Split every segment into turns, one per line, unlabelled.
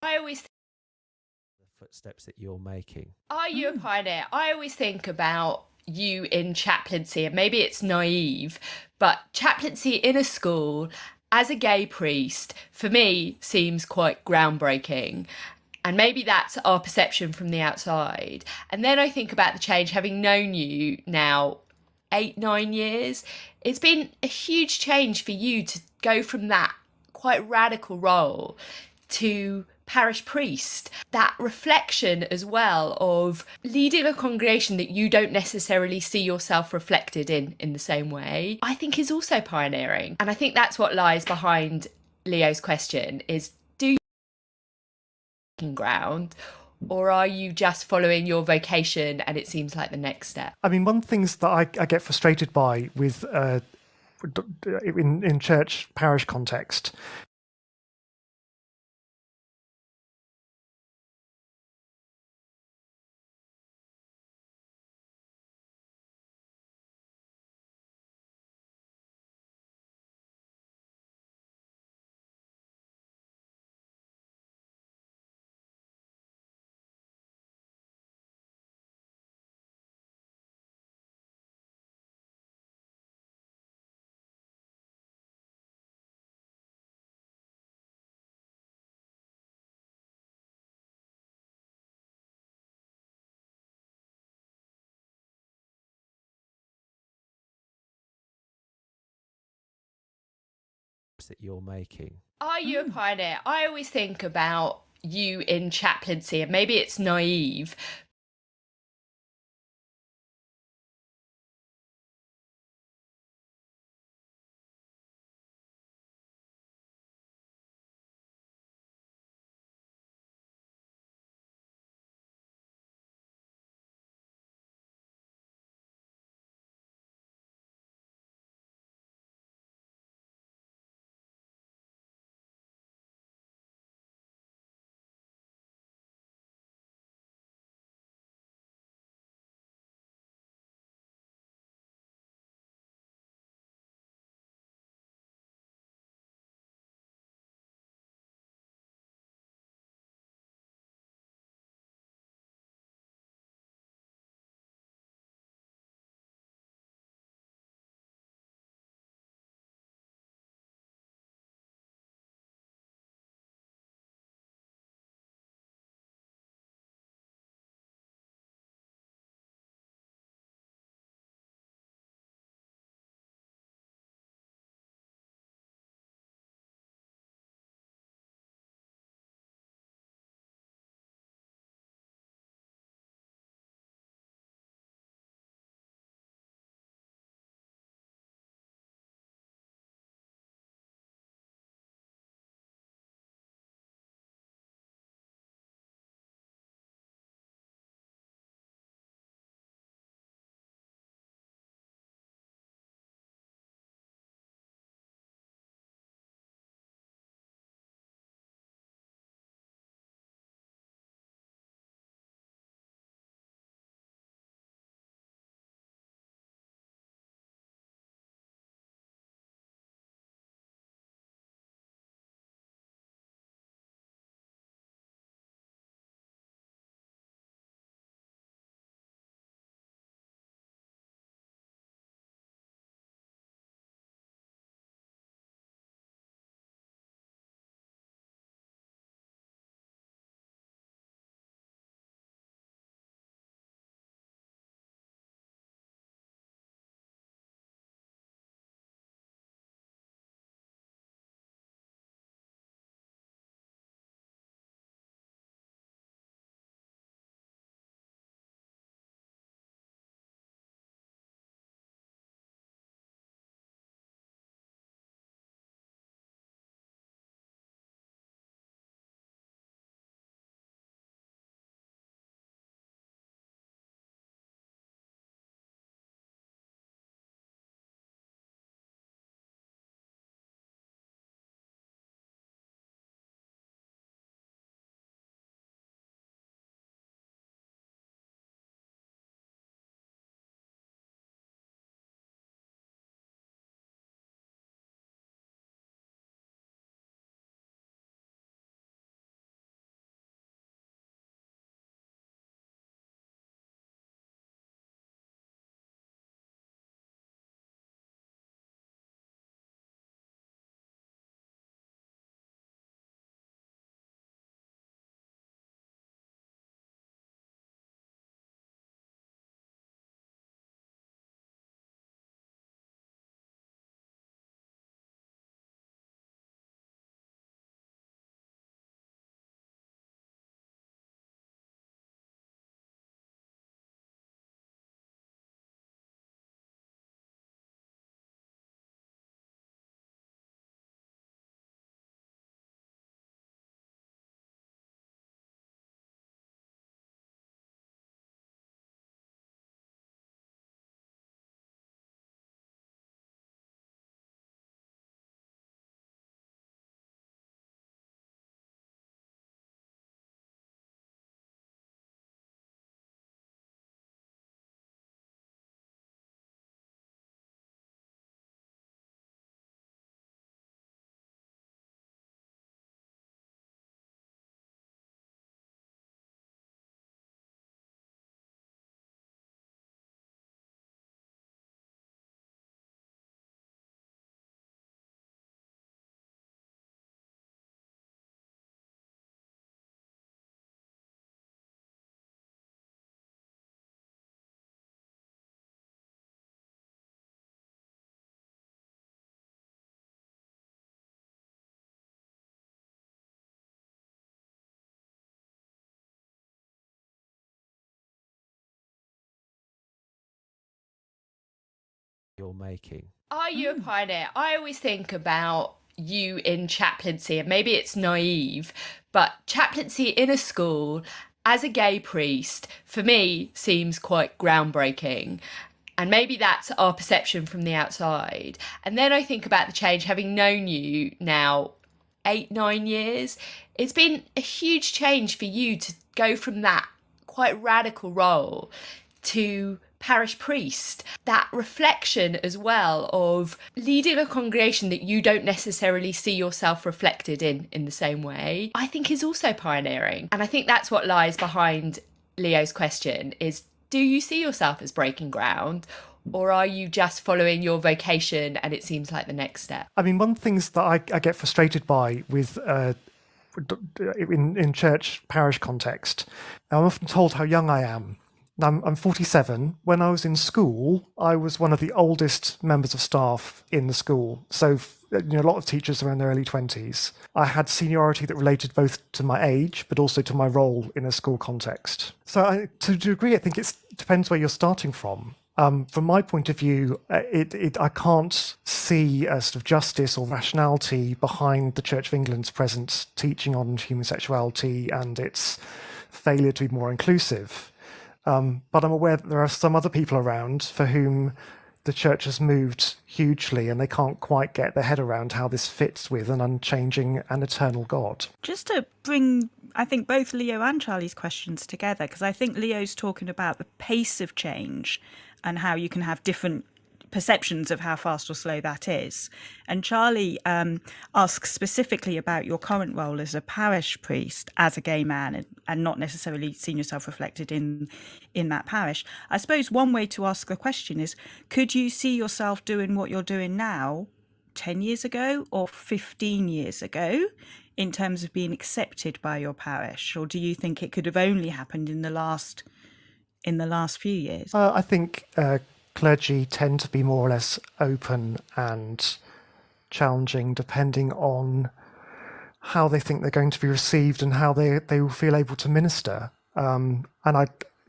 I always
The footsteps that you're making.
Are you a pioneer? I always think about you in chaplaincy, and maybe it's naive, but chaplaincy in a school as a gay priest, for me, seems quite groundbreaking. And maybe that's our perception from the outside. And then I think about the change, having known you now 8, 9 years. It's been a huge change for you to go from that quite radical role to parish priest. That reflection as well of leading a congregation that you don't necessarily see yourself reflected in the same way, I think is also pioneering. And I think that's what lies behind Leo's question is, do you ground, or are you just following your vocation and it seems like the next step?
I mean, one of the things that I get frustrated by with in church parish context
That you're making.
Are you a pioneer? I always think about you in chaplaincy, and maybe it's naive,
you're making.
Are you a pioneer? I always think about you in chaplaincy, and maybe it's naive, but chaplaincy in a school as a gay priest, for me, seems quite groundbreaking. And maybe that's our perception from the outside. And then I think about the change, having known you now 8-9 years. It's been a huge change for you to go from that quite radical role to parish priest. That reflection as well of leading a congregation that you don't necessarily see yourself reflected in the same way, I think is also pioneering. And I think that's what lies behind Leo's question is, do you see yourself as breaking ground, or are you just following your vocation and it seems like the next step?
I mean, one of the things that I get frustrated by with in church parish context, I'm often told how young I am. I'm 47. When I was in school, I was one of the oldest members of staff in the school. So, a lot of teachers are in their early 20s. I had seniority that related both to my age, but also to my role in a school context. So, to a degree, I think it depends where you're starting from. From my point of view, I can't see a sort of justice or rationality behind the Church of England's present teaching on human sexuality and its failure to be more inclusive. But I'm aware that there are some other people around for whom the church has moved hugely and they can't quite get their head around how this fits with an unchanging and eternal God.
Just to bring, I think, both Leo and Charley's questions together, because I think Leo's talking about the pace of change and how you can have different perceptions of how fast or slow that is. And Charley asks specifically about your current role as a parish priest, as a gay man, and not necessarily seeing yourself reflected in that parish. I suppose one way to ask the question is, could you see yourself doing what you're doing now 10 years ago or 15 years ago in terms of being accepted by your parish? Or do you think it could have only happened in the last few years?
I think clergy tend to be more or less open and challenging depending on how they think they're going to be received and how they will feel able to minister. And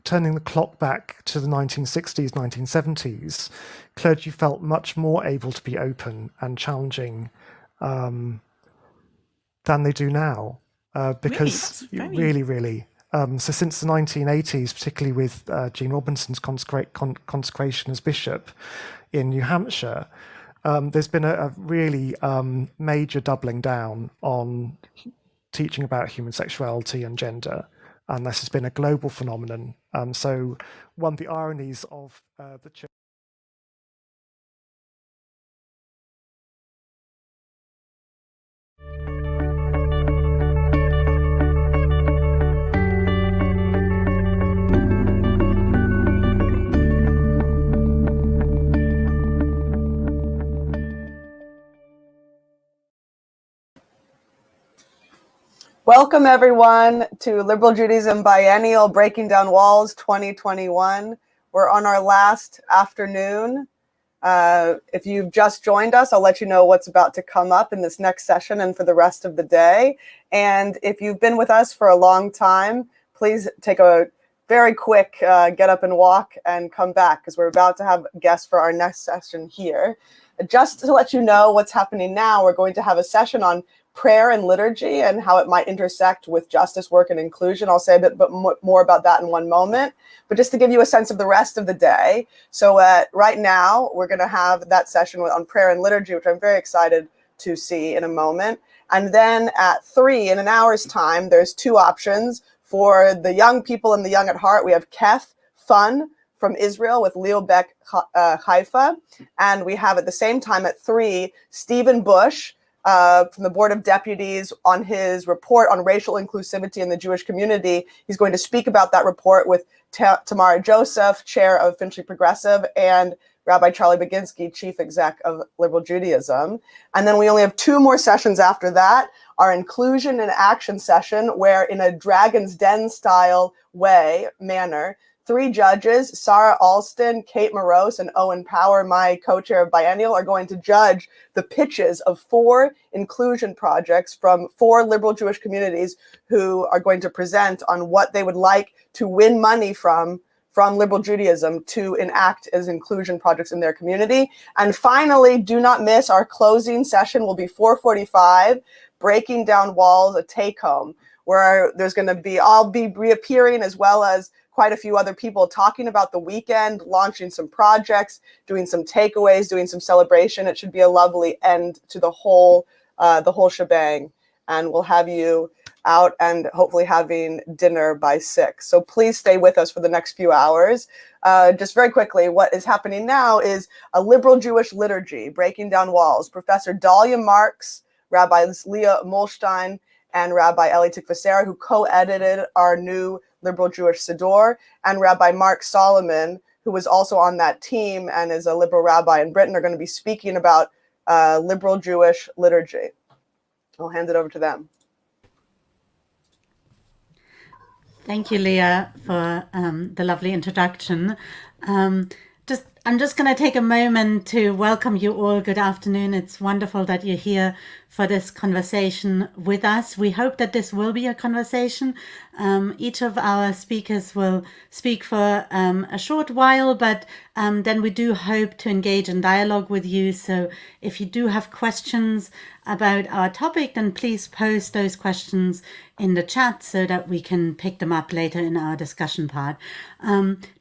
turning the clock back to the 1960s, 1970s, clergy felt much more able to be open and challenging than they do now. Because really. So since the 1980s, particularly with Jean Robinson's consecration as bishop in New Hampshire, there's been a really major doubling down on teaching about human sexuality and gender, and this has been a global phenomenon. So one of the ironies of the church.
Welcome, everyone, to Liberal Judaism Biennial Breaking Down Walls 2021. We're on our last afternoon. If you've just joined us, I'll let you know what's about to come up in this next session and for the rest of the day. And if you've been with us for a long time, please take a very quick get up and walk and come back, because we're about to have guests for our next session here. Just to let you know what's happening now, we're going to have a session on prayer and liturgy and how it might intersect with justice work and inclusion. I'll say a bit more about that in one moment, but just to give you a sense of the rest of the day. So right now, we're going to have that session on prayer and liturgy, which I'm very excited to see in a moment. And then at 3, in an hour's time, there's 2 options. For the young people and the young at heart, we have Kef, Fun, from Israel with Leo Beck Haifa. And we have at the same time at 3, Stephen Bush, from the Board of Deputies, on his report on racial inclusivity in the Jewish community. He's going to speak about that report with Tamara Joseph, chair of Finchley Progressive, and Rabbi Charley Baginskydiscussing, chief exec of Liberal Judaism. And then we only have 2 more sessions after that, our inclusion and action session, where in a Dragon's Den style manner, 3 judges, Sarah Alston, Kate Morose, and Owen Power, my co-chair of Biennial, are going to judge the pitches of 4 inclusion projects from 4 liberal Jewish communities who are going to present on what they would like to win money from from Liberal Judaism to enact as inclusion projects in their community. And finally, do not miss our closing session will be 4:45, Breaking Down Walls, a take-home, where there's going to be, I'll be reappearing as well as quite a few other people talking about the weekend, launching some projects, doing some takeaways, doing some celebration. It should be a lovely end to the whole shebang. And we'll have you out and hopefully having dinner by 6. So please stay with us for the next few hours. Just very quickly, what is happening now is a liberal Jewish liturgy, Breaking Down Walls. Professor Dalia Marx, Rabbi Lea Muehlstein, and Rabbi Elli Tikvah Sarah, who co-edited our new Liberal Jewish Siddur, and Rabbi Mark Solomon, who was also on that team and is a liberal rabbi in Britain, are going to be speaking about liberal Jewish liturgy. I'll hand it over to them.
Thank you, Leah, for the lovely introduction. I'm just going to take a moment to welcome you all. Good afternoon. It's wonderful that you're here for this conversation with us. We hope that this will be a conversation. Each of our speakers will speak for a short while, but then we do hope to engage in dialogue with you. So if you do have questions about our topic, then please post those questions in the chat so that we can pick them up later in our discussion part.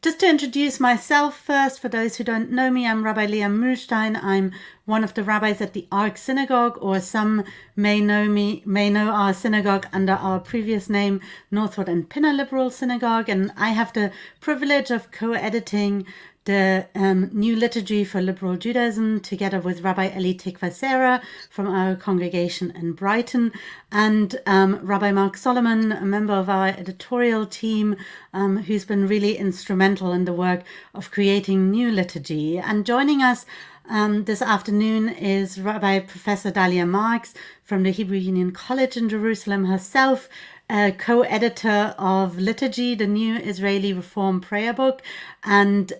Just to introduce myself first, for those who don't know me, I'm Rabbi Lea Muehlstein. I'm one of the rabbis at the Ark Synagogue, or some may know our synagogue under our previous name, Northwood and Pinner Liberal Synagogue, and I have the privilege of co-editing the new liturgy for Liberal Judaism together with Rabbi Elli Tikvah Sarah from our congregation in Brighton, and Rabbi Mark Solomon, a member of our editorial team, who's been really instrumental in the work of creating new liturgy. And joining us this afternoon is Rabbi Professor Dalia Marx from the Hebrew Union College in Jerusalem, herself co-editor of Liturgy, the new Israeli Reform prayer book. And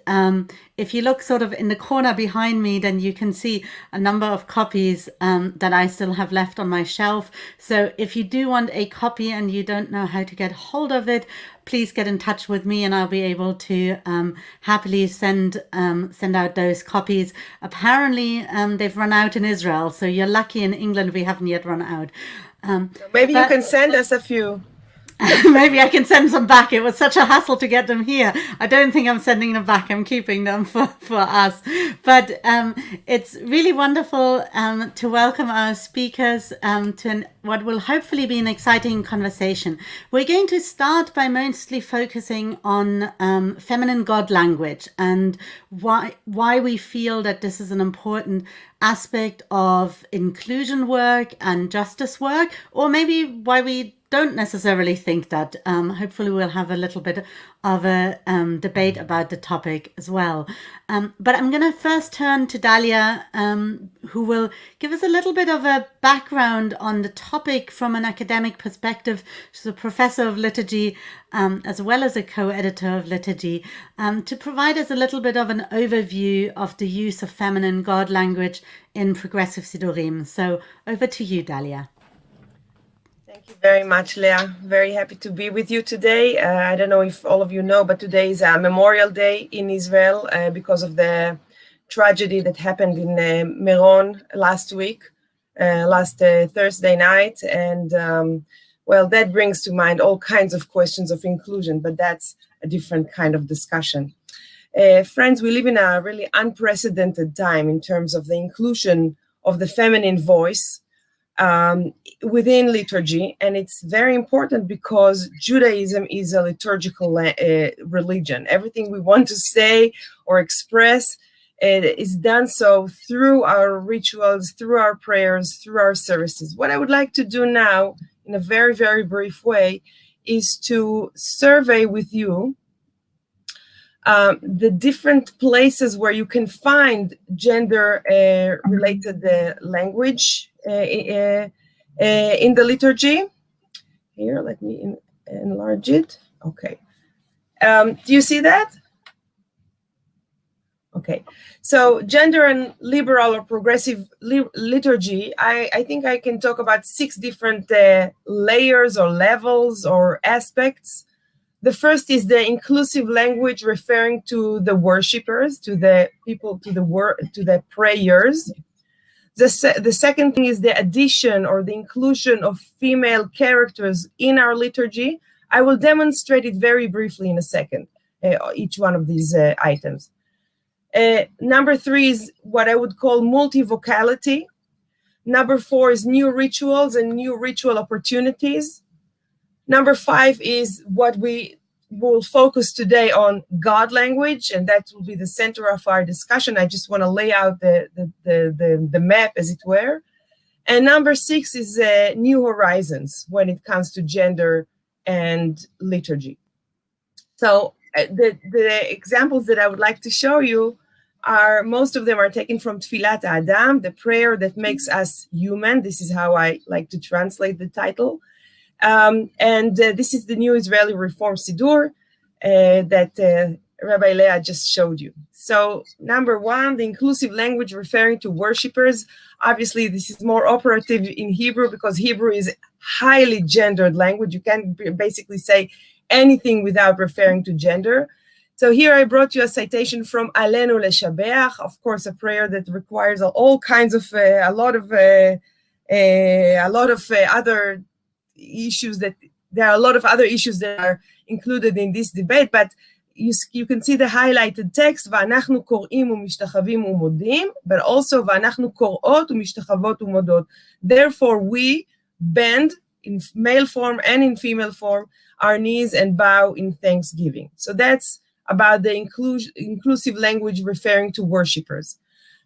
if you look sort of in the corner behind me, then you can see a number of copies that I still have left on my shelf. So if you do want a copy and you don't know how to get hold of it, please get in touch with me and I'll be able to happily send out those copies. Apparently, they've run out in Israel, so you're lucky. In England, we haven't yet run out.
Maybe you can send us a few.
Maybe I can send some back. It was such a hassle to get them here. I don't think I'm sending them back. I'm keeping them for us. But it's really wonderful to welcome our speakers to what will hopefully be an exciting conversation. We're going to start by mostly focusing on feminine God language and why we feel that this is an important aspect of inclusion work and justice work, or maybe why we don't necessarily think that. Hopefully we'll have a little bit of a debate about the topic as well. But I'm going to first turn to Dalia, who will give us a little bit of a background on the topic from an academic perspective. She's a professor of liturgy, as well as a co-editor of Liturgy, to provide us a little bit of an overview of the use of feminine God language in progressive Siddurim. So over to you, Dalia.
Thank you very much, Leah. Very happy to be with you today. I don't know if all of you know, but today is a Memorial Day in Israel because of the tragedy that happened in Meron last week, last Thursday night. And well, that brings to mind all kinds of questions of inclusion, but that's a different kind of discussion. Friends, we live in a really unprecedented time in terms of the inclusion of the feminine voice within liturgy, and it's very important because Judaism is a liturgical religion. Everything we want to say or express is done so through our rituals, through our prayers, through our services. What I would like to do now, in a very, very brief way, is to survey with you the different places where you can find gender-related language in the liturgy. Here, let me enlarge it. Okay. Do you see that? Okay. So gender and liberal or progressive liturgy, I think I can talk about 6 different layers or levels or aspects The first is the inclusive language referring to the worshippers, to the people, to the prayers. The second thing is the addition or the inclusion of female characters in our liturgy. I will demonstrate it very briefly in a second, each one of these items. Number 3 is what I would call multivocality. Number 4 is new rituals and new ritual opportunities. Number 5 is what we will focus today on, God language, and that will be the center of our discussion. I just want to lay out the map, as it were. And number 6 is new horizons when it comes to gender and liturgy. So the examples that I would like to show you are, most of them are taken from Tfilat Adam, the prayer that makes us human. This is how I like to translate the title. This is the new Israeli Reform Siddur that Rabbi Lea just showed you. So number 1, the inclusive language referring to worshippers. Obviously, this is more operative in Hebrew because Hebrew is highly gendered language. You can't basically say anything without referring to gender. So here I brought you a citation from Alenu Leshabeach, of course, a prayer that requires all kinds of a lot of other issues. That there are a lot of other issues that are included in this debate, but you can see the highlighted text, ואנחנו קוראים ומשתחווים ומודים, but also ואנחנו קוראות ומשתחוות ומודות. Therefore, we bend in male form and in female form our knees and bow in thanksgiving. So that's about the inclusive language referring to worshippers.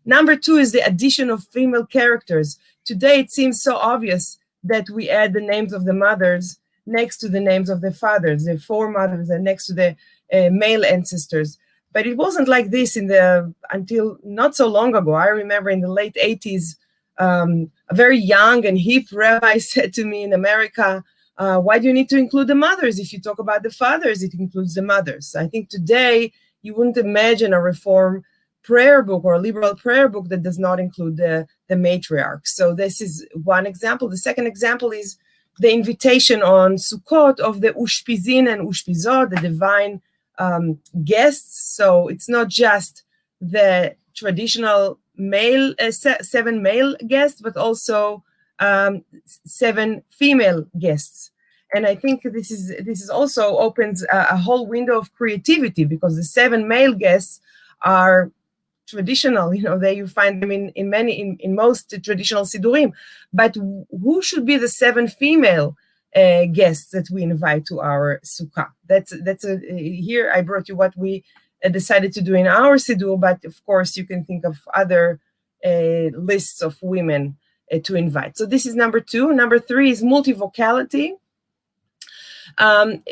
Number 2 is the addition of female characters. Today, it seems so obvious that we add the names of the mothers next to the names of the fathers, the foremothers, and next to the male ancestors. But it wasn't like this until not so long ago. I remember in the late 80s, a very young and hip rabbi said to me in America, why do you need to include the mothers? If you talk about the fathers, it includes the mothers. I think today you wouldn't imagine a reform prayer book or a liberal prayer book that does not include the matriarchs. So this is one example. The second example is the invitation on Sukkot of the Ushpizin and Ushpizot, the divine guests. So it's not just the traditional male 7 male guests, but also 7 female guests. And I think this is also opens a whole window of creativity, because the 7 male guests are traditional, you find them in most traditional Siddurim. But who should be the 7 female guests that we invite to our Sukkah? Here I brought you what we decided to do in our Siddur, but of course you can think of other lists of women to invite. So this is number 2. Number 3 is multivocality.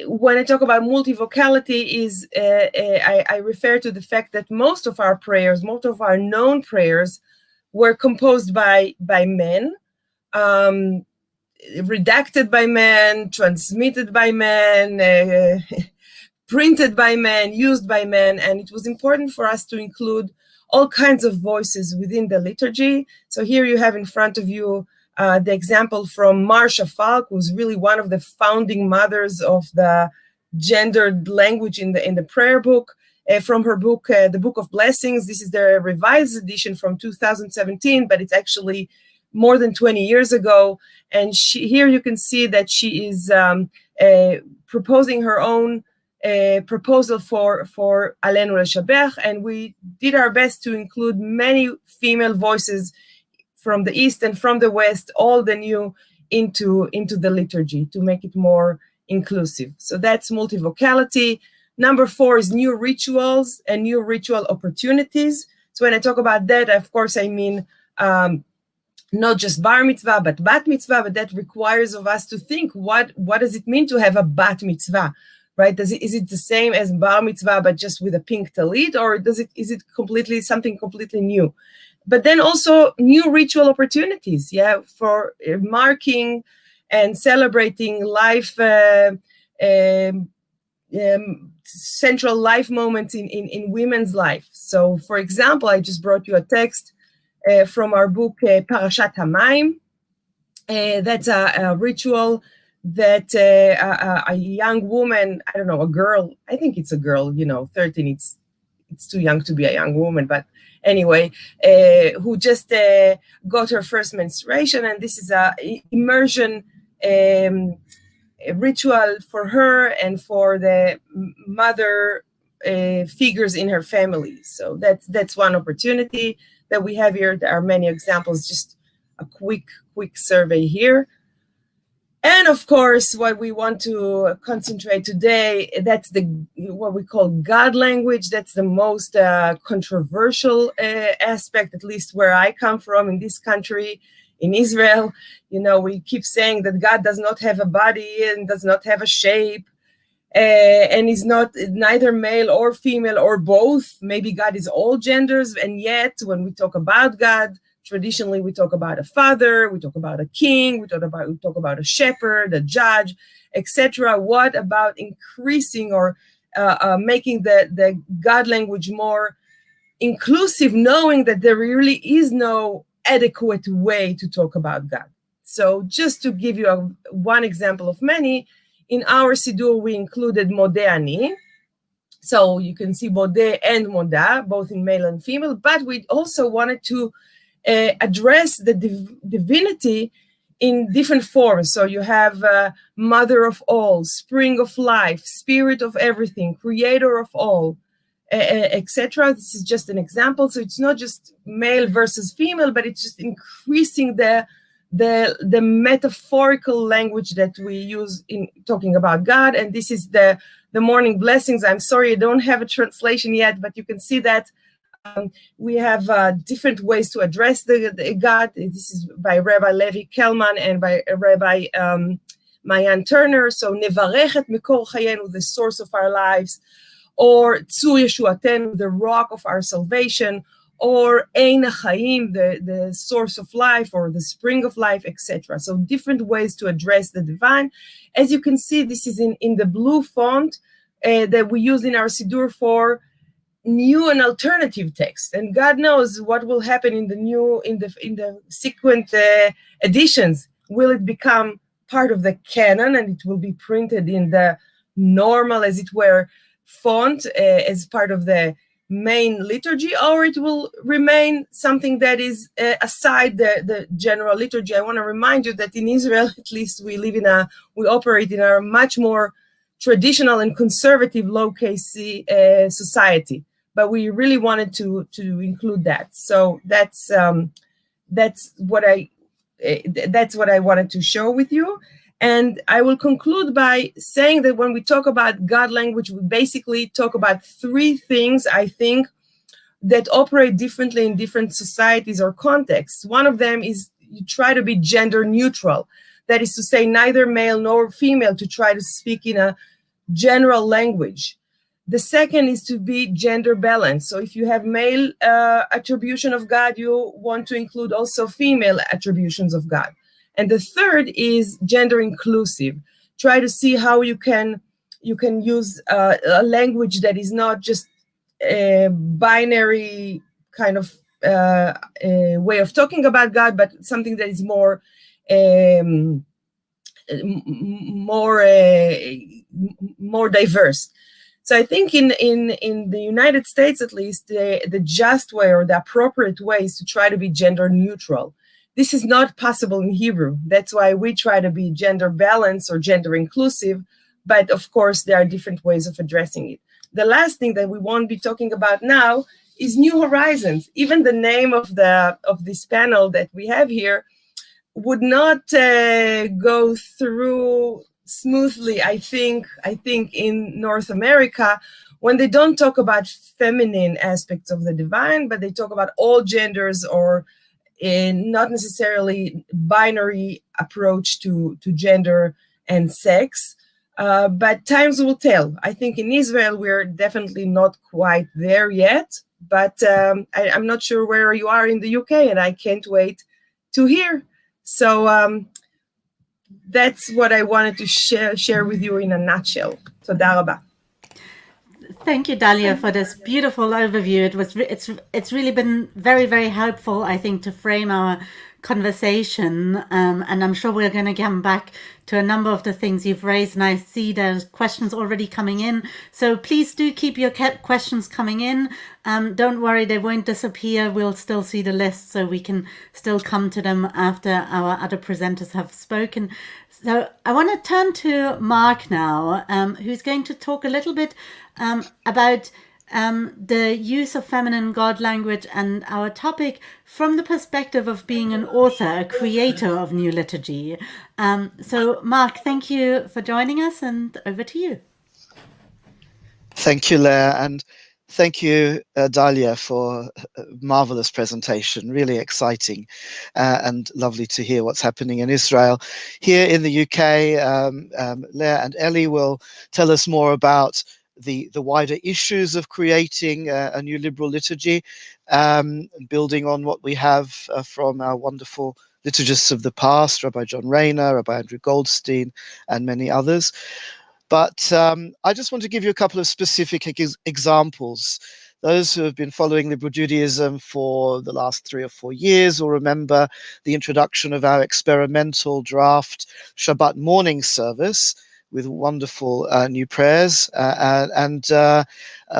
When I talk about multivocality, I refer to the fact that most of our prayers, most of our known prayers, were composed by men, redacted by men, transmitted by men, printed by men, used by men, and it was important for us to include all kinds of voices within the liturgy. So here you have in front of you the example from Marcia Falk, who's really one of the founding mothers of the gendered language in the prayer book. From her book, The Book of Blessings. This is the revised edition from 2017, but it's actually more than 20 years ago. And here you can see that she is proposing her own proposal for Alenu Leshabech, and we did our best to include many female voices from the East and from the West, all the new into the liturgy to make it more inclusive. So that's multivocality. Number 4 is new rituals and new ritual opportunities. So when I talk about that, of course, I mean not just bar mitzvah, but bat mitzvah, but that requires of us to think, what does it mean to have a bat mitzvah, right? Is it the same as bar mitzvah, but just with a pink talit, or is it completely something completely new? But then also new ritual opportunities, for marking and celebrating life, central life moments in women's life. So, for example, I just brought you a text from our book, Parashat HaMayim. That's a ritual that a young woman, I don't know, a girl, I think it's a girl, 13, it's too young to be a young woman, but anyway, who just got her first menstruation, and this is a immersion a ritual for her and for the mother figures in her family. So that's one opportunity that we have here. There are many examples, just a quick survey here. And of course, what we want to concentrate today, that's what we call God language. That's the most controversial aspect, at least where I come from in this country, in Israel. We keep saying that God does not have a body and does not have a shape, and is not neither male or female or both. Maybe God is all genders, and yet when we talk about God, traditionally we talk about a father, we talk about a king, we talk about a shepherd, a judge, etc. What about increasing or making the God language more inclusive, knowing that there really is no adequate way to talk about God? So just to give you one example of many, in our Siddur we included Modeh Ani. So you can see Modeh and Moda, both in male and female, but we also wanted to address the divinity in different forms. So you have mother of all, spring of life, spirit of everything, creator of all, etc. This is just an example. So it's not just male versus female, but it's just increasing the metaphorical language that we use in talking about God. And this is the morning blessings. I'm sorry I don't have a translation yet, but you can see that we have different ways to address the God. This is by Rabbi Levi Kelman and by Rabbi Mayan Turner. So Nevarech et Mekor Chayenu, the source of our lives, or Tzur Yeshuatenu, the rock of our salvation, or Ein HaChaim, the source of life, or the spring of life, etc. So different ways to address the divine. As you can see, this is in the blue font that we use in our Siddur for new and alternative text, and God knows what will happen in the subsequent editions. Will it become part of the canon and it will be printed in the normal, as it were, font as part of the main liturgy, or it will remain something that is aside the general liturgy? I want to remind you that in Israel, at least, we operate in a much more traditional and conservative low-case society. But we really wanted to include that. So that's what I wanted to share with you. And I will conclude by saying that when we talk about God language, we basically talk about three things, I think, that operate differently in different societies or contexts. One of them is you try to be gender neutral. That is to say, neither male nor female, to try to speak in a general language. The second is to be gender balanced. So if you have male attribution of God, you want to include also female attributions of God. And the third is gender inclusive. Try to see how you can use a language that is not just a binary kind of way of talking about God, but something that is more diverse. So I think in the United States, at least, the just way or the appropriate way is to try to be gender neutral. This is not possible in Hebrew. That's why we try to be gender balanced or gender inclusive. But of course, there are different ways of addressing it. The last thing that we won't be talking about now is New Horizons. Even the name of this panel that we have here would not go through smoothly, I think in North America, when they don't talk about feminine aspects of the divine, but they talk about all genders, or not necessarily binary approach to gender and sex. But times will tell. I think in Israel, we're definitely not quite there yet, but I'm not sure where you are in the UK, and I can't wait to hear. So that's what I wanted to share with you in a nutshell. Toda rabba.
Thank you, Dalia, for this beautiful overview. It's really been very, very helpful, I think, to frame our conversation, and I'm sure we're going to come back to a number of the things you've raised, and I see there's questions already coming in, so please do keep your questions coming in. Don't worry, they won't disappear. We'll still see the list, so we can still come to them after our other presenters have spoken. So I want to turn to Mark now, who's going to talk a little bit about the use of feminine God language and our topic from the perspective of being an author, a creator of New Liturgy. So Mark, thank you for joining us, and over to you.
Thank you, Lea, and thank you, Dalia, for a marvelous presentation. Really exciting and lovely to hear what's happening in Israel. Here in the UK, Lea and Ellie will tell us more about the wider issues of creating a new liberal liturgy, building on what we have from our wonderful liturgists of the past, Rabbi John Rayner, Rabbi Andrew Goldstein, and many others. But I just want to give you a couple of specific examples. Those who have been following Liberal Judaism for the last 3 or 4 years will remember the introduction of our experimental draft Shabbat morning service with wonderful new prayers. And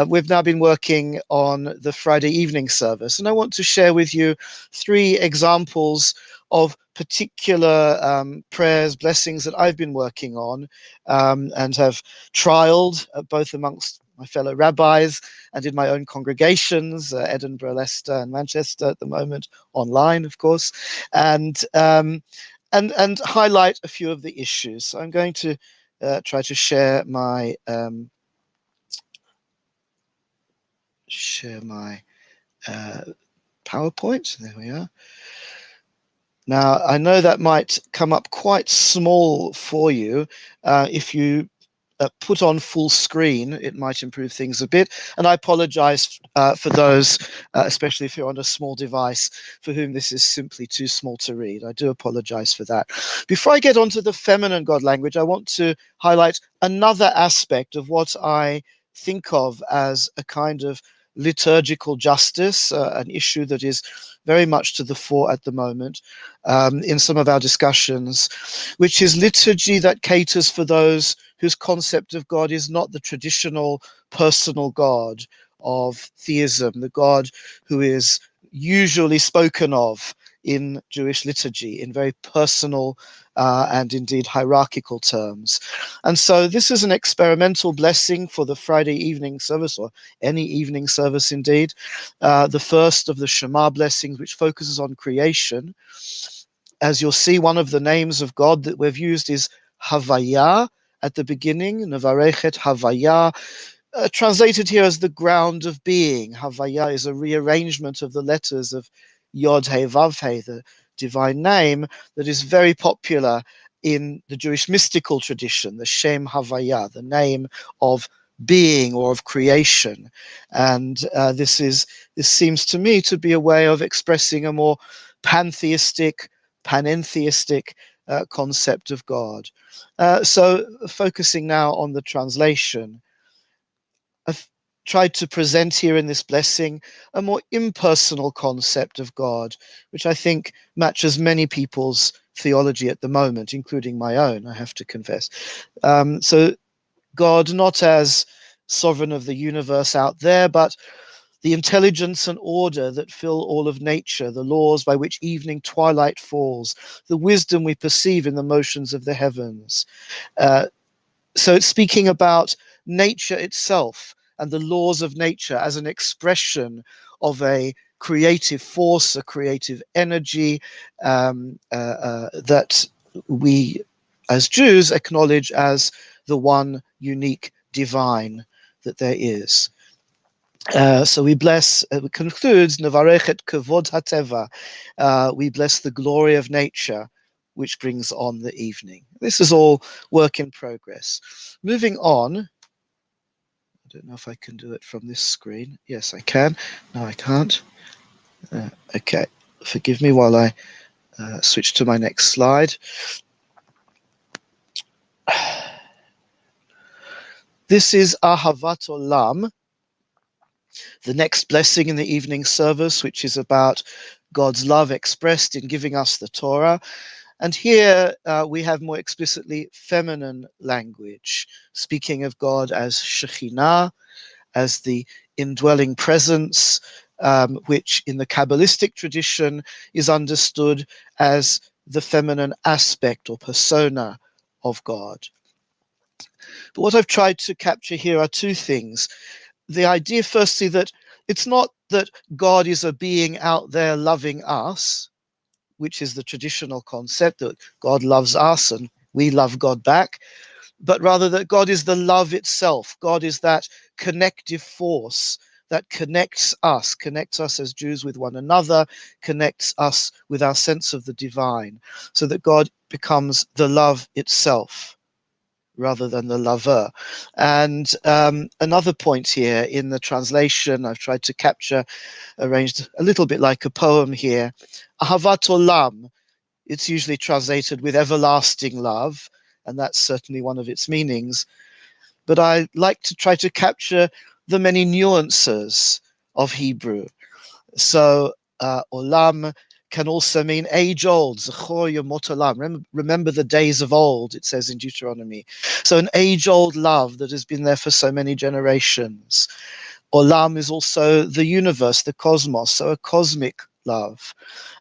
we've now been working on the Friday evening service. And I want to share with you 3 examples of particular prayers, blessings that I've been working on and have trialed both amongst my fellow rabbis and in my own congregations, Edinburgh, Leicester, and Manchester at the moment, online, of course, and highlight a few of the issues. So I'm going to try to share my PowerPoint. There we are. Now, I know that might come up quite small for you. If you put on full screen, it might improve things a bit. And I apologize for those, especially if you're on a small device, for whom this is simply too small to read. I do apologize for that. Before I get onto the feminine God language, I want to highlight another aspect of what I think of as a kind of liturgical justice, an issue that is very much to the fore at the moment in some of our discussions, which is liturgy that caters for those whose concept of God is not the traditional personal God of theism, the God who is usually spoken of in Jewish liturgy in very personal and indeed hierarchical terms. And so this is an experimental blessing for the Friday evening service, or any evening service indeed, the first of the Shema blessings, which focuses on creation. As you'll see, one of the names of God that we've used is Havaya at the beginning, Nevarechet Havaya, translated here as the ground of being. Havaya is a rearrangement of the letters of Yod He Vav He, the divine name that is very popular in the Jewish mystical tradition, the Shem Havaya, the name of being or of creation. And this seems to me to be a way of expressing a more pantheistic, panentheistic concept of God. So focusing now on the translation, I've tried to present here in this blessing a more impersonal concept of God, which I think matches many people's theology at the moment, including my own, I have to confess. So God not as sovereign of the universe out there, but the intelligence and order that fill all of nature, the laws by which evening twilight falls, the wisdom we perceive in the motions of the heavens. So it's speaking about nature itself and the laws of nature as an expression of a creative force, a creative energy that we as Jews acknowledge as the one unique divine that there is. So we bless, it concludes, Nevarechet Kavod HaTeva, we bless the glory of nature, which brings on the evening. This is all work in progress. Moving on, I don't know if I can do it from this screen. Yes, I can. No, I can't. Okay, forgive me while I switch to my next slide. This is Ahavat Olam, The next blessing in the evening service, which is about God's love expressed in giving us the Torah. And here we have more explicitly feminine language, speaking of God as Shekhinah, as the indwelling presence, which in the Kabbalistic tradition is understood as the feminine aspect or persona of God. But what I've tried to capture here are two things. The idea, firstly, that it's not that God is a being out there loving us, which is the traditional concept that God loves us and we love God back, but rather that God is the love itself. God is that connective force that connects us as Jews with one another, connects us with our sense of the divine, so that God becomes the love itself rather than the lover. And another point here in the translation, I've tried to capture, arranged a little bit like a poem here, Ahavat Olam. It's usually translated with everlasting love, and that's certainly one of its meanings. But I like to try to capture the many nuances of Hebrew. So olam can also mean age old. Zechor yomot olam. Remember the days of old, it says in Deuteronomy. So an age old love that has been there for so many generations. Olam is also the universe, the cosmos, so a cosmic love.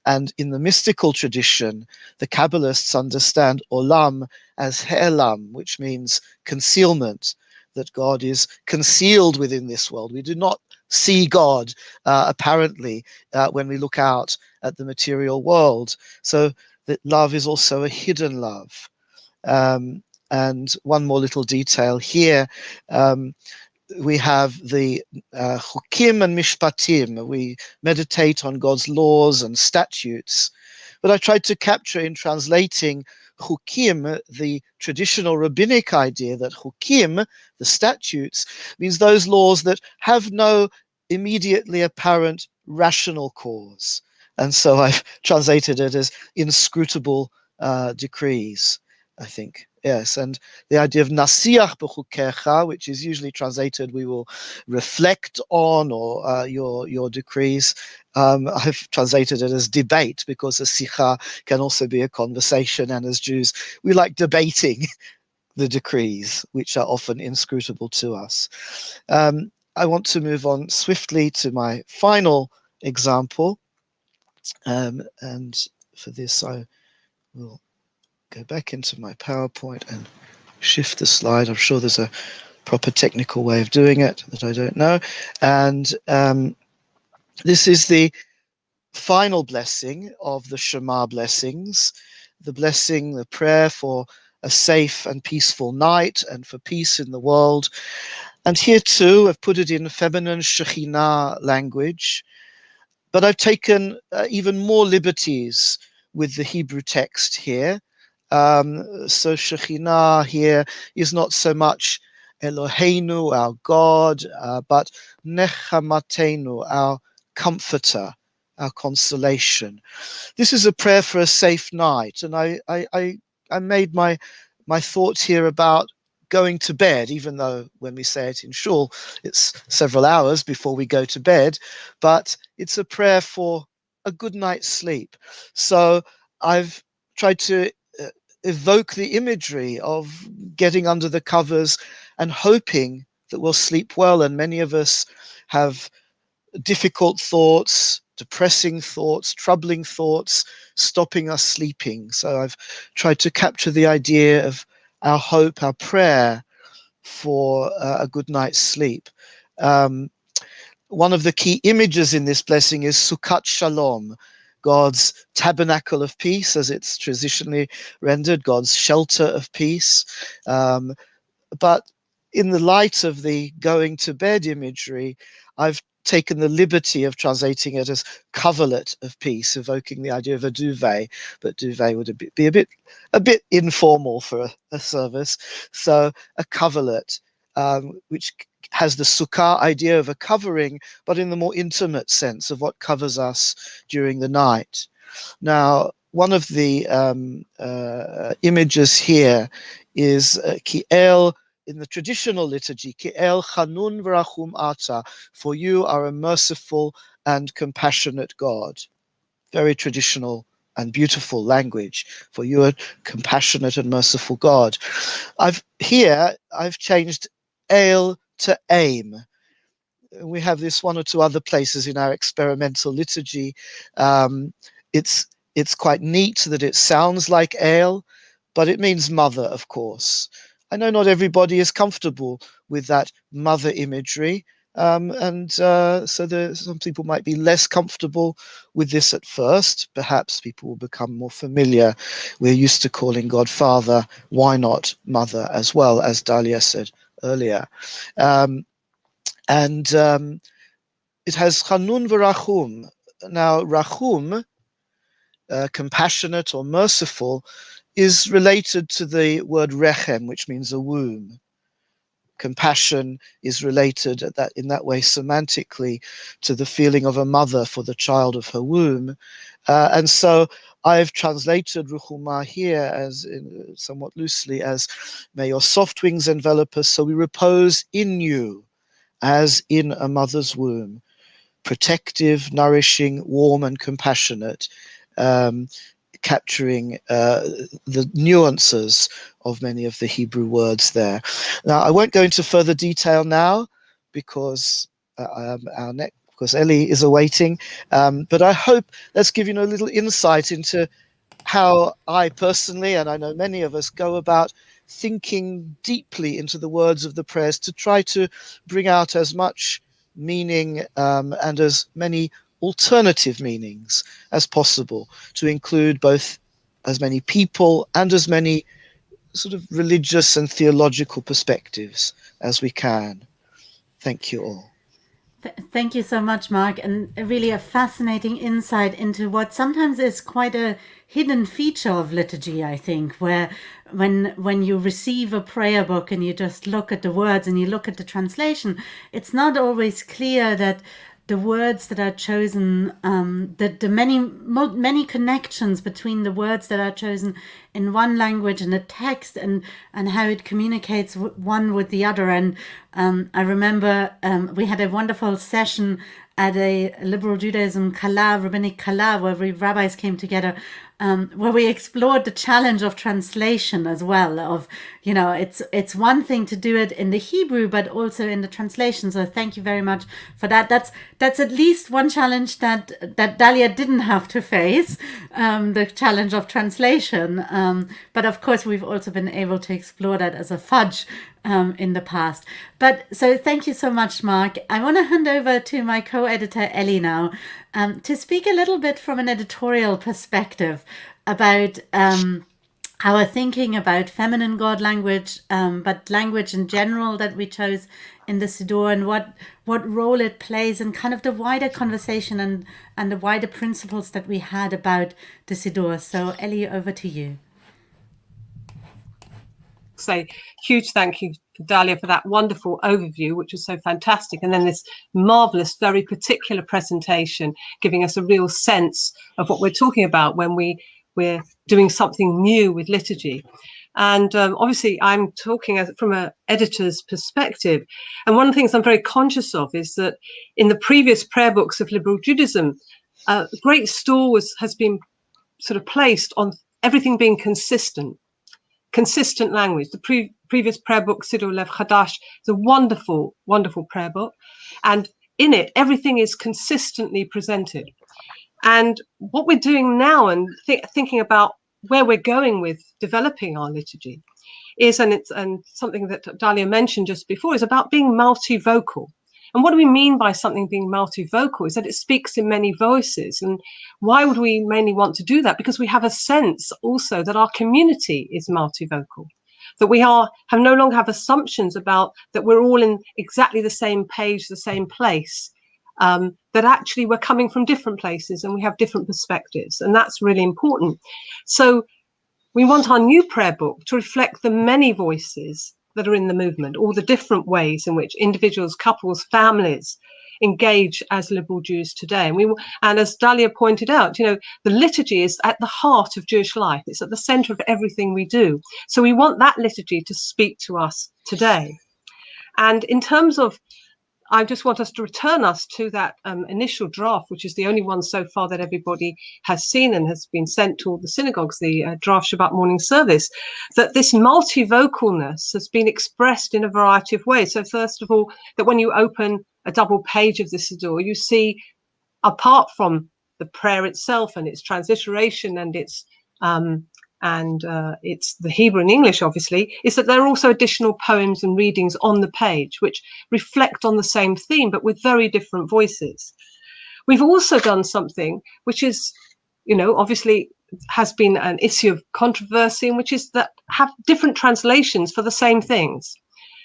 And in the mystical tradition, the Kabbalists understand olam as he'elam, which means concealment, that God is concealed within this world. We do not see God, apparently, when we look out at the material world. So that love is also a hidden love. And one more little detail here. We have the chukim and mishpatim. We meditate on God's laws and statutes. But I tried to capture in translating chukim the traditional rabbinic idea that chukim, the statutes, means those laws that have no immediately apparent rational cause. And so I've translated it as inscrutable decrees, I think. Yes, and the idea of nasiach b'chukecha, which is usually translated, we will reflect on, or your decrees. I've translated it as debate, because a sicha can also be a conversation, and as Jews, we like debating the decrees, which are often inscrutable to us. I want to move on swiftly to my final example, and for this I will go back into my PowerPoint and shift the slide. I'm sure there's a proper technical way of doing it that I don't know. And this is the final blessing of the Shema blessings, the blessing, the prayer for a safe and peaceful night and for peace in the world. And here too, I've put it in feminine Shekhinah language, but I've taken even more liberties with the Hebrew text here. So Shekhinah here is not so much Eloheinu, our God, but Nechamatenu, our comforter, our consolation. This is a prayer for a safe night, and I made my thoughts here about going to bed, even though when we say it in shul, it's several hours before we go to bed, but it's a prayer for a good night's sleep. So I've tried to evoke the imagery of getting under the covers and hoping that we'll sleep well. And many of us have difficult thoughts, depressing thoughts, troubling thoughts, stopping us sleeping. So I've tried to capture the idea of our hope, our prayer for a good night's sleep. One of the key images in this blessing is Sukkot Shalom, God's tabernacle of peace, as it's traditionally rendered, God's shelter of peace. But in the light of the going to bed imagery, I've taken the liberty of translating it as coverlet of peace, evoking the idea of a duvet, but duvet would be a bit informal for a service. So a coverlet, which has the sukkah idea of a covering, but in the more intimate sense of what covers us during the night. Now, one of the images here is Ki'el in the traditional liturgy, Ki el chanun v'rachum ata, for you are a merciful and compassionate God. Very traditional and beautiful language, for you are compassionate and merciful God. I've changed ale to aim. We have this one or two other places in our experimental liturgy. It's quite neat that it sounds like ale, but it means mother, of course. I know not everybody is comfortable with that mother imagery, so some people might be less comfortable with this at first. Perhaps people will become more familiar. We're used to calling God Father. Why not Mother as well, as Dalia said earlier? It has chanun v'rachum. Now, rachum, compassionate or merciful, is related to the word rechem, which means a womb. Compassion is related in that way semantically to the feeling of a mother for the child of her womb. And so I've translated ruchuma here as somewhat loosely as, may your soft wings envelop us so we repose in you as in a mother's womb, protective, nourishing, warm and compassionate, capturing the nuances of many of the Hebrew words there. Now, I won't go into further detail now because because Ellie is awaiting, but I hope that's given you a little insight into how I personally, and I know many of us, go about thinking deeply into the words of the prayers to try to bring out as much meaning and as many alternative meanings as possible, to include both as many people and as many sort of religious and theological perspectives as we can. Thank you all.
Thank you so much, Mark, and really a fascinating insight into what sometimes is quite a hidden feature of liturgy, I think, where when you receive a prayer book and you just look at the words and you look at the translation, it's not always clear that the words that are chosen, the many connections between the words that are chosen in one language and a text, and how it communicates one with the other. And I remember we had a wonderful session at a Liberal Judaism Kala, rabbinic Kala, where we rabbis came together, where we explored the challenge of translation as well. Of, you know, it's one thing to do it in the Hebrew, but also in the translation. So thank you very much for that. That's at least one challenge that Dalia didn't have to face, the challenge of translation. But of course, we've also been able to explore that as a fudge in the past. But so thank you so much, Mark. I want to hand over to my co-editor Ellie now to speak a little bit from an editorial perspective about our thinking about feminine God language, but language in general that we chose in the Siddur, and what role it plays in kind of the wider conversation and the wider principles that we had about the Siddur. So Ellie, over to you.
Say huge thank you to Dalia for that wonderful overview, which was so fantastic, and then this marvelous, very particular presentation, giving us a real sense of what we're talking about when we're doing something new with liturgy. And obviously I'm talking from an editor's perspective, and one of the things I'm very conscious of is that in the previous prayer books of Liberal Judaism, great store has been sort of placed on everything being consistent language. The previous prayer book, Siddur Lev Chadash, is a wonderful, wonderful prayer book. And in it, everything is consistently presented. And what we're doing now and thinking about where we're going with developing our liturgy is, and something that Dalia mentioned just before, is about being multivocal. And what do we mean by something being multivocal is that it speaks in many voices. And why would we mainly want to do that? Because we have a sense also that our community is multivocal, that we no longer have assumptions about that we're all in exactly the same page, the same place, that actually we're coming from different places and we have different perspectives. And that's really important. So we want our new prayer book to reflect the many voices that are in the movement, all the different ways in which individuals, couples, families engage as liberal Jews today. And as Dalia pointed out, the liturgy is at the heart of Jewish life. It's at the center of everything we do. So we want that liturgy to speak to us today. And in terms of, I just want us to return us to that initial draft, which is the only one so far that everybody has seen and has been sent to all the synagogues, the draft Shabbat morning service, that this multivocalness has been expressed in a variety of ways. So first of all, that when you open a double page of the Siddur, you see, apart from the prayer itself and its transliteration and its the Hebrew and English, obviously, is that there are also additional poems and readings on the page which reflect on the same theme but with very different voices. We've also done something which is, obviously has been an issue of controversy, and which is that have different translations for the same things.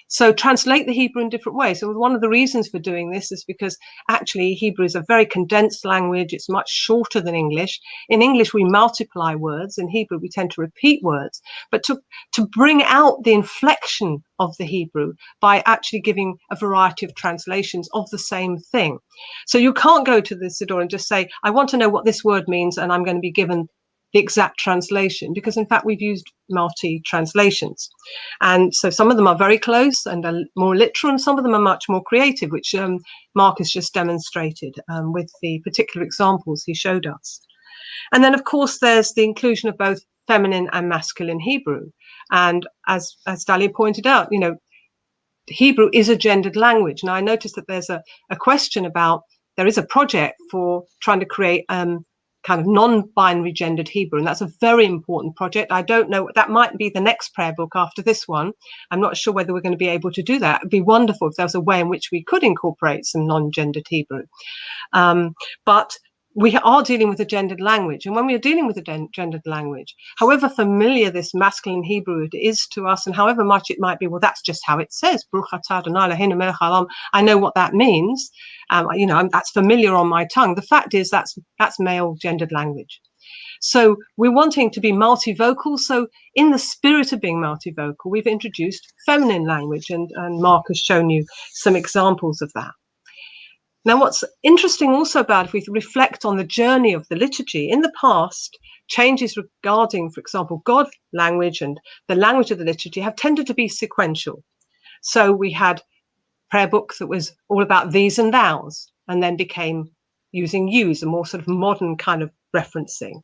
So translate the Hebrew in different ways. So one of the reasons for doing this is because actually Hebrew is a very condensed language. It's much shorter than English. In English, we multiply words. In Hebrew, we tend to repeat words. But to bring out the inflection of the Hebrew by actually giving a variety of translations of the same thing. So you can't go to the Siddur and just say, I want to know what this word means, and I'm going to be given the exact translation, because in fact we've used multi-translations, and so some of them are very close and are more literal, and some of them are much more creative, which Mark has just demonstrated with the particular examples he showed us. And then of course there's the inclusion of both feminine and masculine Hebrew, and as Dalia pointed out, Hebrew is a gendered language. Now I noticed that there's a question about, there is a project for trying to create kind of non-binary gendered Hebrew, and that's a very important project. I don't know, that might be the next prayer book after this one. I'm not sure whether we're going to be able to do that. It'd be wonderful if there was a way in which we could incorporate some non-gendered Hebrew. But we are dealing with a gendered language, and when we are dealing with a gendered language, however familiar this masculine Hebrew is to us, and however much it might be, well, that's just how it says, I know what that means, that's familiar on my tongue. The fact is that's male gendered language. So we're wanting to be multivocal. So in the spirit of being multivocal, we've introduced feminine language, and Mark has shown you some examples of that. Now, what's interesting also about, if we reflect on the journey of the liturgy, in the past, changes regarding, for example, God language and the language of the liturgy have tended to be sequential. So we had prayer book that was all about these and thous, and then became using yous, a more sort of modern kind of referencing.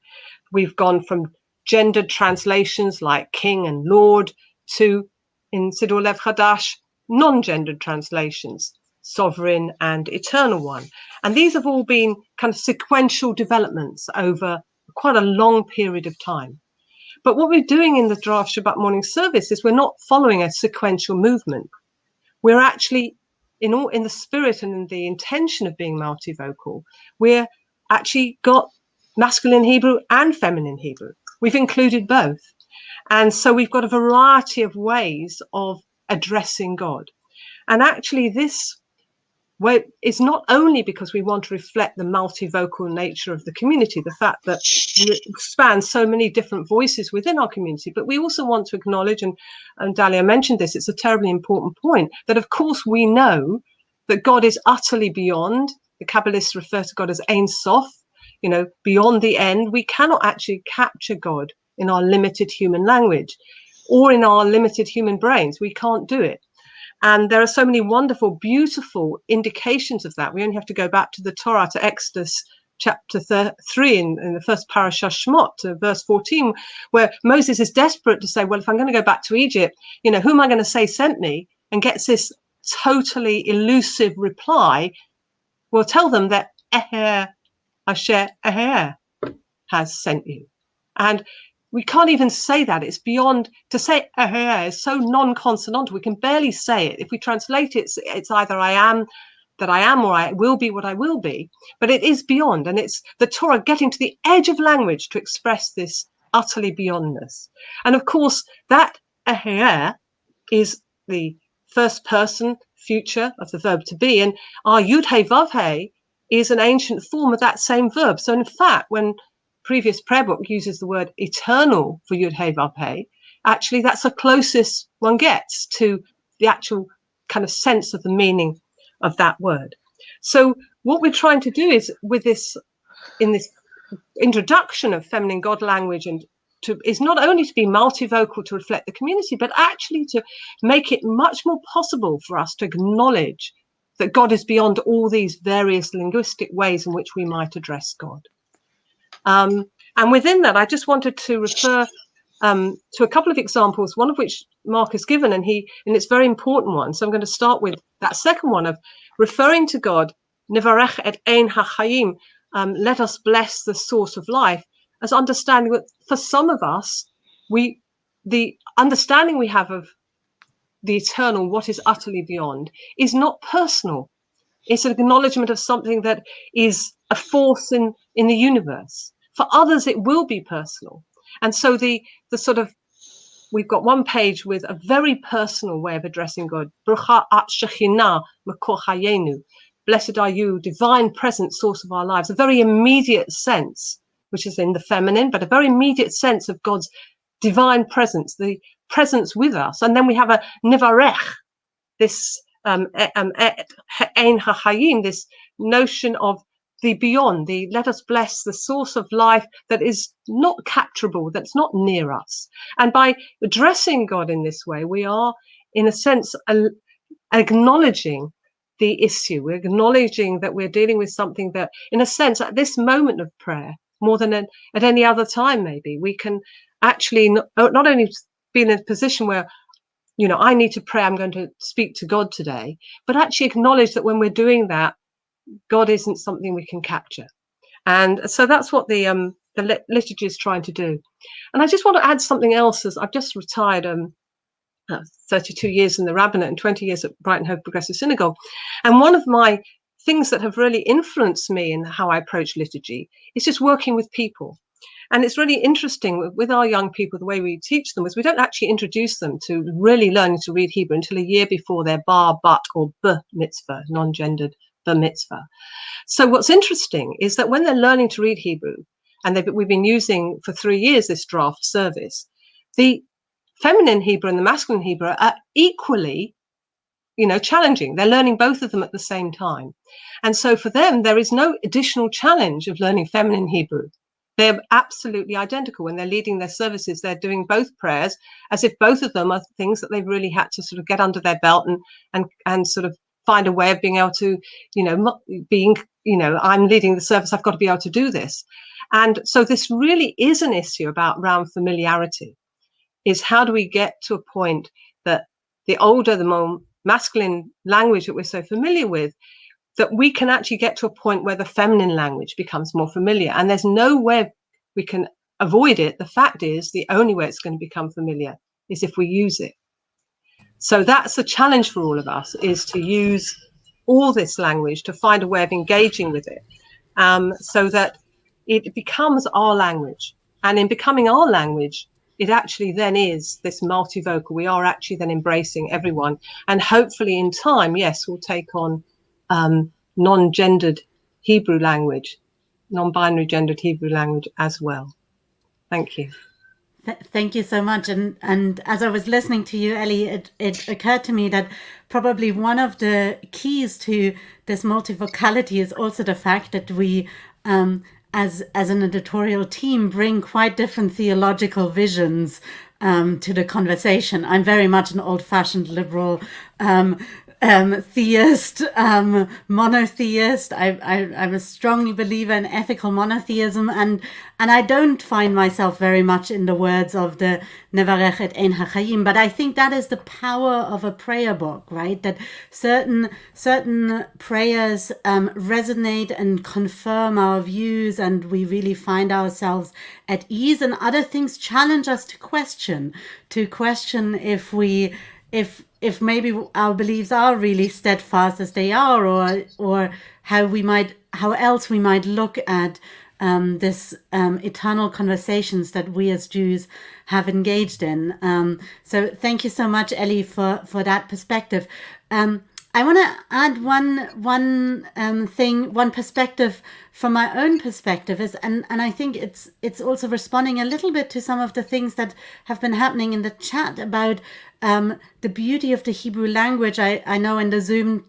We've gone from gendered translations like King and Lord to, in Siddur Lev Chadash, non-gendered translations, Sovereign and Eternal One. And these have all been kind of sequential developments over quite a long period of time. But what we're doing in the draft Shabbat morning service is we're not following a sequential movement. We're actually, in the spirit and in the intention of being multivocal, we're actually got masculine Hebrew and feminine Hebrew. We've included both. And so we've got a variety of ways of addressing God. And actually this way is not only because we want to reflect the multivocal nature of the community, the fact that we span so many different voices within our community, but we also want to acknowledge, and Dalia mentioned this, it's a terribly important point, that of course we know that God is utterly beyond. The Kabbalists refer to God as Ein Sof, beyond the end. We cannot actually capture God in our limited human language or in our limited human brains. We can't do it. And there are so many wonderful, beautiful indications of that. We only have to go back to the Torah, to Exodus chapter 3 in the first parasha Shemot, to verse 14, where Moses is desperate to say, well, if I'm going to go back to Egypt, who am I going to say sent me? And gets this totally elusive reply. Well, tell them that Eher Asher Eher has sent you. And we can't even say that. It's beyond, to say is so non-consonantal. We can barely say it. If we translate it, it's either I am that I am, or I will be what I will be. But it is beyond, and it's the Torah getting to the edge of language to express this utterly beyondness. And of course, that is the first person future of the verb to be, and our Yud He Vav He is an ancient form of that same verb. So in fact, when previous prayer book uses the word eternal for Yud He Vav He, actually that's the closest one gets to the actual kind of sense of the meaning of that word. So what we're trying to do is with this, in this introduction of feminine God language, and is not only to be multivocal to reflect the community, but actually to make it much more possible for us to acknowledge that God is beyond all these various linguistic ways in which we might address God. And within that, I just wanted to refer to a couple of examples, one of which Mark has given, and it's a very important one. So I'm going to start with that second one of referring to God, Nivarech et ein hachayim, let us bless the source of life, as understanding that for some of us, the understanding we have of the eternal, what is utterly beyond, is not personal. It's an acknowledgement of something that is a force in the universe. For others, it will be personal. And so the sort of, we've got one page with a very personal way of addressing God. Brucha at Shekhinah makor hayenu. Blessed are you, divine present source of our lives. A very immediate sense, which is in the feminine, but a very immediate sense of God's divine presence, the presence with us. And then we have a nivarech, this ein hachayim, this notion of the beyond, the let us bless the source of life that is not capturable, that's not near us. And by addressing God in this way, we are, in a sense, acknowledging the issue. We're acknowledging that we're dealing with something that, in a sense, at this moment of prayer, more than at any other time, maybe, we can actually not only be in a position where, I need to pray, I'm going to speak to God today, but actually acknowledge that when we're doing that, God isn't something we can capture. And so that's what the liturgy is trying to do. And I just want to add something else, as I've just retired 32 years in the rabbinate and 20 years at Brighton Hove Progressive Synagogue. And one of my things that have really influenced me in how I approach liturgy is just working with people. And it's really interesting with our young people, the way we teach them is we don't actually introduce them to really learning to read Hebrew until a year before their bar, bat, or b mitzvah, non-gendered bar mitzvah. So what's interesting is that when they're learning to read Hebrew, and we've been using for 3 years this draft service, the feminine Hebrew and the masculine Hebrew are equally, challenging. They're learning both of them at the same time. And so for them, there is no additional challenge of learning feminine Hebrew. They're absolutely identical. When they're leading their services, they're doing both prayers as if both of them are things that they've really had to sort of get under their belt and sort of find a way of being able to, I'm leading the service, I've got to be able to do this. And so this really is an issue around familiarity, is how do we get to a point that the older, the more masculine language that we're so familiar with, that we can actually get to a point where the feminine language becomes more familiar. And there's no way we can avoid it. The fact is, the only way it's going to become familiar is if we use it. So that's the challenge for all of us, is to use all this language to find a way of engaging with it, so that it becomes our language. And in becoming our language, it actually then is this multivocal. We are actually then embracing everyone. And hopefully in time, yes, we'll take on non-gendered Hebrew language, non-binary gendered Hebrew language as well. Thank you.
Thank you so much. And as I was listening to you, Ellie, it occurred to me that probably one of the keys to this multivocality is also the fact that we, as an editorial team, bring quite different theological visions to the conversation. I'm very much an old-fashioned liberal theist, monotheist. I'm a strong believer in ethical monotheism, and I don't find myself very much in the words of the Nevarech et ein hachayim, but I think that is the power of a prayer book, right? That certain prayers resonate and confirm our views, and we really find ourselves at ease, and other things challenge us to question if maybe our beliefs are really steadfast as they are, or how else we might look at this eternal conversations that we as Jews have engaged in. So thank you so much, Ellie, for that perspective. I I want to add one perspective from my own perspective and I think it's also responding a little bit to some of the things that have been happening in the chat about the beauty of the Hebrew language. I know in the Zoom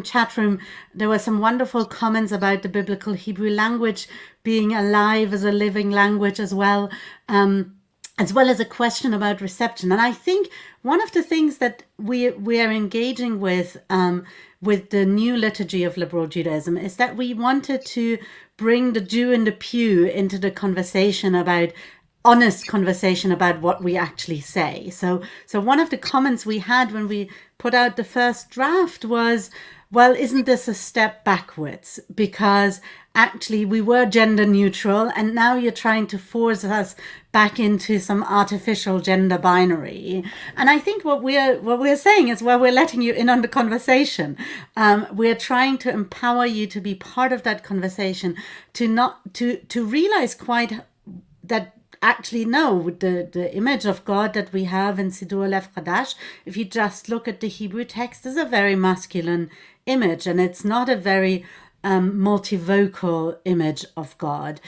chat room there were some wonderful comments about the biblical Hebrew language being alive as a living language as well as a question about reception. And I think one of the things that we are engaging with the new liturgy of Liberal Judaism is that we wanted to bring the Jew in the pew into the honest conversation about what we actually say. So one of the comments we had when we put out the first draft was, well, isn't this a step backwards? Because actually we were gender neutral and now you're trying to force us back into some artificial gender binary. And I think what we're saying is, well, we're letting you in on the conversation. We're trying to empower you to be part of that conversation, to realize quite that actually no, the image of God that we have in Siddur Lev Chadash, if you just look at the Hebrew text, is a very masculine image, and it's not a very multivocal image of God.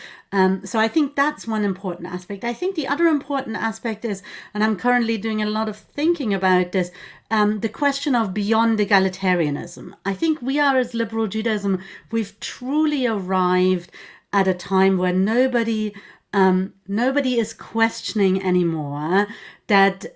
So I think that's one important aspect. I think the other important aspect is, and I'm currently doing a lot of thinking about this, the question of beyond egalitarianism. I think we are, as Liberal Judaism, we've truly arrived at a time where nobody is questioning anymore that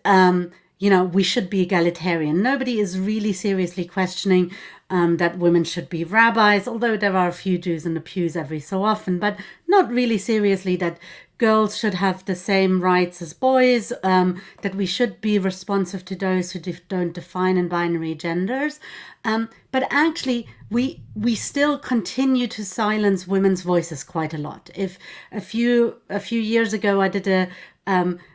we should be egalitarian. Nobody is really seriously questioning that women should be rabbis, although there are a few Jews in the pews every so often, but not really seriously that girls should have the same rights as boys, that we should be responsive to those who don't define in binary genders. But actually, we still continue to silence women's voices quite a lot. If a few years ago I did a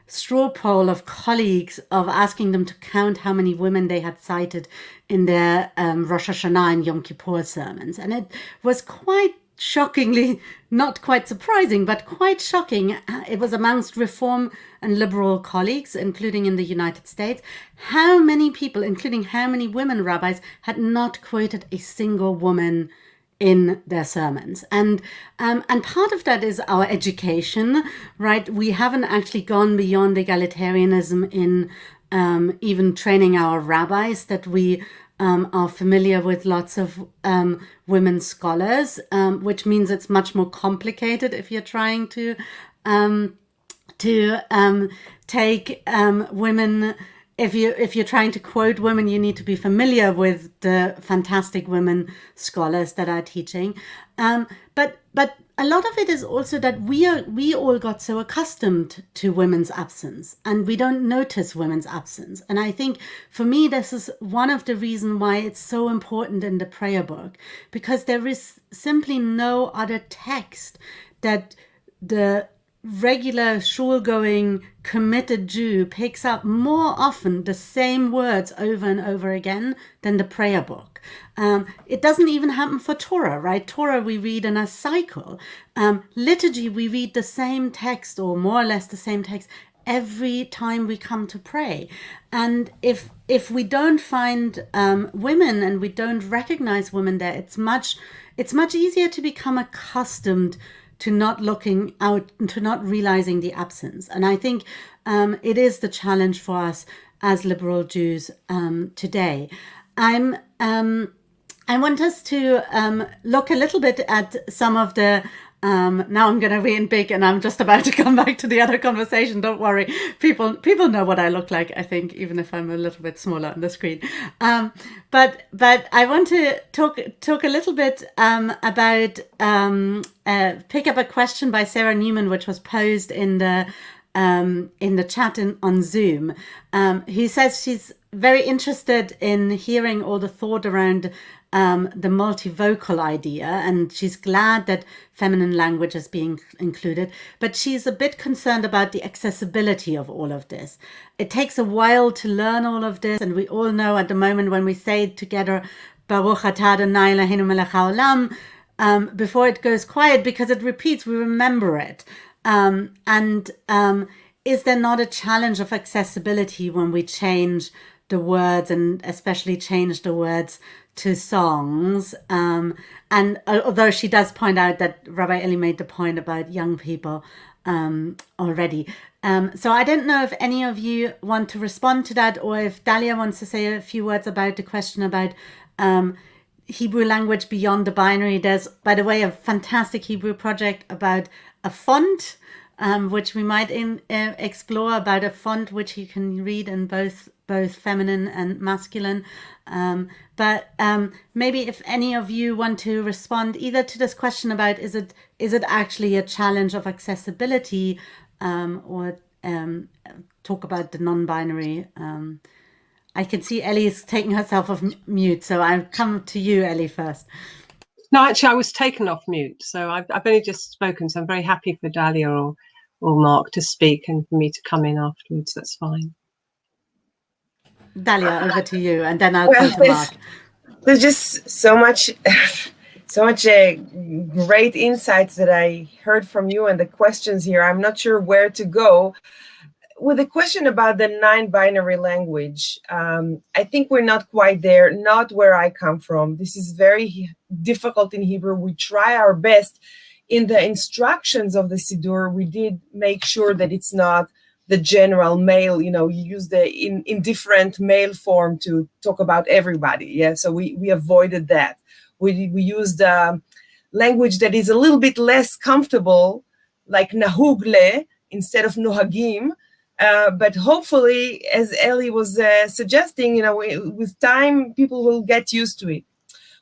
straw poll of colleagues of asking them to count how many women they had cited in their Rosh Hashanah and Yom Kippur sermons, and it was quite shockingly, not quite surprising, but quite shocking. It was amongst Reform and Liberal colleagues, including in the United States, how many people, including how many women rabbis, had not quoted a single woman in their sermons. And part of that is our education, right? We haven't actually gone beyond egalitarianism in even training our rabbis, that we are familiar with lots of women scholars, which means it's much more complicated if you're trying to take women. If you're trying to quote women, you need to be familiar with the fantastic women scholars that are teaching. But a lot of it is also that we all got so accustomed to women's absence, and we don't notice women's absence. And I think for me, this is one of the reasons why it's so important in the prayer book, because there is simply no other text that the regular shul-going committed Jew picks up more often the same words over and over again than the prayer book. It doesn't even happen for Torah, right? Torah we read in a cycle. Liturgy, we read the same text, or more or less the same text, every time we come to pray. And if we don't find women and we don't recognize women there, it's much easier to become accustomed to not looking out, to not realizing the absence. And I think it is the challenge for us as liberal Jews today. I want us to look a little bit at some of the now I'm going to read big, and I'm just about to come back to the other conversation. Don't worry. People know what I look like, I think, even if I'm a little bit smaller on the screen. But I want to talk a little bit about pick up a question by Sarah Newman, which was posed in the chat on Zoom. Who says she's very interested in hearing all the thought around the multivocal idea, and she's glad that feminine language is being included, but she's a bit concerned about the accessibility of all of this. It takes a while to learn all of this, and we all know at the moment when we say it together, Baruch atah Adonai Eloheinu melech haolam, before it goes quiet, because it repeats, we remember it. Is there not a challenge of accessibility when we change the words and especially change the words to songs. And although she does point out that Rabbi Elli made the point about young people already. So I don't know if any of you want to respond to that, or if Dalia wants to say a few words about the question about Hebrew language beyond the binary. There's, by the way, a fantastic Hebrew project about a font, which we might explore, about a font which you can read in both feminine and masculine. But maybe if any of you want to respond either to this question about is it actually a challenge of accessibility, or talk about the non-binary. I can see Ellie is taking herself off mute, so I'll come to you, Ellie, first.
No, actually, I was taken off mute, so I've only just spoken, so I'm very happy for Dalia or Mark to speak and for me to come in afterwards. That's fine.
Dalia, over to you, and then I'll come to Mark.
There's just so much great insights that I heard from you and the questions here. I'm not sure where to go. With the question about the non-binary language, I think we're not quite there, not where I come from. This is very difficult in Hebrew. We try our best. In the instructions of the Siddur, we did make sure that it's not the general male, you use the indifferent male form to talk about everybody. Yeah, so we avoided that. We used language that is a little bit less comfortable, like nahugle instead of nohagim. But hopefully, as Ellie was suggesting, with time, people will get used to it.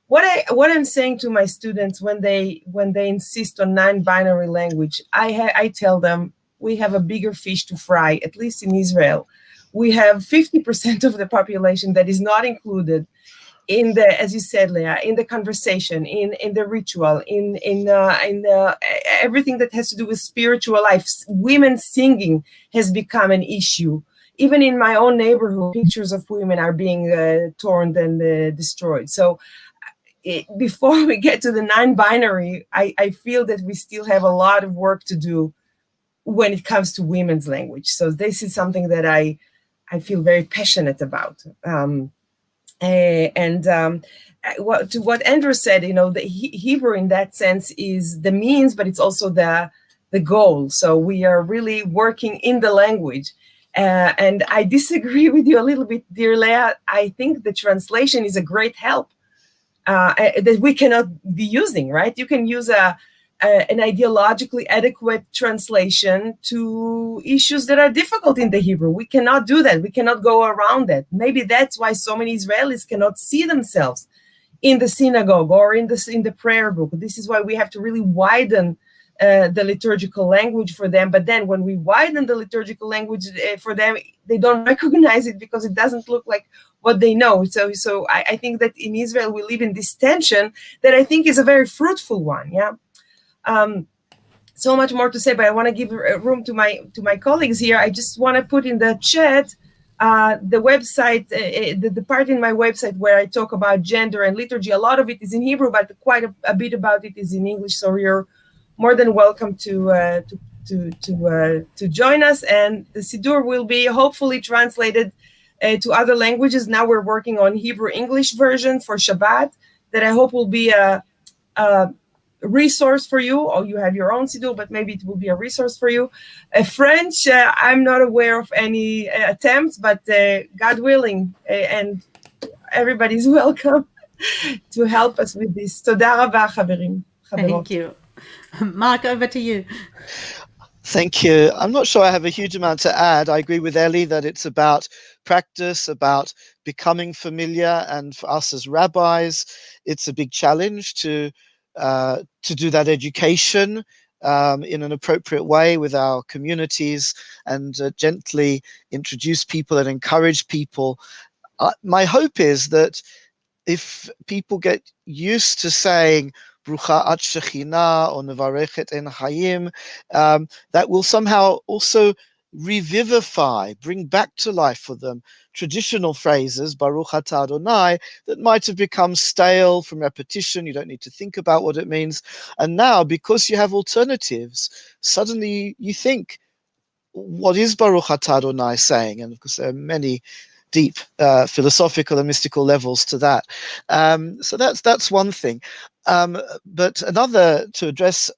What I'm saying to my students when they insist on non-binary language, I tell them we have a bigger fish to fry, at least in Israel. We have 50% of the population that is not included in the, as you said, Leah, in the conversation, in the ritual, in everything that has to do with spiritual life. Women singing has become an issue. Even in my own neighborhood, pictures of women are being torn and destroyed. So before we get to the non-binary, I feel that we still have a lot of work to do when it comes to women's language. So this is something that I feel very passionate about. To what Andrew said, the Hebrew in that sense is the means, but it's also the goal. So we are really working in the language. And I disagree with you a little bit, dear Leah. I think the translation is a great help that we cannot be using, right? You can use an ideologically adequate translation to issues that are difficult in the Hebrew. We cannot do that. We cannot go around that. Maybe that's why so many Israelis cannot see themselves in the synagogue or in the prayer book. This is why we have to really widen the liturgical language for them. But then when we widen the liturgical language for them, they don't recognize it because it doesn't look like what they know. So I think that in Israel we live in this tension that I think is a very fruitful one. Yeah. So much more to say, but I want to give room to my colleagues here. I just want to put in the chat the website, the part in my website where I talk about gender and liturgy. A lot of it is in Hebrew, but quite a bit about it is in English. So you're more than welcome to join us. And the Siddur will be hopefully translated to other languages. Now we're working on Hebrew English version for Shabbat that I hope will be a resource for you, or you have your own Siddur, but maybe it will be a resource for you. French, I'm not aware of any attempts, but God willing, and everybody's welcome to help us with this. תודה רבה, חברים.
Thank you. Mark, over to you.
Thank you. I'm not sure I have a huge amount to add. I agree with Ellie that it's about practice, about becoming familiar, and for us as rabbis, it's a big challenge to do that education in an appropriate way with our communities and gently introduce people and encourage people. My hope is that if people get used to saying Brucha at Shechina or Nevarechet en Hayim, that will somehow also revivify, bring back to life for them traditional phrases, Baruch Atah Adonai, that might have become stale from repetition. You don't need to think about what it means. And now, because you have alternatives, suddenly you think, what is Baruch Atah Adonai saying? And of course, there are many deep philosophical and mystical levels to that. So that's one thing. But another, to address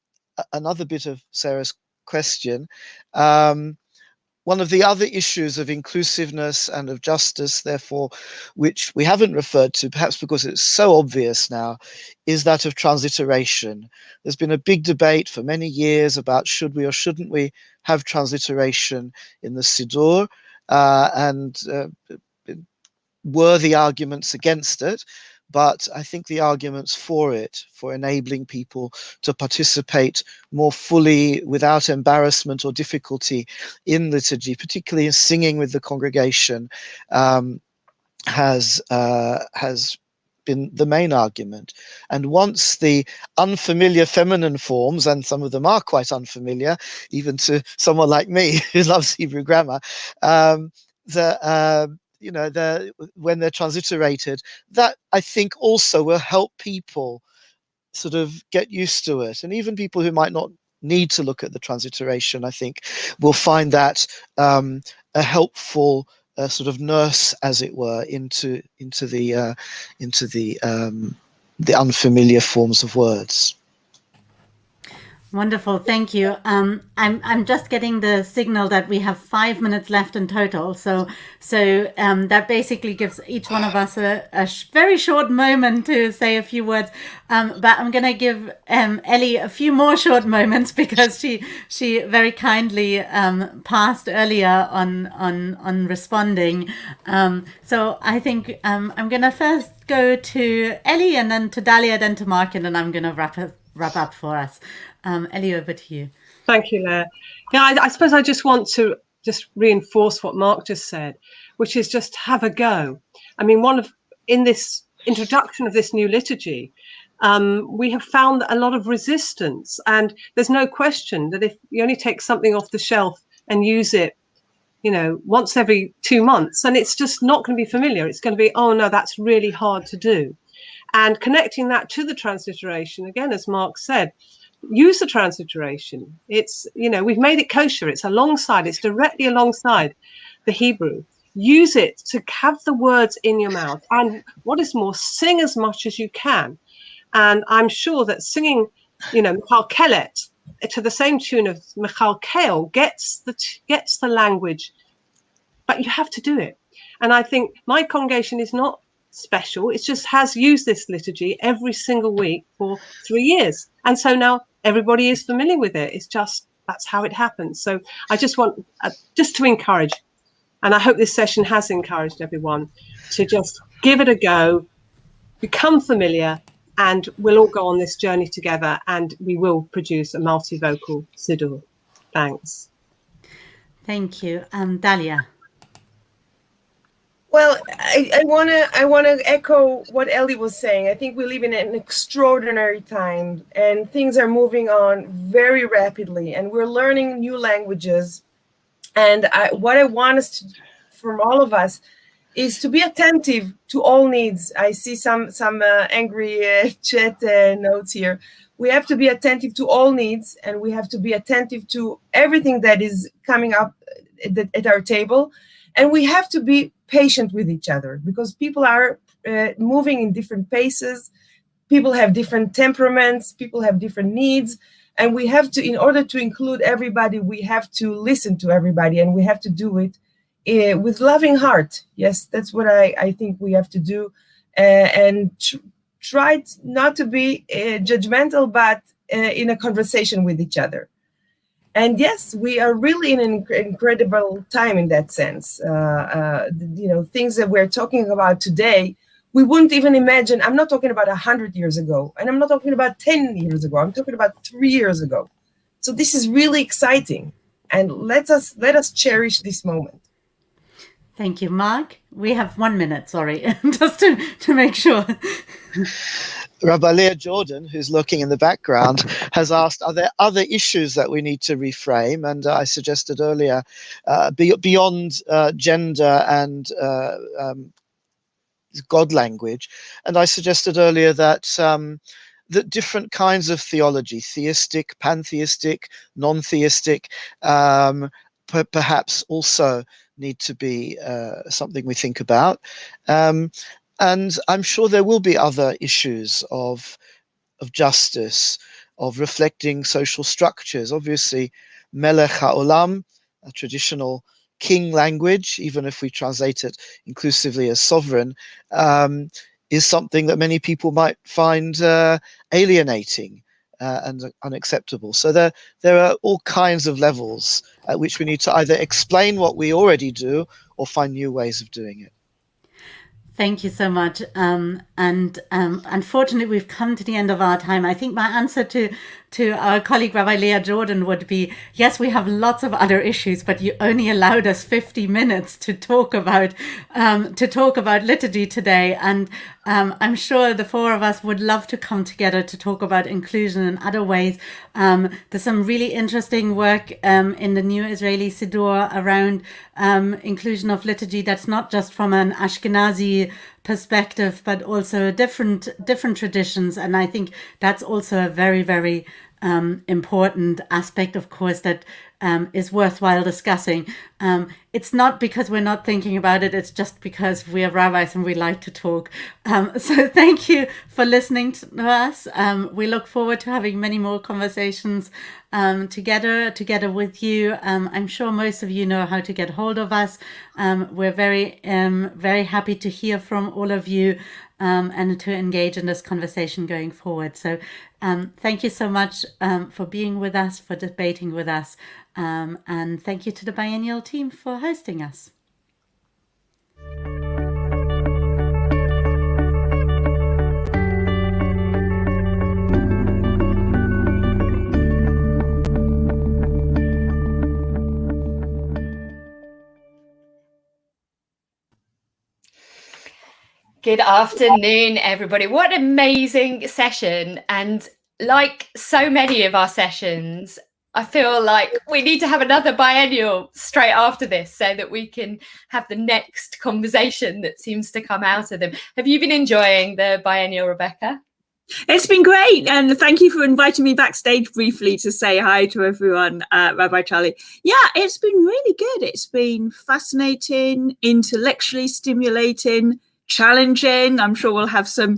another bit of Sarah's question, one of the other issues of inclusiveness and of justice, therefore, which we haven't referred to, perhaps because it's so obvious now, is that of transliteration. There's been a big debate for many years about should we or shouldn't we have transliteration in the Siddur, and worthy arguments against it. But I think the arguments for it, for enabling people to participate more fully without embarrassment or difficulty in liturgy, particularly in singing with the congregation, has been the main argument. And once the unfamiliar feminine forms, and some of them are quite unfamiliar, even to someone like me who loves Hebrew grammar, when they're transliterated, that I think also will help people sort of get used to it. And even people who might not need to look at the transliteration, I think, will find that a helpful sort of nurse, as it were, into the unfamiliar forms of words.
Wonderful, thank you. I'm just getting the signal that we have 5 minutes left in total, so that basically gives each one of us a very short moment to say a few words. But I'm going to give Ellie a few more short moments because she very kindly passed earlier on responding. So I think I'm going to first go to Ellie, and then to Dalia, then to Mark, and then I'm going to wrap up for us. Ellie, over to you.
Thank you, Lea. Yeah, I suppose I just want to just reinforce what Mark just said, which is just have a go. I mean, in this introduction of this new liturgy, we have found a lot of resistance, and there's no question that if you only take something off the shelf and use it, once every 2 months, and it's just not going to be familiar. It's going to be, oh no, that's really hard to do. And connecting that to the transliteration, again, as Mark said, use the transliteration. It's, we've made it kosher. It's directly alongside the Hebrew. Use it to have the words in your mouth. And what is more, sing as much as you can. And I'm sure that singing, Michal Kelet to the same tune of Michal Kale gets the language, but you have to do it. And I think my congregation is not special. It just has used this liturgy every single week for 3 years. And so now everybody is familiar with it. It's just, that's how it happens. So I just want just to encourage, and I hope this session has encouraged everyone to just give it a go, become familiar, and we'll all go on this journey together, and we will produce a multivocal Siddur. Thanks.
Thank you. Dalia.
Well, I wanna echo what Ellie was saying. I think we live in an extraordinary time, and things are moving on very rapidly, and we're learning new languages. And what I want us to, from all of us, is to be attentive to all needs. I see some angry chat notes here. We have to be attentive to all needs, and we have to be attentive to everything that is coming up at our table. And we have to be patient with each other, because people are moving in different paces. People have different temperaments. People have different needs. And we have to, in order to include everybody, we have to listen to everybody, and we have to do it with loving heart. Yes, that's what I think we have to do. And try not to be judgmental, but in a conversation with each other. And yes, we are really in an incredible time in that sense. Things that we're talking about today, we wouldn't even imagine. I'm not talking about 100 years ago, and I'm not talking about 10 years ago. I'm talking about 3 years ago. So this is really exciting, and let us cherish this moment.
Thank you, Mark. We have 1 minute, sorry, just to make sure.
Rabbi Lea Jordan, who's looking in the background, has asked, are there other issues that we need to reframe? And I suggested earlier, beyond gender and God language. And I suggested earlier that that different kinds of theology, theistic, pantheistic, non-theistic, perhaps also need to be something we think about. And I'm sure there will be other issues of justice, of reflecting social structures. Obviously, Melech HaOlam, a traditional king language, even if we translate it inclusively as sovereign, is something that many people might find alienating and unacceptable. So there are all kinds of levels at which we need to either explain what we already do or find new ways of doing it.
Thank you so much. Unfortunately, we've come to the end of our time. I think my answer to our colleague Rabbi Leah Jordan would be, yes, we have lots of other issues, but you only allowed us 50 minutes to talk about liturgy today. And I'm sure the four of us would love to come together to talk about inclusion in other ways. There's some really interesting work in the New Israeli Siddur around inclusion of liturgy that's not just from an Ashkenazi perspective, but also different traditions. And I think that's also a very, very important aspect, of course, that is worthwhile discussing. It's not because we're not thinking about it, it's just because we are rabbis and we like to talk. So thank you for listening to us. We look forward to having many more conversations together with you. I'm sure most of you know how to get hold of us. We're very happy to hear from all of you and to engage in this conversation going forward. So thank you so much for being with us, for debating with us, and thank you to the Biennial team for hosting us.
Good afternoon, everybody. What an amazing session. And like so many of our sessions, I feel like we need to have another biennial straight after this so that we can have the next conversation that seems to come out of them. Have you been enjoying the biennial, Rebecca?
It's been great, and thank you for inviting me backstage briefly to say hi to everyone, Rabbi Charley. Yeah, it's been really good. It's been fascinating, intellectually stimulating, challenging. I'm sure we'll have some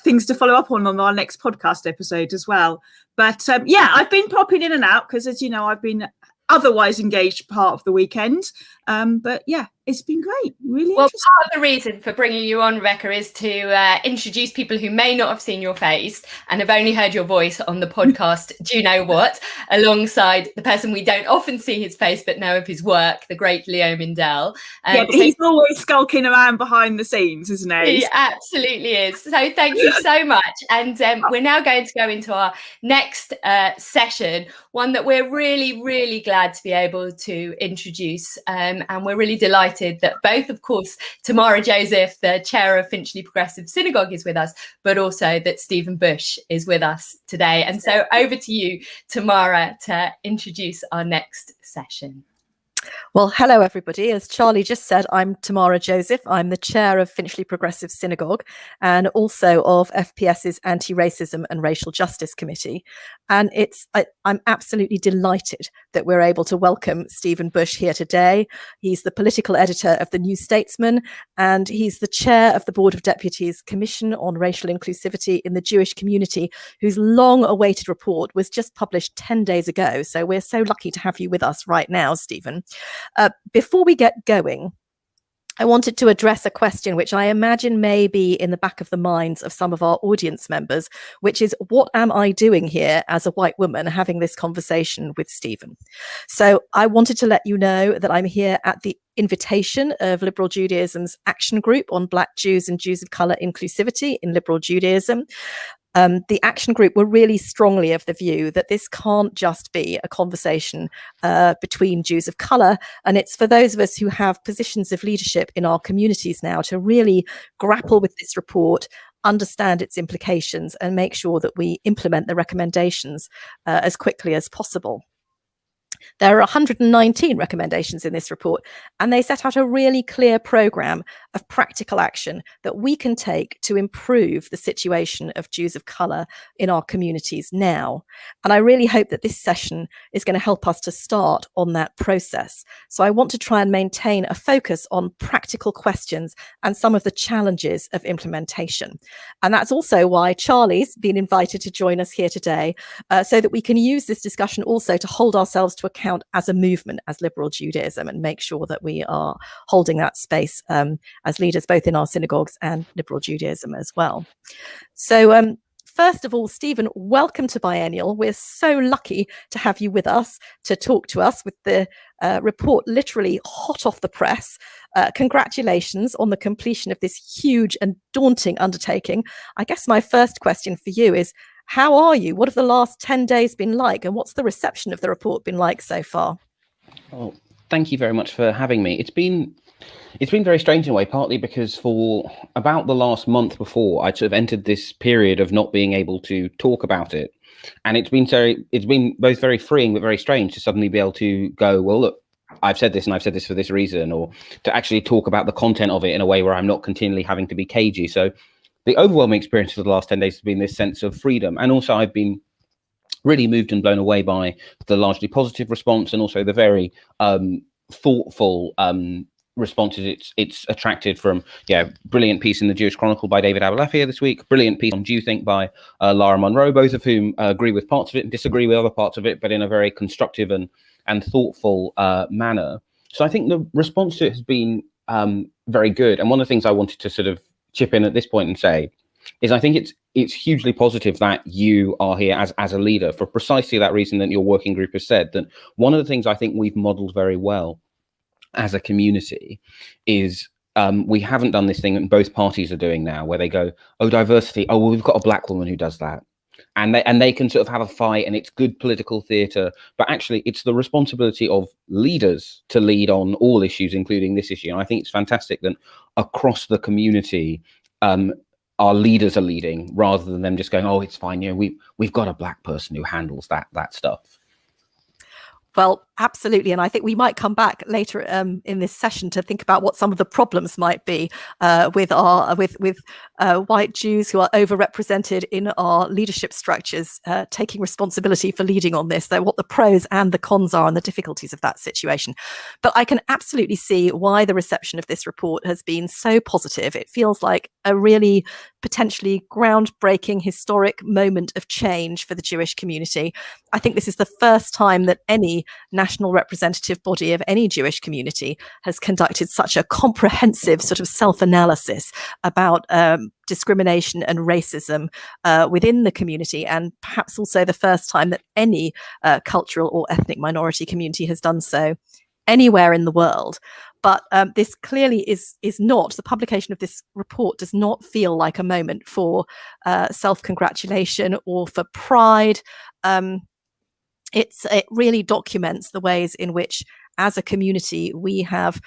things to follow up on our next podcast episode as well. But yeah, I've been popping in and out because, as you know, I've been otherwise engaged part of the weekend. But yeah, it's been great. Really interesting.
Part of the reason for bringing you on, Rebecca, is to introduce people who may not have seen your face and have only heard your voice on the podcast Do You Know What? Alongside the person we don't often see his face but know of his work, the great Leo Muehlstein.
Yeah, but he's always skulking around behind the scenes, isn't he?
He absolutely is. So thank you so much. And we're now going to go into our next session, one that we're really, really glad to be able to introduce. And we're really delighted that both, of course, Tamara Joseph, the chair of Finchley Progressive Synagogue, is with us, but also that Stephen Bush is with us today. And so over to you, Tamara, to introduce our next session.
Well, hello, everybody. As Charley just said, I'm Tamara Joseph. I'm the chair of Finchley Progressive Synagogue and also of FPS's Anti-Racism and Racial Justice Committee. And I'm absolutely delighted that we're able to welcome Stephen Bush here today. He's the political editor of The New Statesman, and he's the chair of the Board of Deputies Commission on Racial Inclusivity in the Jewish Community, whose long-awaited report was just published 10 days ago. So we're so lucky to have you with us right now, Stephen. Before we get going, I wanted to address a question which I imagine may be in the back of the minds of some of our audience members, which is, what am I doing here as a white woman having this conversation with Stephen? So I wanted to let you know that I'm here at the invitation of Liberal Judaism's Action Group on Black Jews and Jews of Colour Inclusivity in Liberal Judaism. The Action Group were really strongly of the view that this can't just be a conversation between Jews of colour, and it's for those of us who have positions of leadership in our communities now to really grapple with this report, understand its implications, and make sure that we implement the recommendations as quickly as possible. There are 119 recommendations in this report, and they set out a really clear programme of practical action that we can take to improve the situation of Jews of colour in our communities now. And I really hope that this session is going to help us to start on that process. So I want to try and maintain a focus on practical questions and some of the challenges of implementation. And that's also why Charley's been invited to join us here today, so that we can use this discussion also to hold ourselves to account as a movement, as Liberal Judaism, and make sure that we are holding that space as leaders, both in our synagogues and Liberal Judaism as well. So first of all, Stephen, welcome to Biennial. We're so lucky to have you with us to talk to us with the report literally hot off the press. Congratulations on the completion of this huge and daunting undertaking. I guess my first question for you is, how are you? What have the last 10 days been like? And what's the reception of the report been like so far?
Well, thank you very much for having me. It's been very strange in a way, partly because for about the last month before, I sort of entered this period of not being able to talk about it. And it's been both very freeing, but very strange to suddenly be able to go, well, look, I've said this and I've said this for this reason, or to actually talk about the content of it in a way where I'm not continually having to be cagey. So the overwhelming experience for the last 10 days has been this sense of freedom. And also I've been really moved and blown away by the largely positive response, and also the very thoughtful responses it's attracted from, brilliant piece in the Jewish Chronicle by David Abelafia this week, brilliant piece on Jew Think by Lara Monroe, both of whom agree with parts of it and disagree with other parts of it, but in a very constructive and thoughtful manner. So I think the response to it has been very good. And one of the things I wanted to sort of chip in at this point and say is I think it's hugely positive that you are here as a leader for precisely that reason that your working group has said. That one of the things I think we've modeled very well as a community is we haven't done this thing that both parties are doing now, where they go, oh, diversity, oh, well, we've got a black woman who does that. And they can sort of have a fight, and it's good political theatre, but actually it's the responsibility of leaders to lead on all issues, including this issue. And I think it's fantastic that across the community, our leaders are leading, rather than them just going, oh, it's fine, we've got a black person who handles that stuff.
Well, absolutely. And I think we might come back later in this session to think about what some of the problems might be with white Jews who are overrepresented in our leadership structures, taking responsibility for leading on this, though what the pros and the cons are and the difficulties of that situation. But I can absolutely see why the reception of this report has been so positive. It feels like a really potentially groundbreaking historic moment of change for the Jewish community. I think this is the first time that any national representative body of any Jewish community has conducted such a comprehensive sort of self-analysis about discrimination and racism within the community, and perhaps also the first time that any cultural or ethnic minority community has done so anywhere in the world. But this clearly is not, the publication of this report does not feel like a moment for self-congratulation or for pride. It really documents the ways in which, as a community, we have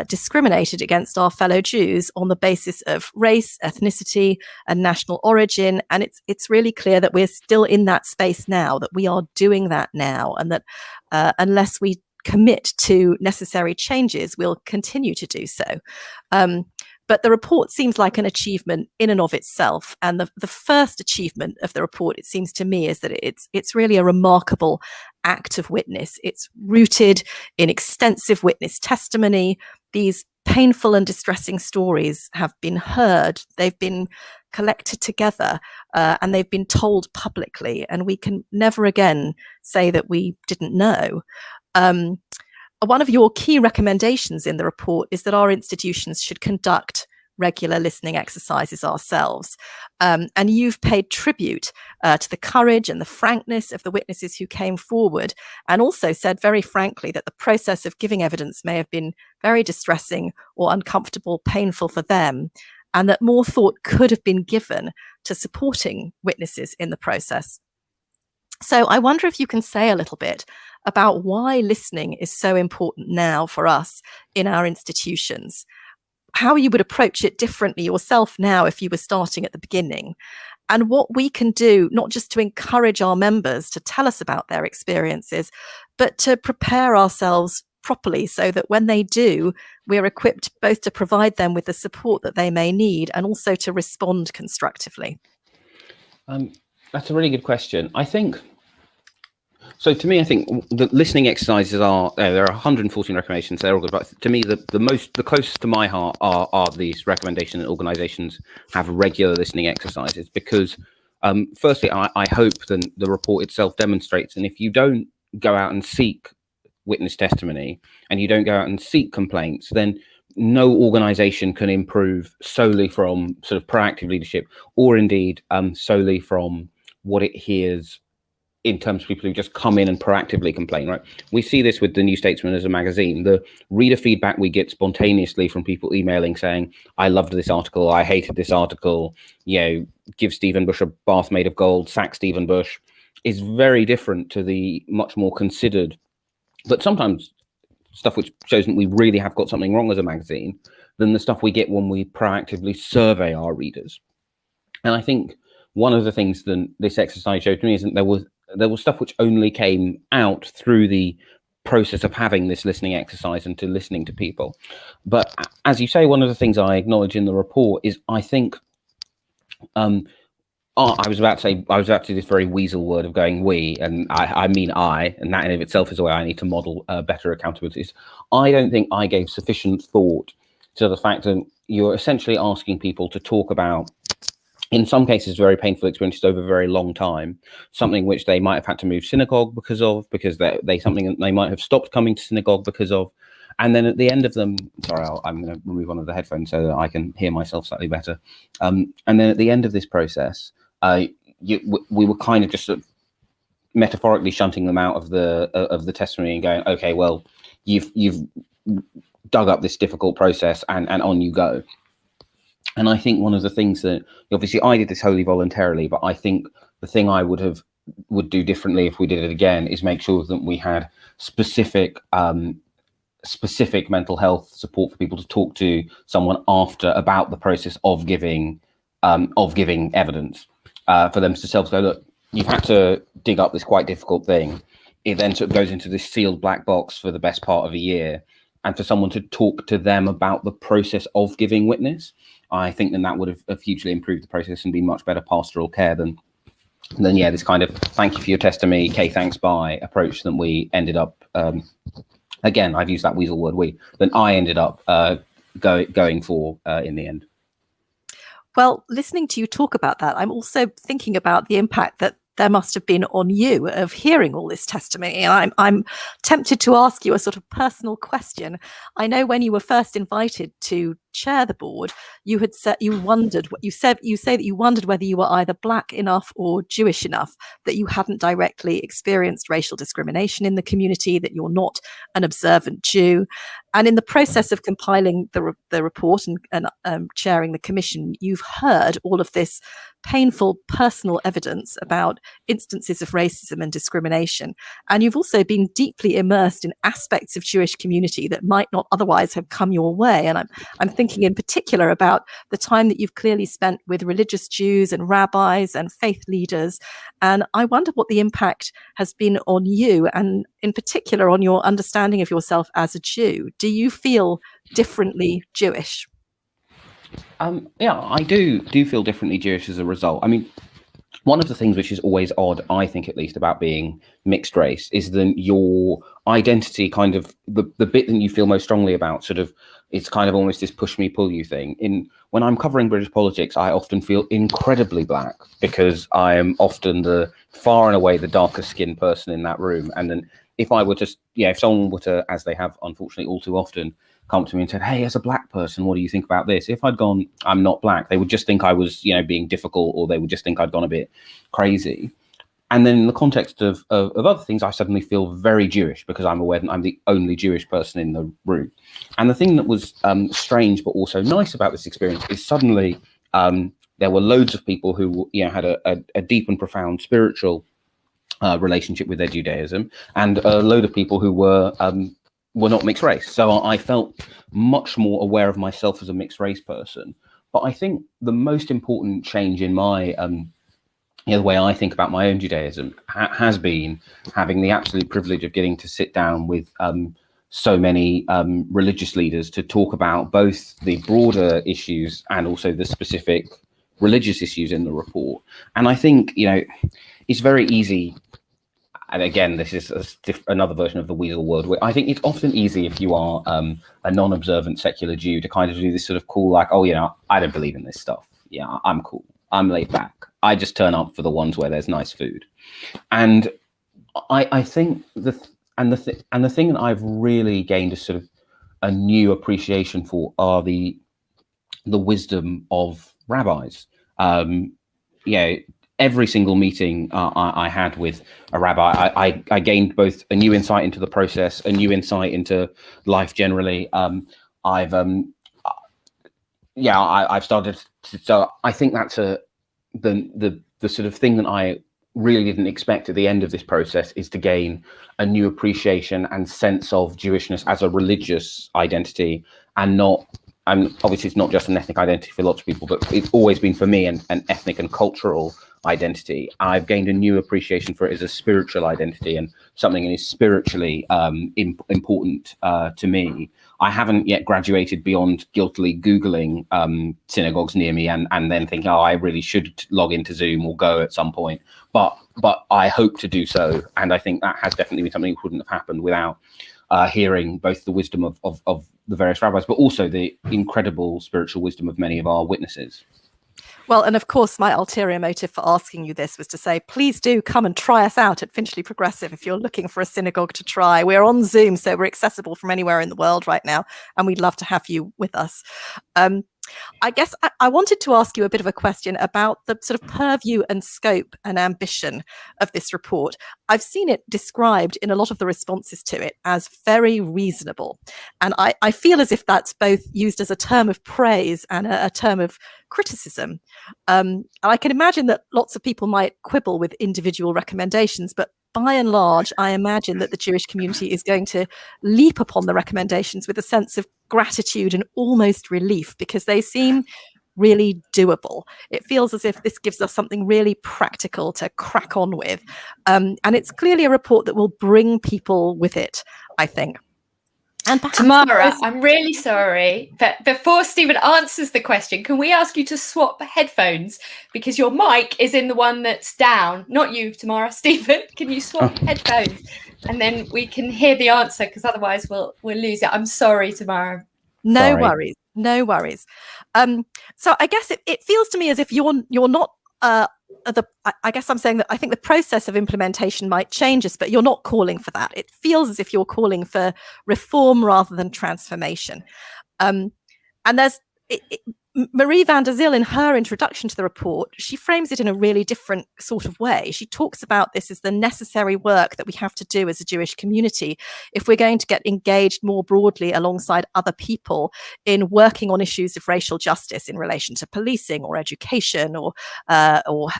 discriminated against our fellow Jews on the basis of race, ethnicity, and national origin. And it's really clear that we're still in that space now, that we are doing that now, and that unless we commit to necessary changes, we'll continue to do so. But the report seems like an achievement in and of itself. And the first achievement of the report, it seems to me, is that it's really a remarkable act of witness. It's rooted in extensive witness testimony. These painful and distressing stories have been heard. They've been collected together and they've been told publicly. And we can never again say that we didn't know. One of your key recommendations in the report is that our institutions should conduct regular listening exercises ourselves. And you've paid tribute to the courage and the frankness of the witnesses who came forward, and also said very frankly that the process of giving evidence may have been very distressing or uncomfortable, painful for them, and that more thought could have been given to supporting witnesses in the process. So I wonder if you can say a little bit about why listening is so important now for us in our institutions, how you would approach it differently yourself now if you were starting at the beginning, and what we can do, not just to encourage our members to tell us about their experiences, but to prepare ourselves properly so that when they do, we're equipped both to provide them with the support that they may need and also to respond constructively.
That's a really good question. I think, so to me, I think the listening exercises are, there are 114 recommendations, they're all good, but to me, the closest to my heart are these recommendations that organizations have regular listening exercises, because firstly, I hope that the report itself demonstrates, and if you don't go out and seek witness testimony and you don't go out and seek complaints, then no organization can improve solely from sort of proactive leadership, or indeed solely from what it hears in terms of people who just come in and proactively complain, right? We see this with the New Statesman as a magazine. The reader feedback we get spontaneously from people emailing saying, I loved this article, I hated this article, you know, give Stephen Bush a bath made of gold, sack Stephen Bush, is very different to the much more considered, but sometimes stuff which shows that we really have got something wrong as a magazine, than the stuff we get when we proactively survey our readers. And I think one of the things that this exercise showed me is that there was stuff which only came out through the process of having this listening exercise and to listening to people. But as you say, one of the things I acknowledge in the report is, I think, I was about to do this very weasel word of going we, and I mean I, and that in of itself is the way I need to model better accountabilities. I don't think I gave sufficient thought to the fact that you're essentially asking people to talk about, in some cases, very painful experiences over a very long time, something which they might have had to move synagogue because they something that they might have stopped coming to synagogue because of. And then at the end of them, sorry, I'm going to remove one of the headphones so that I can hear myself slightly better. And then at the end of this process, we were kind of just sort of metaphorically shunting them out of the testimony and going, okay, well, you've dug up this difficult process and on you go. And I think one of the things that, obviously I did this wholly voluntarily, but I think the thing I would do differently if we did it again is make sure that we had specific mental health support for people to talk to someone after about the process of giving evidence, for them to themselves go, look, you've had to dig up this quite difficult thing. It then sort of goes into this sealed black box for the best part of a year. And for someone to talk to them about the process of giving witness, I think then that would have hugely improved the process and been much better pastoral care than this kind of thank you for your testimony, okay, thanks, bye approach that we ended up, again, I've used that weasel word, then I ended up going for in the end.
Well, listening to you talk about that, I'm also thinking about the impact that there must have been on you of hearing all this testimony. And I'm tempted to ask you a sort of personal question. I know when you were first invited to chair the board, you had said you say that you wondered whether you were either Black enough or Jewish enough, that you hadn't directly experienced racial discrimination in the community, that you're not an observant Jew. And in the process of compiling the report and chairing the commission, you've heard all of this painful personal evidence about instances of racism and discrimination. And you've also been deeply immersed in aspects of Jewish community that might not otherwise have come your way. And I'm thinking in particular about the time that you've clearly spent with religious Jews and rabbis and faith leaders. And I wonder what the impact has been on you, and in particular on your understanding of yourself as a Jew. Do you feel differently Jewish?
Yeah, I do feel differently Jewish as a result. I mean, one of the things which is always odd, I think at least, about being mixed race is that your identity, kind of the bit that you feel most strongly about, sort of, it's kind of almost this push me, pull you thing. When I'm covering British politics, I often feel incredibly Black because I am often the far and away the darkest skinned person in that room. And then if I were to, if someone were to, as they have unfortunately all too often, come to me and said, hey, as a Black person, what do you think about this? If I'd gone, I'm not Black, they would just think I was, being difficult, or they would just think I'd gone a bit crazy. And then in the context of other things, I suddenly feel very Jewish because I'm aware that I'm the only Jewish person in the room. And the thing that was strange but also nice about this experience is suddenly there were loads of people who had a deep and profound spiritual relationship with their Judaism, and a load of people who were not mixed race. So I felt much more aware of myself as a mixed race person. But I think the most important change in my the way I think about my own Judaism has been having the absolute privilege of getting to sit down with so many religious leaders to talk about both the broader issues and also the specific religious issues in the report. And I think, it's very easy. And again, this is another version of the weasel word. Where I think it's often easy if you are a non-observant secular Jew to kind of do this sort of cool, like, oh, I don't believe in this stuff. Yeah, I'm cool. I'm laid back. I just turn up for the ones where there's nice food. And I think the thing that I've really gained a sort of a new appreciation for are the wisdom of rabbis. Every single meeting I had with a rabbi, I gained both a new insight into the process, a new insight into life generally. I've started to, so I think that's the sort of thing that I really didn't expect at the end of this process is to gain a new appreciation and sense of Jewishness as a religious identity, and obviously it's not just an ethnic identity for lots of people, but it's always been for me an ethnic and cultural identity. I've gained a new appreciation for it as a spiritual identity and something that is spiritually important to me. I haven't yet graduated beyond guiltily Googling synagogues near me and then thinking, oh, I really should log into Zoom or go at some point. But I hope to do so. And I think that has definitely been something that wouldn't have happened without hearing both the wisdom of the various rabbis, but also the incredible spiritual wisdom of many of our witnesses.
Well, and of course, my ulterior motive for asking you this was to say, please do come and try us out at Finchley Progressive if you're looking for a synagogue to try. We're on Zoom, so we're accessible from anywhere in the world right now, and we'd love to have you with us. I guess I wanted to ask you a bit of a question about the sort of purview and scope and ambition of this report. I've seen it described in a lot of the responses to it as very reasonable. And I feel as if that's both used as a term of praise and a term of criticism. And I can imagine that lots of people might quibble with individual recommendations, but by and large, I imagine that the Jewish community is going to leap upon the recommendations with a sense of gratitude and almost relief because they seem really doable. It feels as if this gives us something really practical to crack on with. And it's clearly a report that will bring people with it, I think. And
Tamara, I'm really sorry, but before Stephen answers the question, can we ask you to swap headphones? Because your mic is in the one that's down. Not you, Tamara. Stephen, can you swap headphones? And then we can hear the answer, because otherwise we'll lose it. I'm sorry, Tamara.
No worries. No worries. So I guess it feels to me as if you're not I guess I'm saying that I think the process of implementation might change us, but you're not calling for that. It feels as if you're calling for reform rather than transformation. And there's Marie van der Zyl, in her introduction to the report, she frames it in a really different sort of way. She talks about this as the necessary work that we have to do as a Jewish community if we're going to get engaged more broadly alongside other people in working on issues of racial justice in relation to policing or education or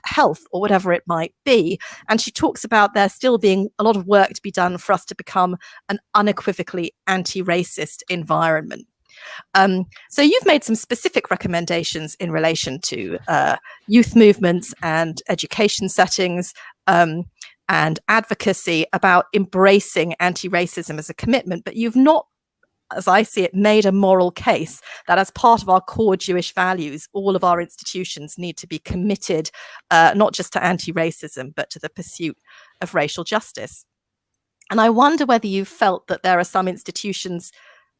health or whatever it might be. And she talks about there still being a lot of work to be done for us to become an unequivocally anti-racist environment. So you've made some specific recommendations in relation to youth movements and education settings and advocacy about embracing anti-racism as a commitment, but you've not, as I see it, made a moral case that as part of our core Jewish values, all of our institutions need to be committed not just to anti-racism, but to the pursuit of racial justice. And I wonder whether you've felt that there are some institutions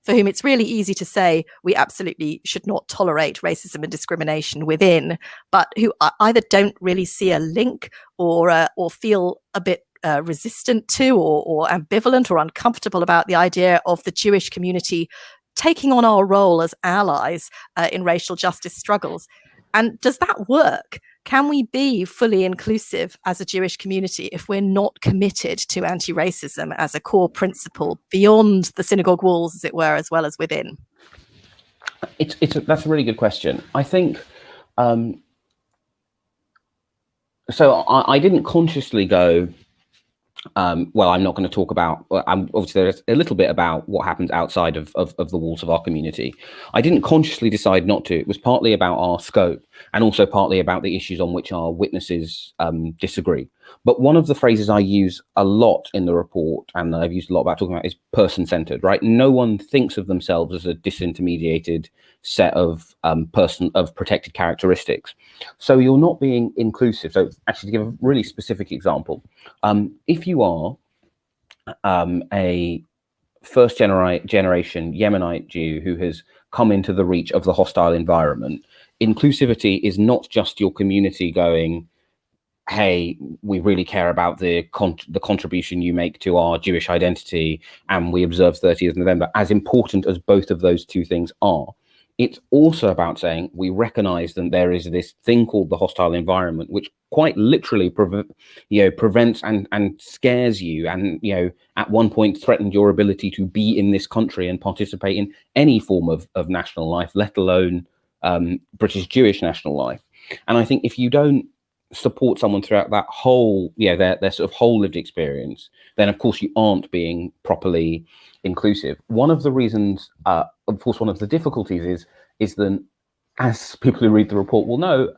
for whom it's really easy to say we absolutely should not tolerate racism and discrimination within, but who either don't really see a link or feel a bit resistant to or ambivalent or uncomfortable about the idea of the Jewish community taking on our role as allies in racial justice struggles. And does that work? Can we be fully inclusive as a Jewish community if we're not committed to anti-racism as a core principle beyond the synagogue walls, as it were, as well as within?
That's a really good question. I think, so I didn't consciously go well, I'm not going to talk about, obviously there's a little bit about what happens outside of the walls of our community. I didn't consciously decide not to. It was partly about our scope and also partly about the issues on which our witnesses disagree. But one of the phrases I use a lot in the report, and I've used a lot about talking about, is person-centered, right? No one thinks of themselves as a disintermediated set of protected characteristics. So you're not being inclusive. So actually, to give a really specific example, if you are a first generation Yemenite Jew who has come into the reach of the hostile environment, inclusivity is not just your community going, hey, we really care about the contribution you make to our Jewish identity, and we observe 30th of November, as important as both of those two things are. It's also about saying we recognize that there is this thing called the hostile environment, which quite literally prevents and scares you, and at one point threatened your ability to be in this country and participate in any form of national life, let alone British Jewish national life. And I think if you don't support someone throughout that whole, their sort of whole lived experience, then of course you aren't being properly inclusive. One of the reasons, of course, one of the difficulties is that, as people who read the report will know,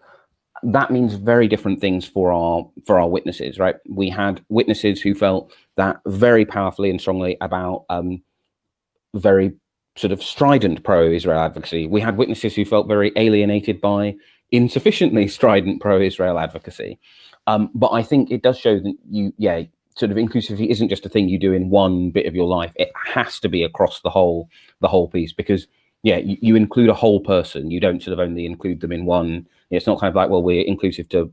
that means very different things for our witnesses, right? We had witnesses who felt that very powerfully and strongly about very sort of strident pro-Israel advocacy. We had witnesses who felt very alienated by insufficiently strident pro-Israel advocacy. But I think it does show that sort of inclusivity isn't just a thing you do in one bit of your life. It has to be across the whole piece, because you include a whole person. You don't sort of only include them in one. It's not kind of like, well, we're inclusive to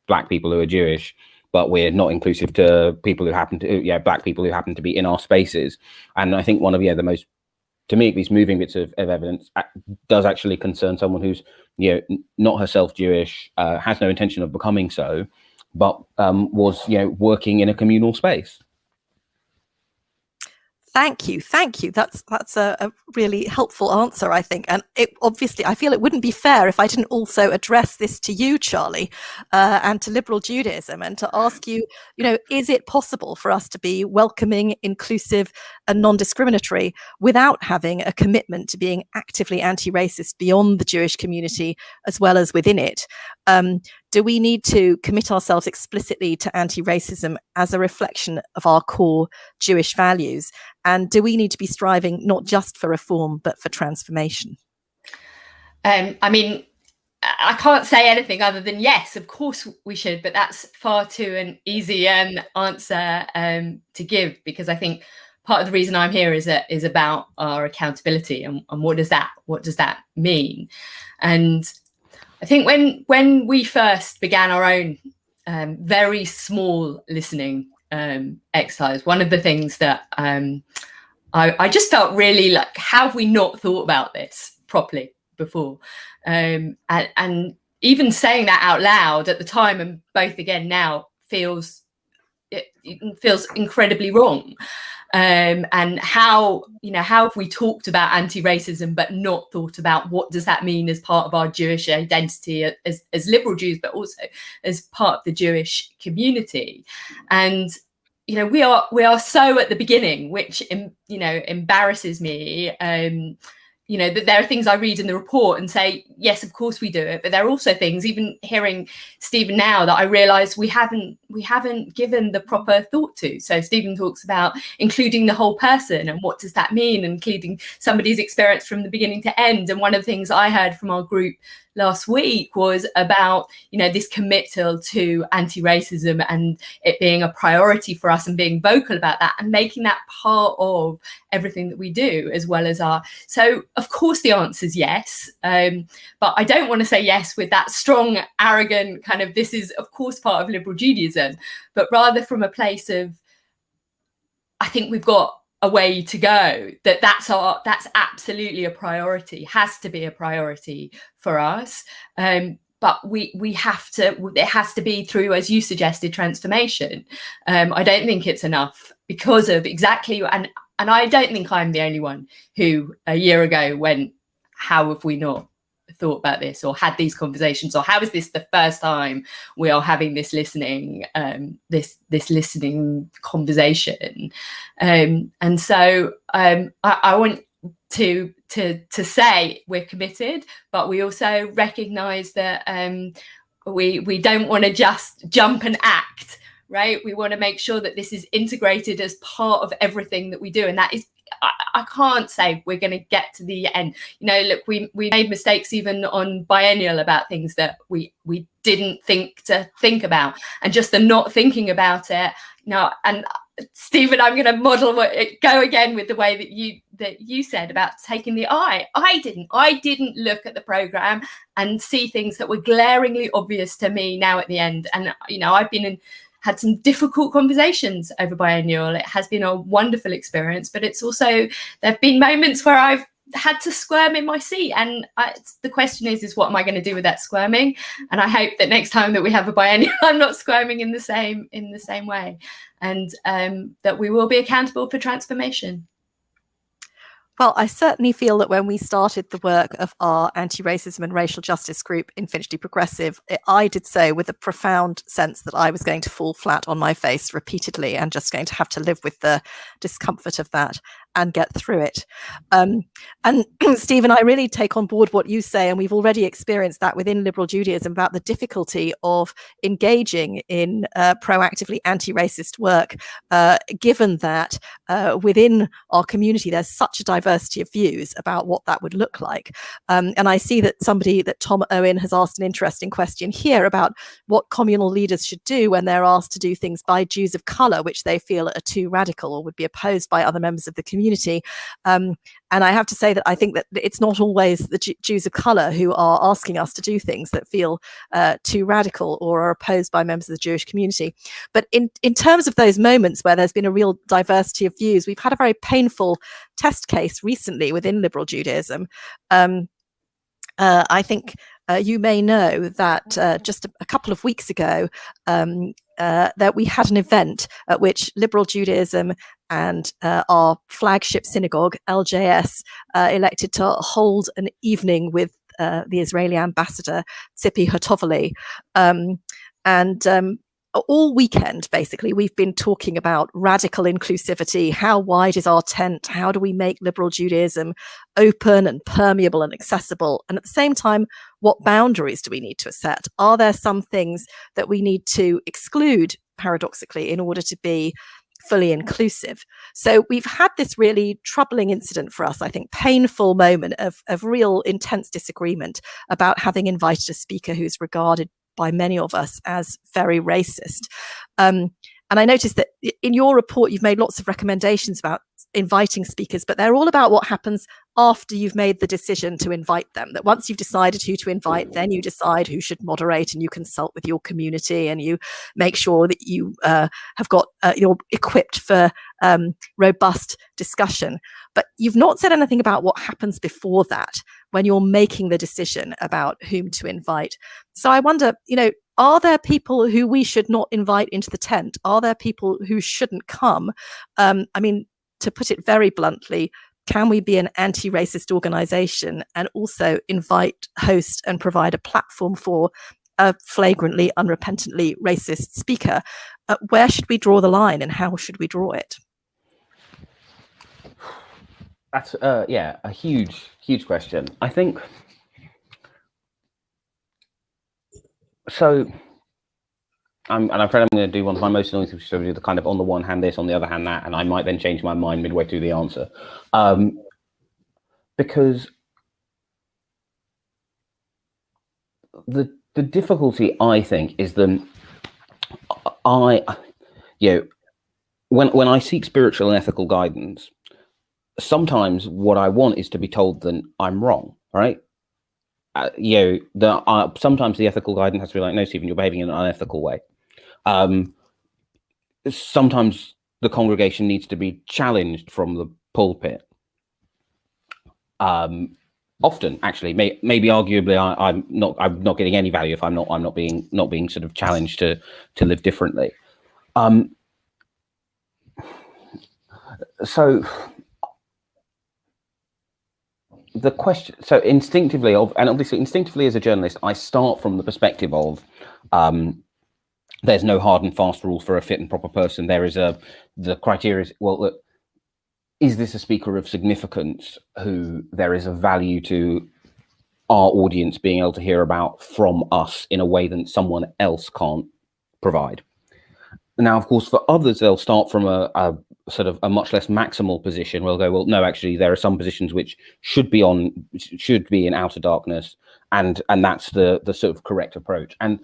black people who are Jewish, but we're not inclusive to people who happen to black people who happen to be in our spaces. And I think one of the most, to me, these moving bits of evidence does actually concern someone who's not herself Jewish, has no intention of becoming so, but was working in a communal space.
Thank you. That's a really helpful answer, I think. And obviously, I feel it wouldn't be fair if I didn't also address this to you, Charley, and to Liberal Judaism, and to ask you, is it possible for us to be welcoming, inclusive, and non-discriminatory without having a commitment to being actively anti-racist beyond the Jewish community as well as within it? Do we need to commit ourselves explicitly to anti-racism as a reflection of our core Jewish values? And do we need to be striving not just for reform, but for transformation?
I mean, I can't say anything other than yes, of course we should, but that's far too an easy answer to give, because I think part of the reason I'm here is about our accountability and what does that mean? And I think when we first began our own very small listening exercise, one of the things that I just felt really like, how have we not thought about this properly before? And even saying that out loud at the time, and both again now, feels incredibly wrong. And how have we talked about anti-racism but not thought about what does that mean as part of our Jewish identity as liberal Jews, but also as part of the Jewish community? And we are so at the beginning, which embarrasses me. That there are things I read in the report and say, yes, of course we do it. But there are also things, even hearing Stephen now, that I realise we haven't given the proper thought to. So Stephen talks about including the whole person, and what does that mean, including somebody's experience from the beginning to end. And one of the things I heard from our group last week was about this committal to anti-racism and it being a priority for us, and being vocal about that and making that part of everything that we do, as well as so of course the answer is yes, but I don't want to say yes with that strong, arrogant kind of, this is of course part of liberal Judaism, but rather from a place of, I think we've got a way to go, that's absolutely a priority, has to be a priority for us, but we have to, it has to be through, as you suggested, transformation. I don't think it's enough because of exactly, and I don't think I'm the only one who a year ago went, how have we not thought about this or had these conversations, or how is this the first time we are having this listening listening conversation? And so I want to say we're committed, but we also recognize that we don't want to just jump and act, right? We want to make sure that this is integrated as part of everything that we do. And that is, I can't say we're going to get to the end. You know, look, we made mistakes even on Biennial about things that we didn't think about, and just the not thinking about it. No, and Stephen, I'm going to go again with the way that you said about taking the eye. I didn't look at the program and see things that were glaringly obvious to me now at the end. And you know, I've had some difficult conversations over Biennial. It has been a wonderful experience, but it's also, there have been moments where I've had to squirm in my seat, and the question is what am I going to do with that squirming? And I hope that next time that we have a Biennial, I'm not squirming in the same way, and that we will be accountable for transformation.
Well, I certainly feel that when we started the work of our anti-racism and racial justice group in Finchley Progressive, I did so with a profound sense that I was going to fall flat on my face repeatedly and just going to have to live with the discomfort of that and get through it. And Stephen, I really take on board what you say, and we've already experienced that within Liberal Judaism about the difficulty of engaging in proactively anti-racist work, given that within our community there's such a diversity of views about what that would look like. And I see that Tom Owen has asked an interesting question here about what communal leaders should do when they're asked to do things by Jews of colour which they feel are too radical or would be opposed by other members of the community. And I have to say that I think that it's not always the Jews of colour who are asking us to do things that feel too radical or are opposed by members of the Jewish community. But in terms of those moments where there's been a real diversity of views, we've had a very painful test case recently within Liberal Judaism. I think you may know that just a couple of weeks ago, that we had an event at which Liberal Judaism and our flagship synagogue, LJS, elected to hold an evening with the Israeli ambassador, Tzipi Hotovely. All weekend, basically, we've been talking about radical inclusivity. How wide is our tent? How do we make Liberal Judaism open and permeable and accessible? And at the same time, what boundaries do we need to set? Are there some things that we need to exclude, paradoxically, in order to be fully inclusive? So we've had this really troubling incident for us, I think, painful moment of real intense disagreement about having invited a speaker who's regarded by many of us as very racist. And I noticed that in your report, you've made lots of recommendations about inviting speakers, but they're all about what happens after you've made the decision to invite them. That once you've decided who to invite, then you decide who should moderate, and you consult with your community, and you make sure that you have got you're equipped for robust discussion. But you've not said anything about what happens before that, when you're making the decision about whom to invite. So I wonder, are there people who we should not invite into the tent? Are there people who shouldn't come? To put it very bluntly, can we be an anti-racist organization and also invite, host, and provide a platform for a flagrantly, unrepentantly racist speaker? Where should we draw the line, and how should we draw it?
That's a huge question. I think so. I'm afraid I'm going to do one of my most annoying things, which is to do the kind of on the one hand this, on the other hand that, and I might then change my mind midway through the answer, because the difficulty, I think, is that when I seek spiritual and ethical guidance, sometimes what I want is to be told that I'm wrong, right? Sometimes the ethical guidance has to be like, no, Stephen, you're behaving in an unethical way. Sometimes the congregation needs to be challenged from the pulpit. Often, actually, maybe arguably, I'm not getting any value if I'm not being sort of challenged to live differently. So the question, so instinctively and obviously instinctively as a journalist, I start from the perspective of there's no hard and fast rule for a fit and proper person. There is the criteria is, well, look, is this a speaker of significance who there is a value to our audience being able to hear about from us in a way that someone else can't provide? Now, of course, for others, they'll start from a sort of a much less maximal position. We'll go, well, no, actually, there are some positions which should be in outer darkness, and that's the sort of correct approach. And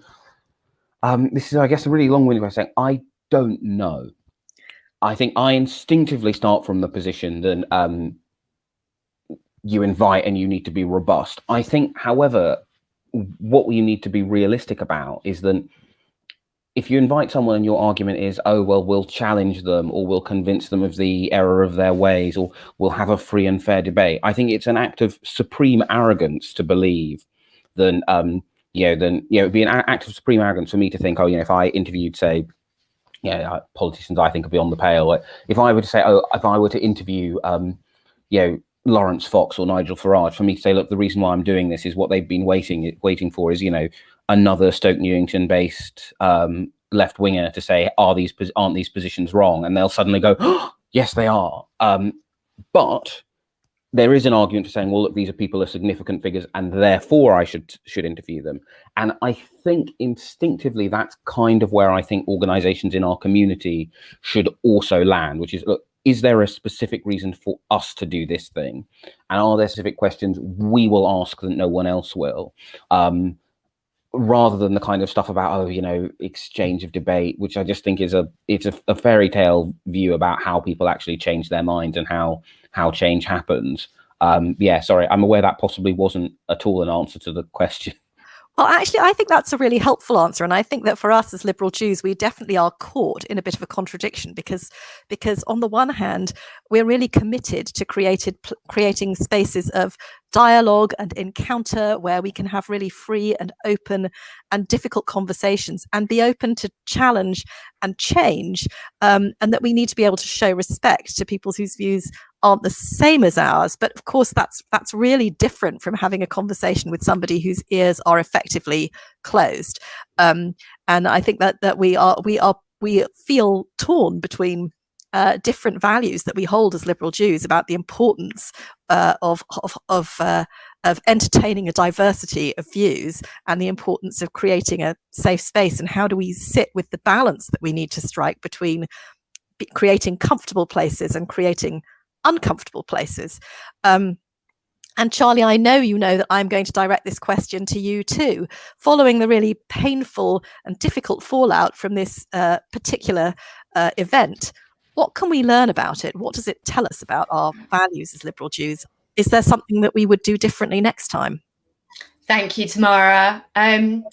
this is, I guess, a really long-winded way of saying I don't know. I think I instinctively start from the position that you invite and you need to be robust. I think, however, what you need to be realistic about is that if you invite someone and your argument is, oh, well, we'll challenge them or we'll convince them of the error of their ways or we'll have a free and fair debate, I think it's an act of supreme arrogance to believe that, it'd be an act of supreme arrogance for me to think, if I interviewed, say, politicians I think are beyond the pale. If I were to say, if I were to interview, Lawrence Fox or Nigel Farage, for me to say, look, the reason why I'm doing this is what they've been waiting for is, another Stoke Newington based left winger to say, aren't these positions wrong? And they'll suddenly go, oh, yes, they are. But there is an argument for saying, well, look, these are people of significant figures, and therefore I should interview them. And I think instinctively that's kind of where I think organizations in our community should also land, which is, look, is there a specific reason for us to do this thing? And are there specific questions we will ask that no one else will? Rather than the kind of stuff about, exchange of debate, which I just think is it's a fairy tale view about how people actually change their minds and how change happens. Sorry, I'm aware that possibly wasn't at all an answer to the question.
Well, actually, I think that's a really helpful answer. And I think that for us as liberal Jews, we definitely are caught in a bit of a contradiction because on the one hand, we're really committed to creating spaces of dialogue and encounter where we can have really free and open and difficult conversations and be open to challenge and change, and that we need to be able to show respect to people whose views aren't the same as ours. But of course, that's really different from having a conversation with somebody whose ears are effectively closed. And I think that we feel torn between different values that we hold as liberal Jews about the importance of entertaining a diversity of views and the importance of creating a safe space, and how do we sit with the balance that we need to strike between creating comfortable places and creating uncomfortable places. And Charley, I know you know that I'm going to direct this question to you too. Following the really painful and difficult fallout from this particular event, what can we learn about it? What does it tell us about our values as liberal Jews? Is there something that we would do differently next time?
Thank you, Tamara. Look,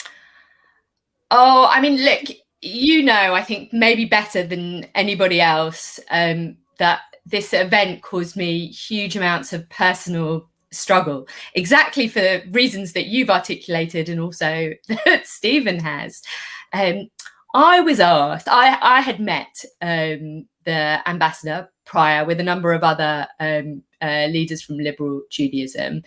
I think maybe better than anybody else, that this event caused me huge amounts of personal struggle, exactly for the reasons that you've articulated and also that Stephen has. I was asked, I had met the ambassador prior with a number of other leaders from Liberal Judaism,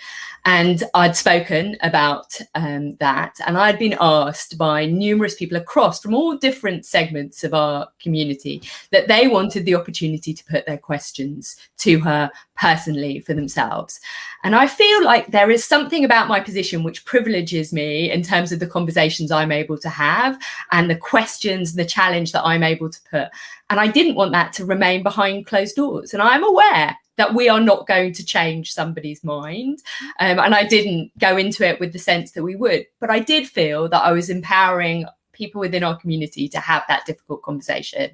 and I'd spoken about that, and I'd been asked by numerous people across from all different segments of our community that they wanted the opportunity to put their questions to her personally for themselves. And I feel like there is something about my position which privileges me in terms of the conversations I'm able to have and the questions, the challenge that I'm able to put. And I didn't want that to remain behind closed doors. And I'm aware that we are not going to change somebody's mind. And I didn't go into it with the sense that we would. But I did feel that I was empowering people within our community to have that difficult conversation.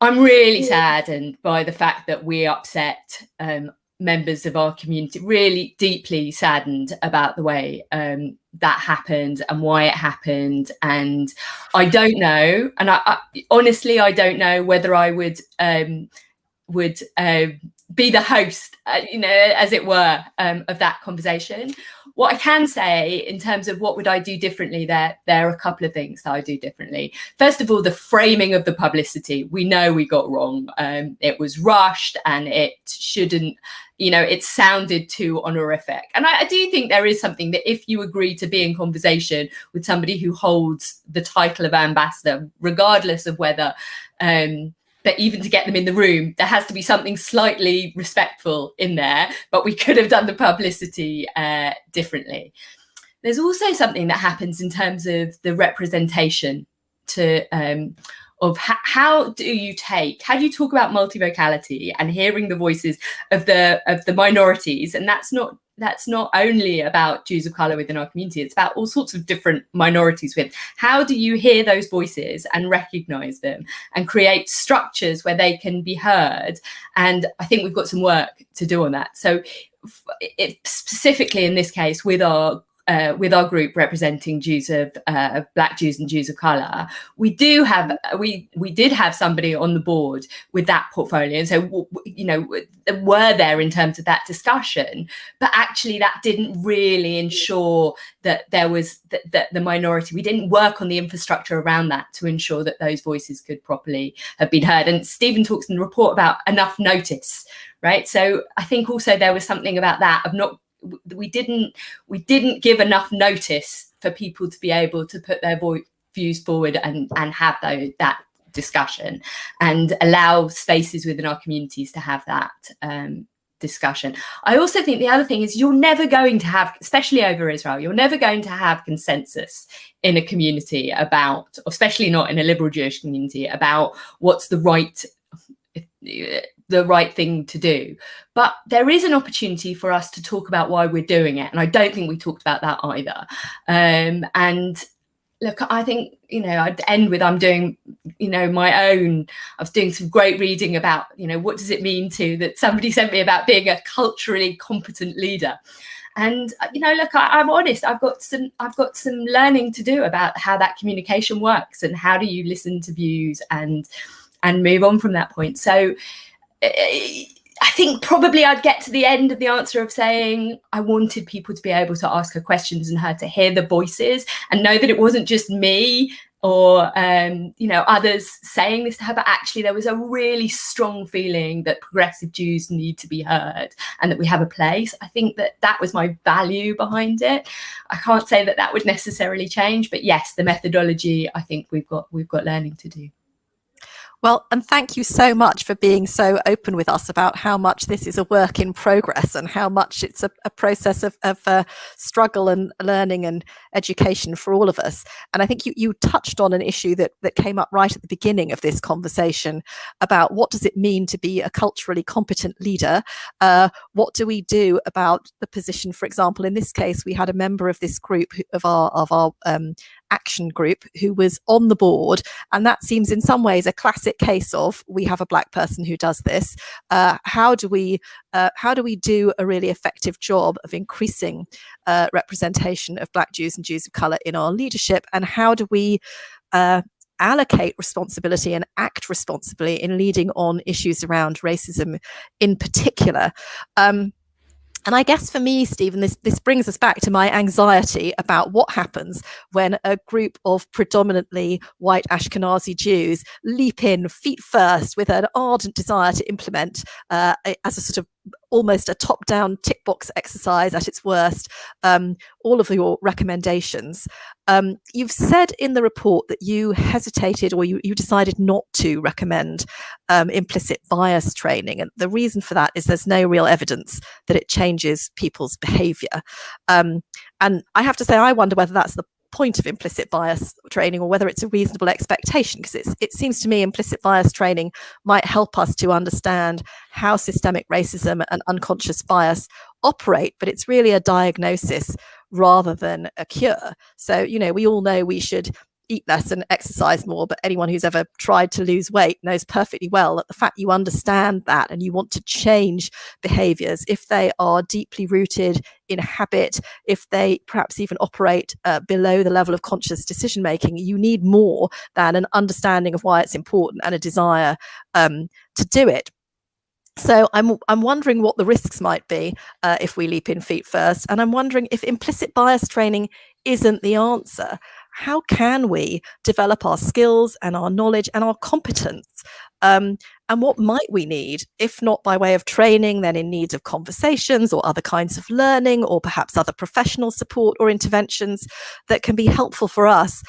I'm really saddened by the fact that we upset members of our community, really deeply saddened about the way that happened and why it happened. And I don't know, and I honestly, I don't know whether I would be the host, as it were, of that conversation. What I can say in terms of what would I do differently, there are a couple of things that I do differently. First of all, the framing of the publicity, we know we got wrong. It was rushed and it shouldn't, it sounded too honorific. And I do think there is something that if you agree to be in conversation with somebody who holds the title of ambassador, regardless of whether, but even to get them in the room, there has to be something slightly respectful in there, but we could have done the publicity differently. There's also something that happens in terms of the representation of how do you talk about multivocality and hearing the voices of the minorities, and that's not only about Jews of colour within our community, it's about all sorts of different minorities with. How do you hear those voices and recognise them and create structures where they can be heard? And I think we've got some work to do on that. So specifically in this case, with our group representing Jews of Black Jews and Jews of colour, we did have somebody on the board with that portfolio, and so were there in terms of that discussion, but actually that didn't really ensure that there was that the minority. We didn't work on the infrastructure around that to ensure that those voices could properly have been heard. And Stephen talks in the report about enough notice, right? So I think also there was something about that of not. We didn't give enough notice for people to be able to put their views forward and have that discussion and allow spaces within our communities to have that discussion. I also think the other thing is you're never going to have, especially over Israel, you're never going to have consensus in a community about, especially not in a liberal Jewish community, about what's the right thing to do. But there is an opportunity for us to talk about why we're doing it. And I don't think we talked about that either. And look, I think, I'd end with, I'm doing, I was doing some great reading about, what does it mean that somebody sent me about being a culturally competent leader. And, look, I'm honest, I've got some learning to do about how that communication works and how do you listen to views and move on from that point. So I think probably I'd get to the end of the answer of saying I wanted people to be able to ask her questions and her to hear the voices and know that it wasn't just me or, others saying this to her, but actually there was a really strong feeling that progressive Jews need to be heard and that we have a place. I think that was my value behind it. I can't say that would necessarily change, but yes, the methodology, I think we've got learning to do.
Well, and thank you so much for being so open with us about how much this is a work in progress and how much it's a process of struggle and learning and education for all of us. And I think you touched on an issue that came up right at the beginning of this conversation about what does it mean to be a culturally competent leader? What do we do about the position? For example, in this case, we had a member of this group of our action group who was on the board, and that seems in some ways a classic case of we have a Black person who does this. How do we do a really effective job of increasing representation of Black Jews and Jews of colour in our leadership, and how do we allocate responsibility and act responsibly in leading on issues around racism in particular? And I guess for me, Stephen, this brings us back to my anxiety about what happens when a group of predominantly white Ashkenazi Jews leap in feet first with an ardent desire to implement as a sort of almost a top-down tick box exercise at its worst, all of your recommendations. You've said in the report that you hesitated or you decided not to recommend implicit bias training. And the reason for that is there's no real evidence that it changes people's behaviour. And I have to say, I wonder whether that's the point of implicit bias training or whether it's a reasonable expectation, because it seems to me implicit bias training might help us to understand how systemic racism and unconscious bias operate, but it's really a diagnosis rather than a cure. So, we all know we should eat less and exercise more, but anyone who's ever tried to lose weight knows perfectly well that the fact you understand that and you want to change behaviors, if they are deeply rooted in habit, if they perhaps even operate below the level of conscious decision making, you need more than an understanding of why it's important and a desire to do it. So I'm wondering what the risks might be if we leap in feet first. And I'm wondering if implicit bias training isn't the answer. How can we develop our skills and our knowledge and our competence? And what might we need, if not by way of training, then in need of conversations or other kinds of learning, or perhaps other professional support or interventions that can be helpful for us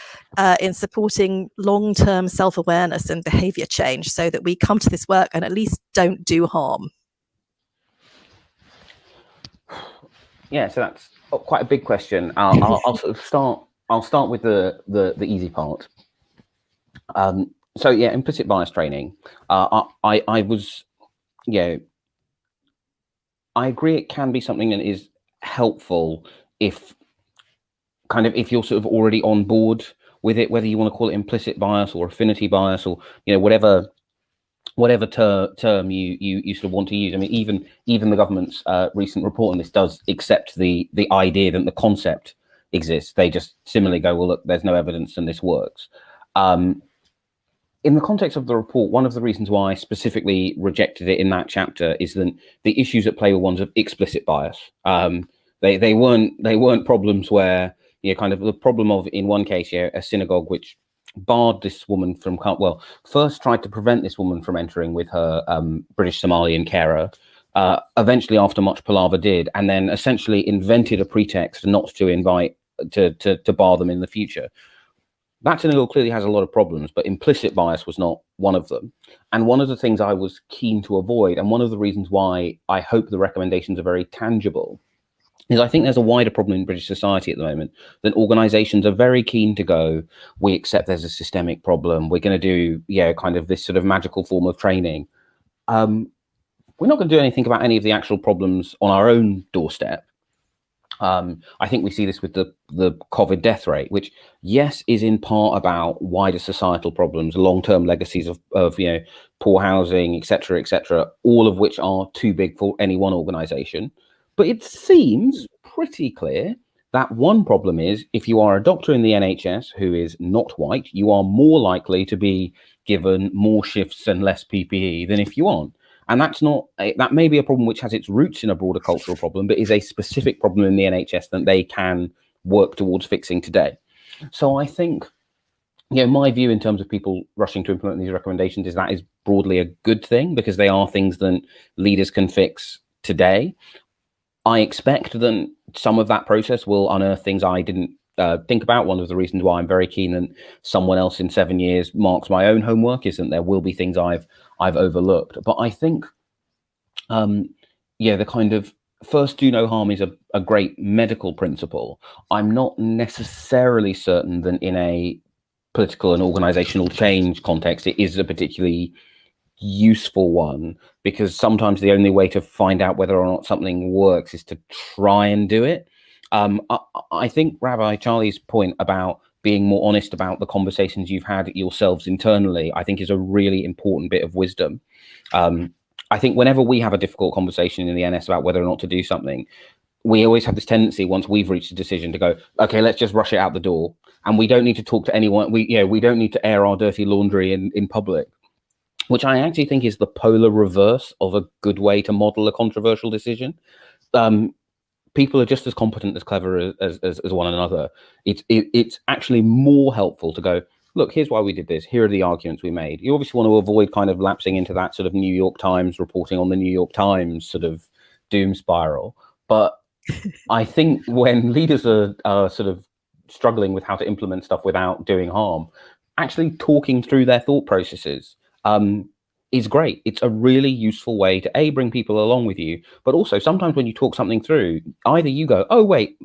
in supporting long-term self-awareness and behavior change, so that we come to this work and at least don't do harm?
Yeah, so that's quite a big question. I'll sort of start. I'll start with the easy part. So yeah, implicit bias training. I was, I agree it can be something that is helpful if you're sort of already on board with it, whether you want to call it implicit bias or affinity bias, or whatever term you sort of want to use. I mean, even the government's recent report on this does accept the idea that the concept exists. They just similarly go, well, look, there's no evidence and this works. In the context of the report, one of the reasons why I specifically rejected it in that chapter is that the issues at play were ones of explicit bias. They weren't problems where, kind of the problem of, in one case, a synagogue which barred this woman from, first tried to prevent this woman from entering with her British Somalian carer, eventually after much palaver did, and then essentially invented a pretext not to invite, to bar them in the future. That synagogue clearly has a lot of problems, but implicit bias was not one of them. And one of the things I was keen to avoid, and one of the reasons why I hope the recommendations are very tangible, is I think there's a wider problem in British society at the moment that organizations are very keen to go, we accept there's a systemic problem, we're going to do, kind of this sort of magical form of training. We're not going to do anything about any of the actual problems on our own doorstep. I think we see this with the COVID death rate, which, yes, is in part about wider societal problems, long-term legacies of poor housing, et cetera, all of which are too big for any one organization. But it seems pretty clear that one problem is, if you are a doctor in the NHS who is not white, you are more likely to be given more shifts and less PPE than if you aren't. And that may be a problem which has its roots in a broader cultural problem, but is a specific problem in the NHS that they can work towards fixing today. So I think, my view in terms of people rushing to implement these recommendations is that is broadly a good thing, because they are things that leaders can fix today. I expect that some of that process will unearth things I didn't think about. One of the reasons why I'm very keen that someone else in 7 years marks my own homework is that there will be things I've overlooked. But I think, the kind of first do no harm is a great medical principle. I'm not necessarily certain that in a political and organizational change context, it is a particularly useful one, because sometimes the only way to find out whether or not something works is to try and do it. I think Rabbi Charley's point about being more honest about the conversations you've had yourselves internally, I think is a really important bit of wisdom. I think whenever we have a difficult conversation in the NS about whether or not to do something, we always have this tendency, once we've reached a decision, to go, okay, let's just rush it out the door. And we don't need to talk to anyone. We don't need to air our dirty laundry in public, which I actually think is the polar reverse of a good way to model a controversial decision. People are just as competent, as clever as one another. It's actually more helpful to go, look, here's why we did this. Here are the arguments we made. You obviously want to avoid kind of lapsing into that sort of New York Times reporting on the New York Times sort of doom spiral. But I think when leaders are sort of struggling with how to implement stuff without doing harm, actually talking through their thought processes is great. It's a really useful way to bring people along with you, but also sometimes when you talk something through, either you go, oh wait,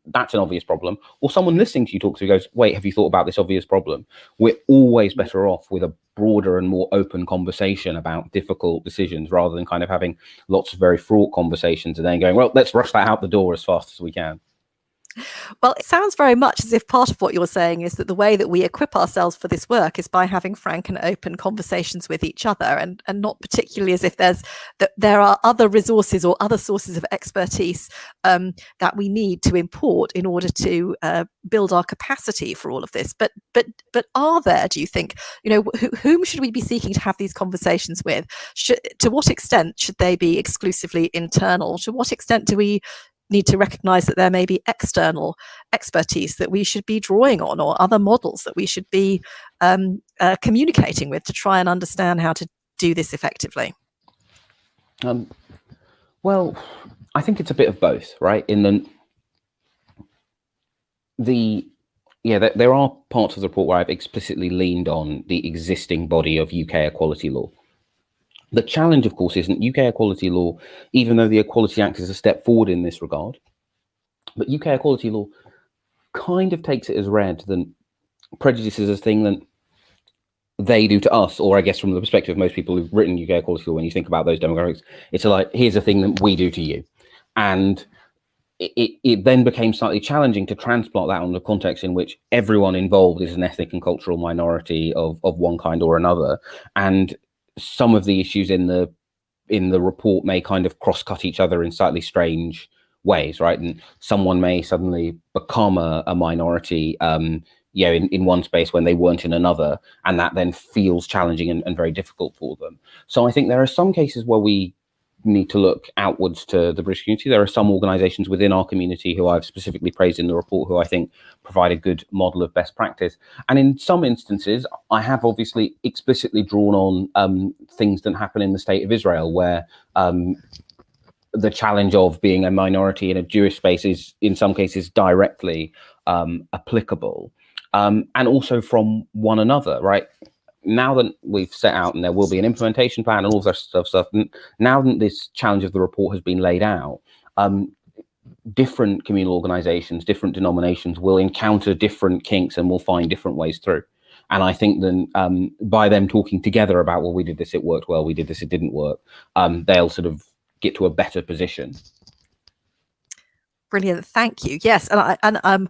that's an obvious problem, or someone listening to you talk through goes, wait, have you thought about this obvious problem? We're always better off with a broader and more open conversation about difficult decisions, rather than kind of having lots of very fraught conversations and then going, well, let's rush that out the door as fast as we can.
Well, it sounds very much as if part of what you're saying is that the way that we equip ourselves for this work is by having frank and open conversations with each other, and not particularly as if there are other resources or other sources of expertise that we need to import in order to build our capacity for all of this. But are there, do you think, whom should we be seeking to have these conversations with? To what extent should they be exclusively internal? To what extent do we need to recognize that there may be external expertise that we should be drawing on, or other models that we should be communicating with to try and understand how to do this effectively?
Well, I think it's a bit of both, right? There are parts of the report where I've explicitly leaned on the existing body of UK equality law. The challenge, of course, isn't UK equality law, even though the Equality Act is a step forward in this regard. But UK equality law kind of takes it as read that prejudice is a thing that they do to us, or I guess from the perspective of most people who've written UK equality law, when you think about those demographics, it's like, here's a thing that we do to you. And it then became slightly challenging to transplant that on the context in which everyone involved is an ethnic and cultural minority of one kind or another. And some of the issues in the report may kind of cross-cut each other in slightly strange ways, right? And someone may suddenly become a minority, in one space when they weren't in another, and that then feels challenging and very difficult for them. So I think there are some cases where we need to look outwards to the British community. There are some organisations within our community who I've specifically praised in the report who I think provide a good model of best practice. And in some instances, I have obviously explicitly drawn on things that happen in the state of Israel, where the challenge of being a minority in a Jewish space is in some cases directly applicable, and also from one another, right? Now that we've set out and there will be an implementation plan and all that stuff, now that this challenge of the report has been laid out, different communal organizations, different denominations will encounter different kinks and will find different ways through. And I think then by them talking together about, well, we did this, it worked well, we did this, it didn't work, they'll sort of get to a better position.
Brilliant, thank you. Yes, and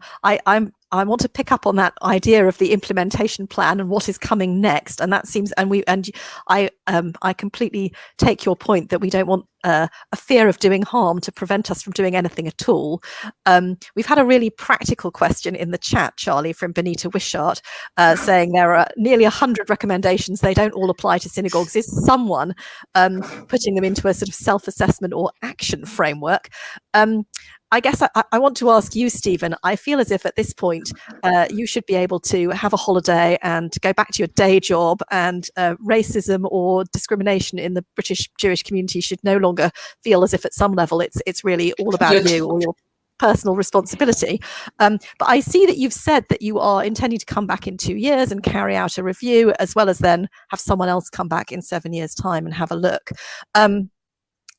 I want to pick up on that idea of the implementation plan and what is coming next. And that seems, I completely take your point that we don't want a fear of doing harm to prevent us from doing anything at all. We've had a really practical question in the chat, Charley, from Benita Wishart, saying there are nearly 100 recommendations. They don't all apply to synagogues. Is someone putting them into a sort of self-assessment or action framework? I guess I want to ask you, Stephen, I feel as if at this point you should be able to have a holiday and go back to your day job, and racism or discrimination in the British Jewish community should no longer feel as if at some level it's really all about you or your personal responsibility. But I see that you've said that you are intending to come back in 2 years and carry out a review, as well as then have someone else come back in 7 years' time and have a look.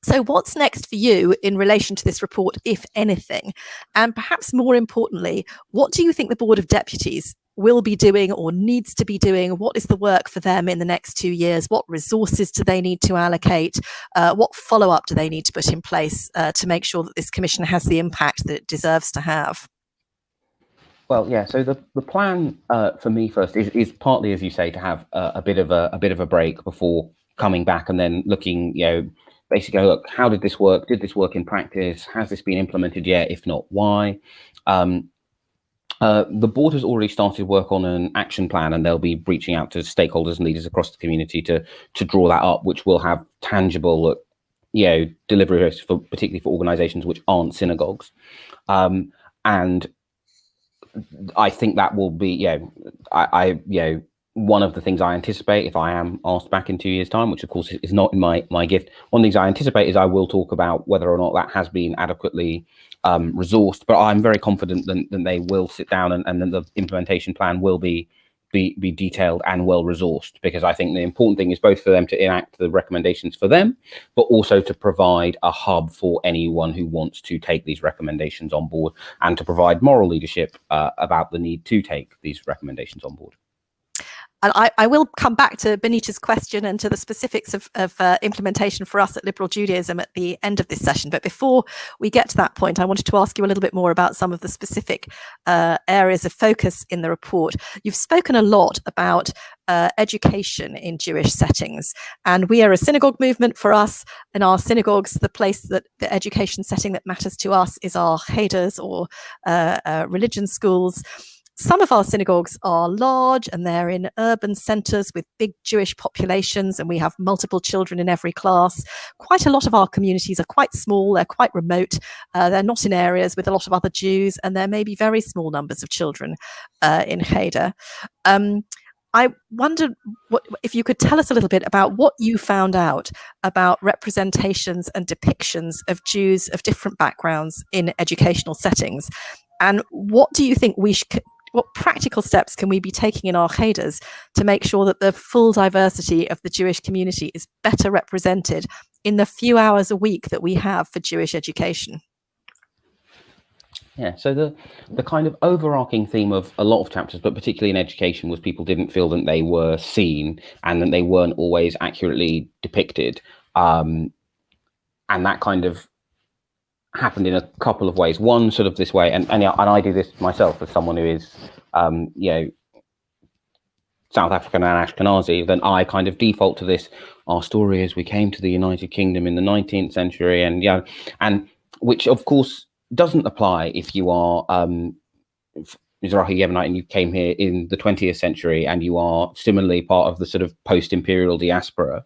So what's next for you in relation to this report, if anything? And perhaps more importantly, what do you think the Board of Deputies will be doing or needs to be doing? What is the work for them in the next 2 years? What resources do they need to allocate? What follow-up do they need to put in place to make sure that this commission has the impact that it deserves to have?
Well, yeah. So the plan for me first is partly, as you say, to have a bit of a break before coming back and then looking, basically, look, how did this work? Did this work in practice? Has this been implemented yet? If not, why? The board has already started work on an action plan, and they'll be reaching out to stakeholders and leaders across the community to draw that up, which will have tangible, delivery risks for particularly for organisations which aren't synagogues. And I think that will be, one of the things I anticipate if I am asked back in 2 years' time, which of course is not in my gift. One of the things I anticipate is I will talk about whether or not that has been adequately resourced, but I'm very confident that they will sit down and then the implementation plan will be detailed and well resourced, because I think the important thing is both for them to enact the recommendations for them, but also to provide a hub for anyone who wants to take these recommendations on board, and to provide moral leadership about the need to take these recommendations on board.
I will come back to Benita's question and to the specifics of implementation for us at Liberal Judaism at the end of this session. But before we get to that point, I wanted to ask you a little bit more about some of the specific areas of focus in the report. You've spoken a lot about education in Jewish settings, and we are a synagogue movement. For us, in our synagogues, the place that the education setting that matters to us is our cheders or religion schools. Some of our synagogues are large and they're in urban centres with big Jewish populations, and we have multiple children in every class. Quite a lot of our communities are quite small, they're quite remote, they're not in areas with a lot of other Jews, and there may be very small numbers of children in cheder. I wondered if you could tell us a little bit about what you found out about representations and depictions of Jews of different backgrounds in educational settings, and what do you think what practical steps can we be taking in our cheders to make sure that the full diversity of the Jewish community is better represented in the few hours a week that we have for Jewish education?
Yeah, so the kind of overarching theme of a lot of chapters, but particularly in education, was people didn't feel that they were seen and that they weren't always accurately depicted. And that kind of happened in a couple of ways. One, sort of this way, and I do this myself as someone who is, South African and Ashkenazi, then I kind of default to this, our story as we came to the United Kingdom in the 19th century, and which of course doesn't apply if you are Mizrahi Yemenite and you came here in the 20th century and you are similarly part of the sort of post-imperial diaspora.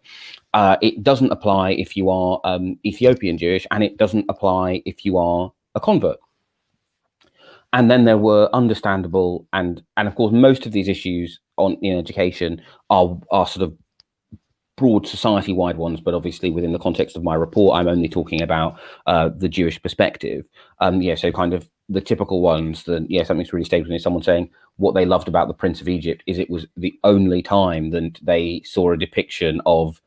It doesn't apply if you are Ethiopian Jewish, and it doesn't apply if you are a convert. And then there were understandable and of course most of these issues in education are sort of broad society-wide ones, but obviously within the context of my report, I'm only talking about the Jewish perspective. So kind of the typical ones that, something's really stayed with me, someone saying what they loved about the Prince of Egypt is it was the only time that they saw a depiction of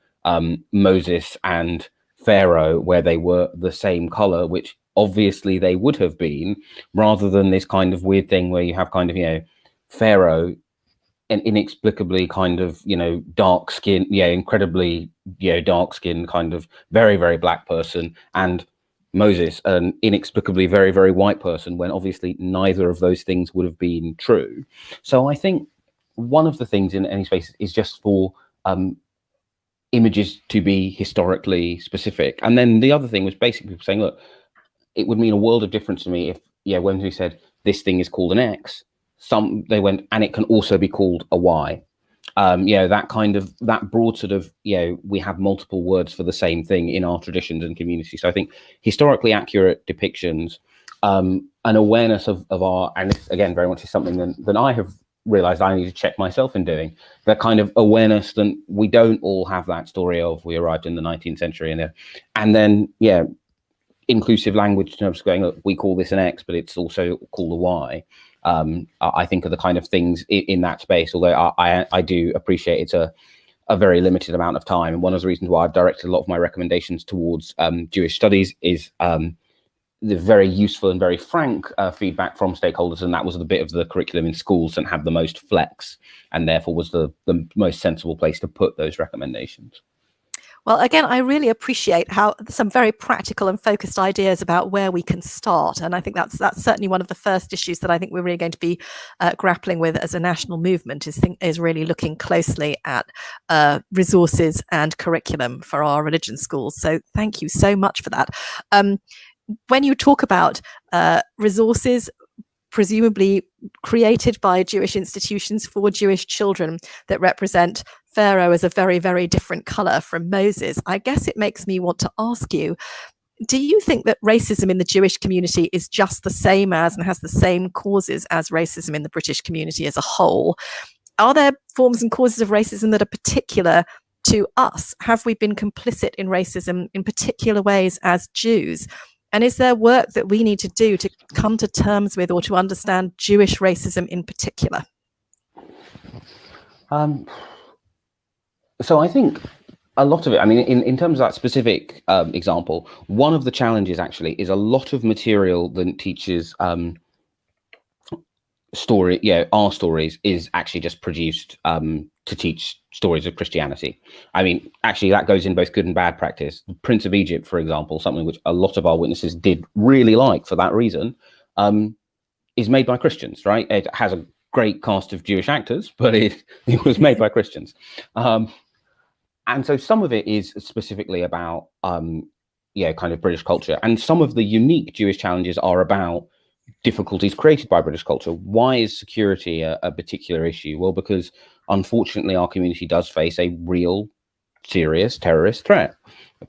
Moses and Pharaoh where they were the same color, which obviously they would have been, rather than this kind of weird thing where you have kind of, Pharaoh, an inexplicably kind of, dark skin, incredibly, dark skin, kind of very, very black person, and Moses, an inexplicably very, very white person, when obviously neither of those things would have been true. So I think one of the things in any space is just for images to be historically specific. And then the other thing was basically people saying, look, it would mean a world of difference to me if, when we said this thing is called an X, they went, and it can also be called a Y. That broad sort of, we have multiple words for the same thing in our traditions and communities. So I think historically accurate depictions, an awareness of our, and this again very much is something that I have realized I need to check myself in doing, that kind of awareness that we don't all have that story of we arrived in the 19th century and then inclusive language in terms of going, look, we call this an X, but it's also called a Y. I think are the kind of things in that space, although I do appreciate it's a very limited amount of time. And one of the reasons why I've directed a lot of my recommendations towards Jewish studies is the very useful and very frank feedback from stakeholders, and that was the bit of the curriculum in schools that had the most flex, and therefore was the most sensible place to put those recommendations.
Well, again, I really appreciate how some very practical and focused ideas about where we can start. And I think that's certainly one of the first issues that I think we're really going to be grappling with as a national movement is really looking closely at resources and curriculum for our religion schools. So thank you so much for that. When you talk about resources, presumably created by Jewish institutions for Jewish children that represent Pharaoh as a very, very different color from Moses, I guess it makes me want to ask you, do you think that racism in the Jewish community is just the same as and has the same causes as racism in the British community as a whole? Are there forms and causes of racism that are particular to us? Have we been complicit in racism in particular ways as Jews? And is there work that we need to do to come to terms with or to understand Jewish racism in particular?
So I think a lot of it, I mean, in terms of that specific example, one of the challenges actually is a lot of material that teaches story, our stories is actually just produced to teach stories of Christianity. I mean, actually, that goes in both good and bad practice. The Prince of Egypt, for example, something which a lot of our witnesses did really like for that reason, is made by Christians, right? It has a great cast of Jewish actors, but it was made by Christians. And so some of it is specifically about, kind of British culture. And some of the unique Jewish challenges are about difficulties created by British culture. Why is security a particular issue? Well, because unfortunately our community does face a real serious terrorist threat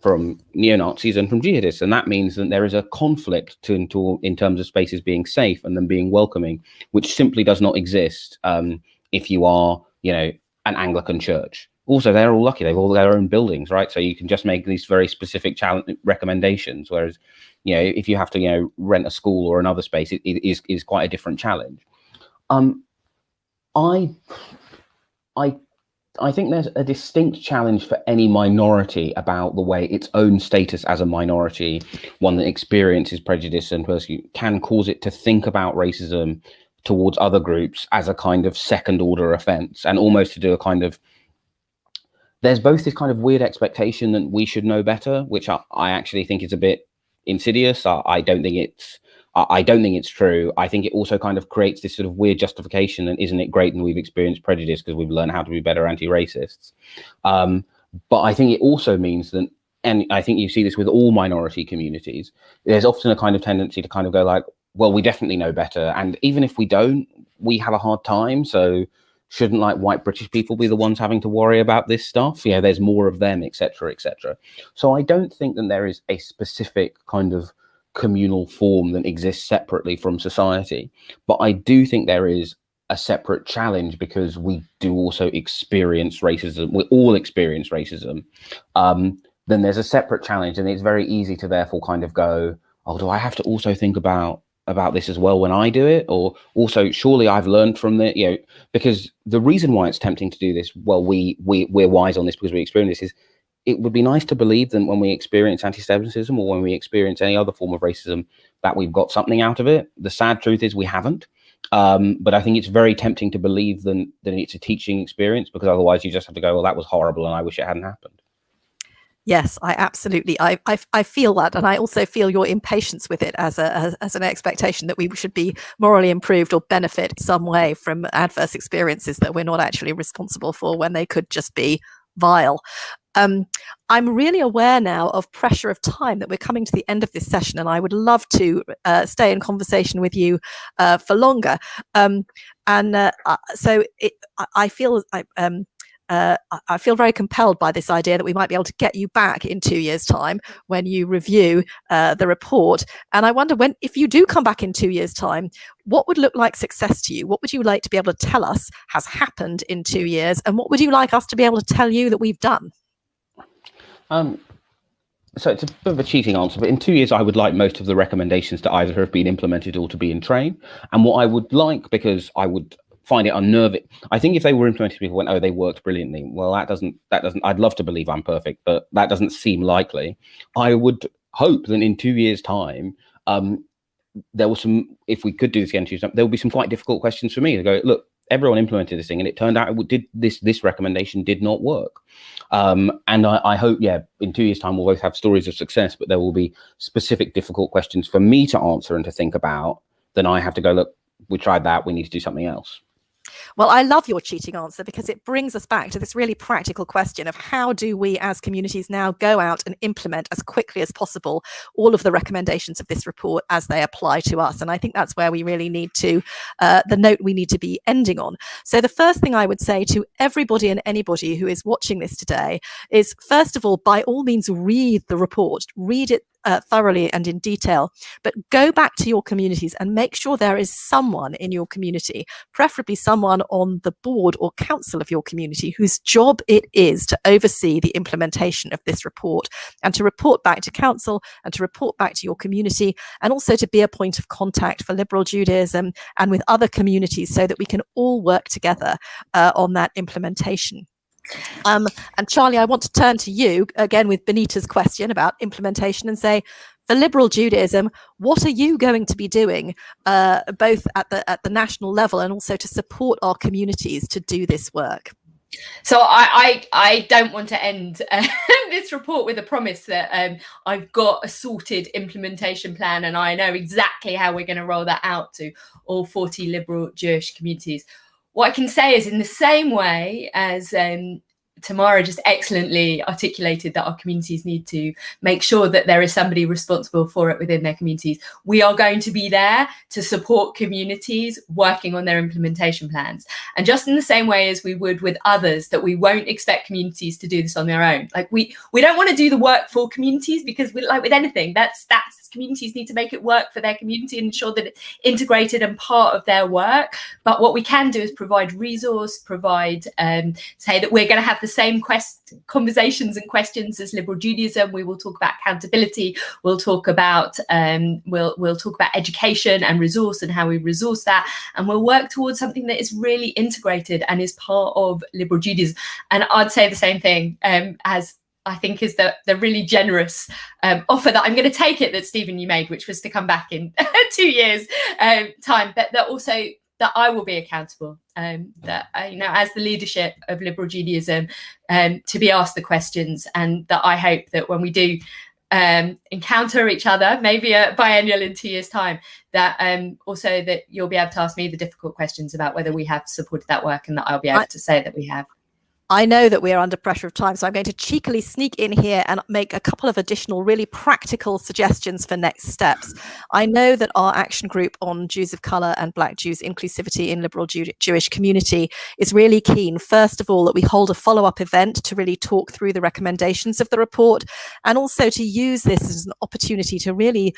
from neo-Nazis and from jihadists, and that means that there is a conflict in terms of spaces being safe and them being welcoming, which simply does not exist if you are, an Anglican church. Also, they're all lucky; they've all their own buildings, right? So you can just make these very specific recommendations. Whereas, if you have to, rent a school or another space, it is quite a different challenge. I think there's a distinct challenge for any minority about the way its own status as a minority, one that experiences prejudice and persecution, can cause it to think about racism towards other groups as a kind of second order offense, and almost to do a kind of, there's both this kind of weird expectation that we should know better, which I actually think is a bit insidious. I don't think it's true. I think it also kind of creates this sort of weird justification, and isn't it great and we've experienced prejudice because we've learned how to be better anti-racists. But I think it also means that, and I think you see this with all minority communities, there's often a kind of tendency to kind of go like, well, we definitely know better. And even if we don't, we have a hard time. So shouldn't like white British people be the ones having to worry about this stuff? There's more of them, etc., etc. So I don't think that there is a specific kind of communal form that exists separately from society, but I do think there is a separate challenge because we do also experience racism. We all experience racism. Then there's a separate challenge, and it's very easy to therefore kind of go, oh, do I have to also think about this as well when I do it? Or also, surely I've learned from it, because the reason why it's tempting to do this, well, we're wise on this because we experience this, is it would be nice to believe that when we experience anti-Semitism or when we experience any other form of racism, that we've got something out of it. The sad truth is we haven't. But I think it's very tempting to believe that it's a teaching experience, because otherwise you just have to go, well, that was horrible and I wish it hadn't happened.
Yes, I absolutely. I feel that, and I also feel your impatience with it as an expectation that we should be morally improved or benefit some way from adverse experiences that we're not actually responsible for, when they could just be vile. I'm really aware now of pressure of time, that we're coming to the end of this session, and I would love to stay in conversation with you for longer. I feel very compelled by this idea that we might be able to get you back in 2 years' time when you review the report. And I wonder, if you do come back in 2 years' time, what would look like success to you? What would you like to be able to tell us has happened in 2 years? And what would you like us to be able to tell you that we've done?
So it's a bit of a cheating answer, but in 2 years, I would like most of the recommendations to either have been implemented or to be in train. And what I would like, because I would find it unnerving, I think if they were implemented, people went, oh, they worked brilliantly. Well, that doesn't, I'd love to believe I'm perfect, but that doesn't seem likely. I would hope that in 2 years' time, there was some, if we could do this again, there would be some quite difficult questions for me to go, look, everyone implemented this thing and it turned out this recommendation did not work. And I hope, in 2 years' time, we'll both have stories of success, but there will be specific difficult questions for me to answer and to think about. Then I have to go, look, we tried that, we need to do something else.
Well, I love your cheating answer, because it brings us back to this really practical question of how do we as communities now go out and implement as quickly as possible all of the recommendations of this report as they apply to us. And I think that's where we really need to, the note we need to be ending on. So the first thing I would say to everybody and anybody who is watching this today is, first of all, by all means, read the report, read it thoroughly and in detail, but go back to your communities and make sure there is someone in your community, preferably someone on the board or council of your community, whose job it is to oversee the implementation of this report and to report back to council and to report back to your community, and also to be a point of contact for Liberal Judaism and with other communities, so that we can all work together on that implementation. And Charley, I want to turn to you again with Benita's question about implementation and say, for Liberal Judaism, what are you going to be doing, both at the national level and also to support our communities to do this work?
So I don't want to end this report with a promise that I've got a sorted implementation plan and I know exactly how we're going to roll that out to all 40 liberal Jewish communities. What I can say is, in the same way as Tamara just excellently articulated that our communities need to make sure that there is somebody responsible for it within their communities, we are going to be there to support communities working on their implementation plans. And just in the same way as we would with others, that we won't expect communities to do this on their own. Like we don't want to do the work for communities, because like with anything, that's communities need to make it work for their community and ensure that it's integrated and part of their work. But what we can do is provide resource, provide say that we're going to have the same conversations and questions as Liberal Judaism. We will talk about accountability. We'll talk about we'll talk about education and resource and how we resource that, and we'll work towards something that is really integrated and is part of Liberal Judaism. And I'd say the same thing as I think is the really generous offer that I'm going to take it that Stephen you made, which was to come back in 2 years time, but that also that I will be accountable, that as the leadership of Liberal Judaism, to be asked the questions, and that I hope that when we do encounter each other, maybe a biennial in 2 years' time, that also that you'll be able to ask me the difficult questions about whether we have supported that work, and that I'll be able to say that we have.
I know that we are under pressure of time, so I'm going to cheekily sneak in here and make a couple of additional really practical suggestions for next steps. I know that our action group on Jews of colour and Black Jews inclusivity in liberal Jewish community is really keen, first of all, that we hold a follow-up event to really talk through the recommendations of the report, and also to use this as an opportunity to really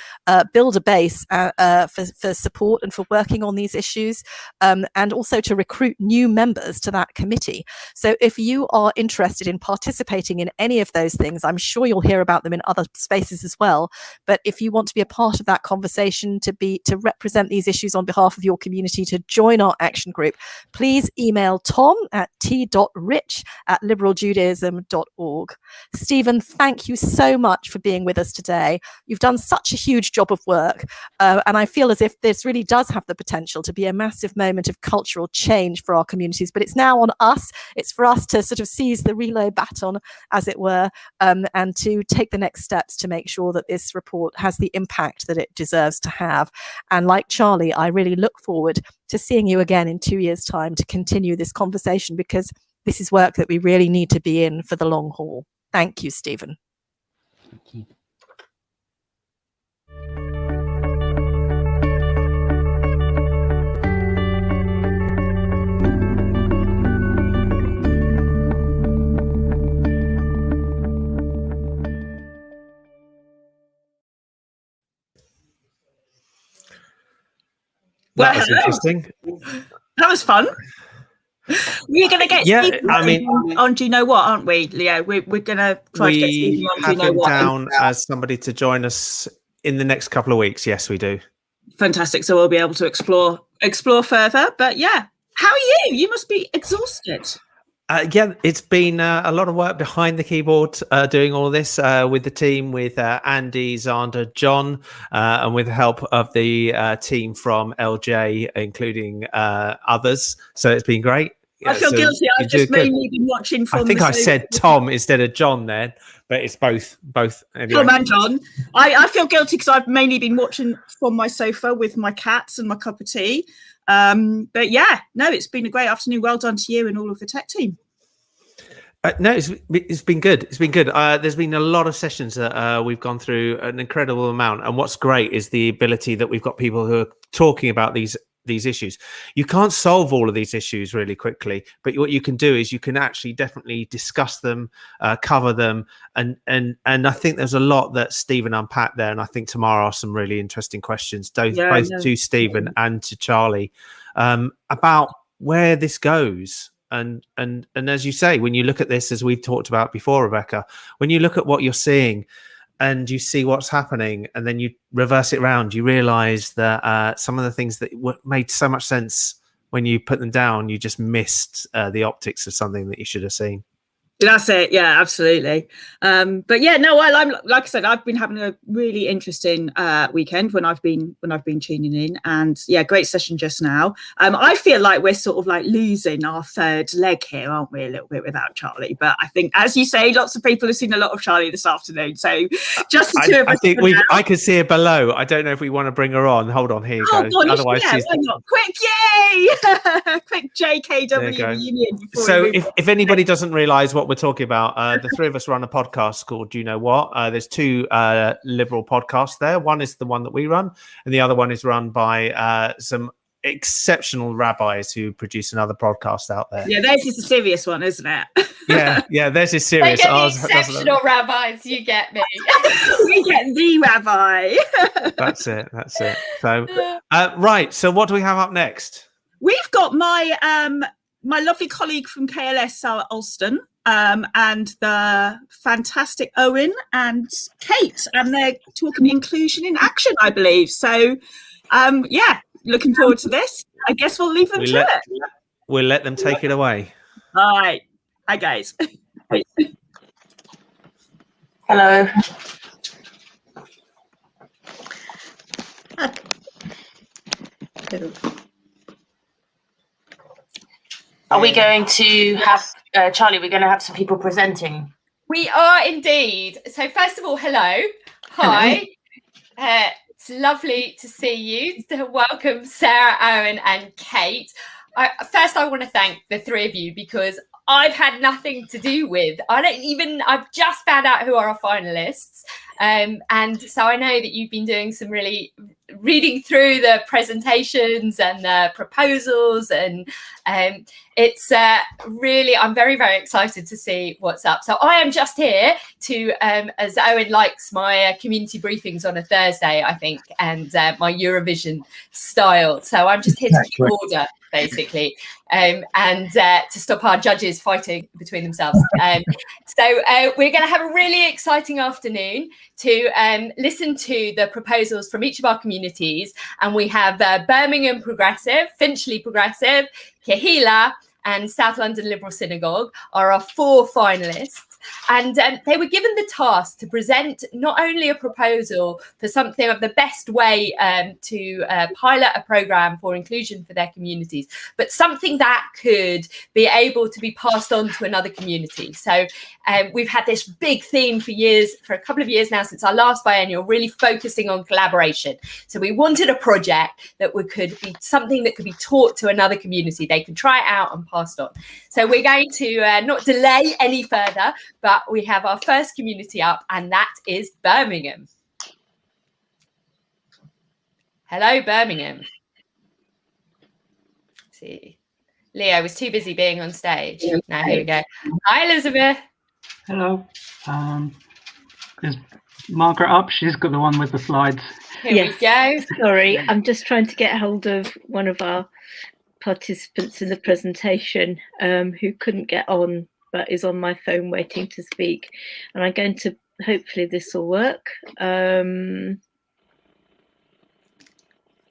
build a base for support and for working on these issues, and also to recruit new members to that committee. So if you are interested in participating in any of those things, I'm sure you'll hear about them in other spaces as well. But if you want to be a part of that conversation, to represent these issues on behalf of your community, to join our action group, please email Tom at t.rich@liberaljudaism.org. Stephen, thank you so much for being with us today. You've done such a huge job of work, and I feel as if this really does have the potential to be a massive moment of cultural change for our communities. But it's now on us. It's for us to sort of seize the relay baton, as it were, and to take the next steps to make sure that this report has the impact that it deserves to have. And like Charley, I really look forward to seeing you again in 2 years' time to continue this conversation, because this is work that we really need to be in for the long haul. Thank you, Stephen.
Thank you.
That was interesting.
That was fun. We're going to get Stephen on Do You Know What, aren't we, Leo? We're going to try to get Stephen on Do You Know What.
Down as somebody to join us in the next couple of weeks. Yes, we do.
Fantastic. So we'll be able to explore further. But yeah, how are you? You must be exhausted.
Yeah, it's been a lot of work behind the keyboard doing all of this with the team, with Andy, Zander, John, and with the help of the team from LJ, including others. So it's been great.
I feel guilty. I've just mainly been watching from
I think I said Tom instead of John then, but it's both. Anyway.
Tom and John. I feel guilty because I've mainly been watching from my sofa with my cats and my cup of tea. But yeah, no, it's been a great afternoon. Well done to you and all of the tech team.
No, it's been good. It's been good. There's been a lot of sessions that we've gone through, an incredible amount. And what's great is the ability that we've got people who are talking about these issues. You can't solve all of these issues really quickly, but what you can do is you can actually definitely discuss them, cover them, and I think there's a lot that Stephen unpacked there, and I think Tamara asked some really interesting questions, both to Stephen and to Charley, about where this goes. And as you say, when you look at this, as we've talked about before, Rebecca, when you look at what you're seeing and you see what's happening, and then you reverse it around, you realize that some of the things that made so much sense when you put them down, you just missed the optics of something that you should have seen.
That's it. Yeah, absolutely. But yeah, no, I'm like I said, I've been having a really interesting weekend when I've been tuning in, and yeah, great session just now. I feel like we're sort of like losing our third leg here, aren't we? A little bit without Charley, but I think, as you say, lots of people have seen a lot of Charley this afternoon. So just the two of us.
I think I can see her below. I don't know if we want to bring her on. Hold on, here you go.
Gosh,
Otherwise,
yeah, why not? Quick, yay! Quick JKW reunion.
So if anybody doesn't realise what we're talking about, the three of us run a podcast called Do You Know What? There's two liberal podcasts there. One is the one that we run, and the other one is run by some exceptional rabbis who produce another podcast out there.
Yeah, theirs is a serious one, isn't it?
Yeah, theirs is serious.
They get the exceptional rabbis, you get me.
We get the rabbi.
That's it. So, right. So what do we have up next?
We've got my lovely colleague from KLS, Sarah Alston, and the fantastic Owen and Kate, and they're talking inclusion in action, I believe. So, yeah, looking forward to this. I guess we'll leave them to it.
We'll let them take it away.
All right. Hi, guys.
Hello. Are we going to have, Charley, we're going to have some people presenting?
We are indeed. So first of all, hello. Hi. It's lovely to see you. Welcome, Sarah, Owen and Kate. First, I want to thank the three of you because I've had nothing to do with. I've just found out who are our finalists. And so I know that you've been doing some really reading through the presentations and the proposals, and it's really, I'm very, very excited to see what's up. So I am just here to, as Owen likes my community briefings on a Thursday, I think, and my Eurovision style. So I'm just here to keep order, basically, and to stop our judges fighting between themselves. So we're going to have a really exciting afternoon to listen to the proposals from each of our communities. And we have Birmingham Progressive, Finchley Progressive, Kehila, and South London Liberal Synagogue are our four finalists. And they were given the task to present not only a proposal for something of the best way to pilot a programme for inclusion for their communities, but something that could be able to be passed on to another community. So we've had this big theme for a couple of years now since our last biennial, really focusing on collaboration. So we wanted a project that could be something that could be taught to another community. They could try it out and passed on. So we're going to not delay any further, but we have our first community up, and that is Birmingham. Hello, Birmingham. Let's see, Leo was too busy being on stage. Now here we go. Hi, Elizabeth.
Hello. Is Margaret up? She's got the one with the slides.
Here we go.
Sorry, I'm just trying to get hold of one of our participants in the presentation who couldn't get on, but is on my phone waiting to speak. And I'm going to, hopefully this will work.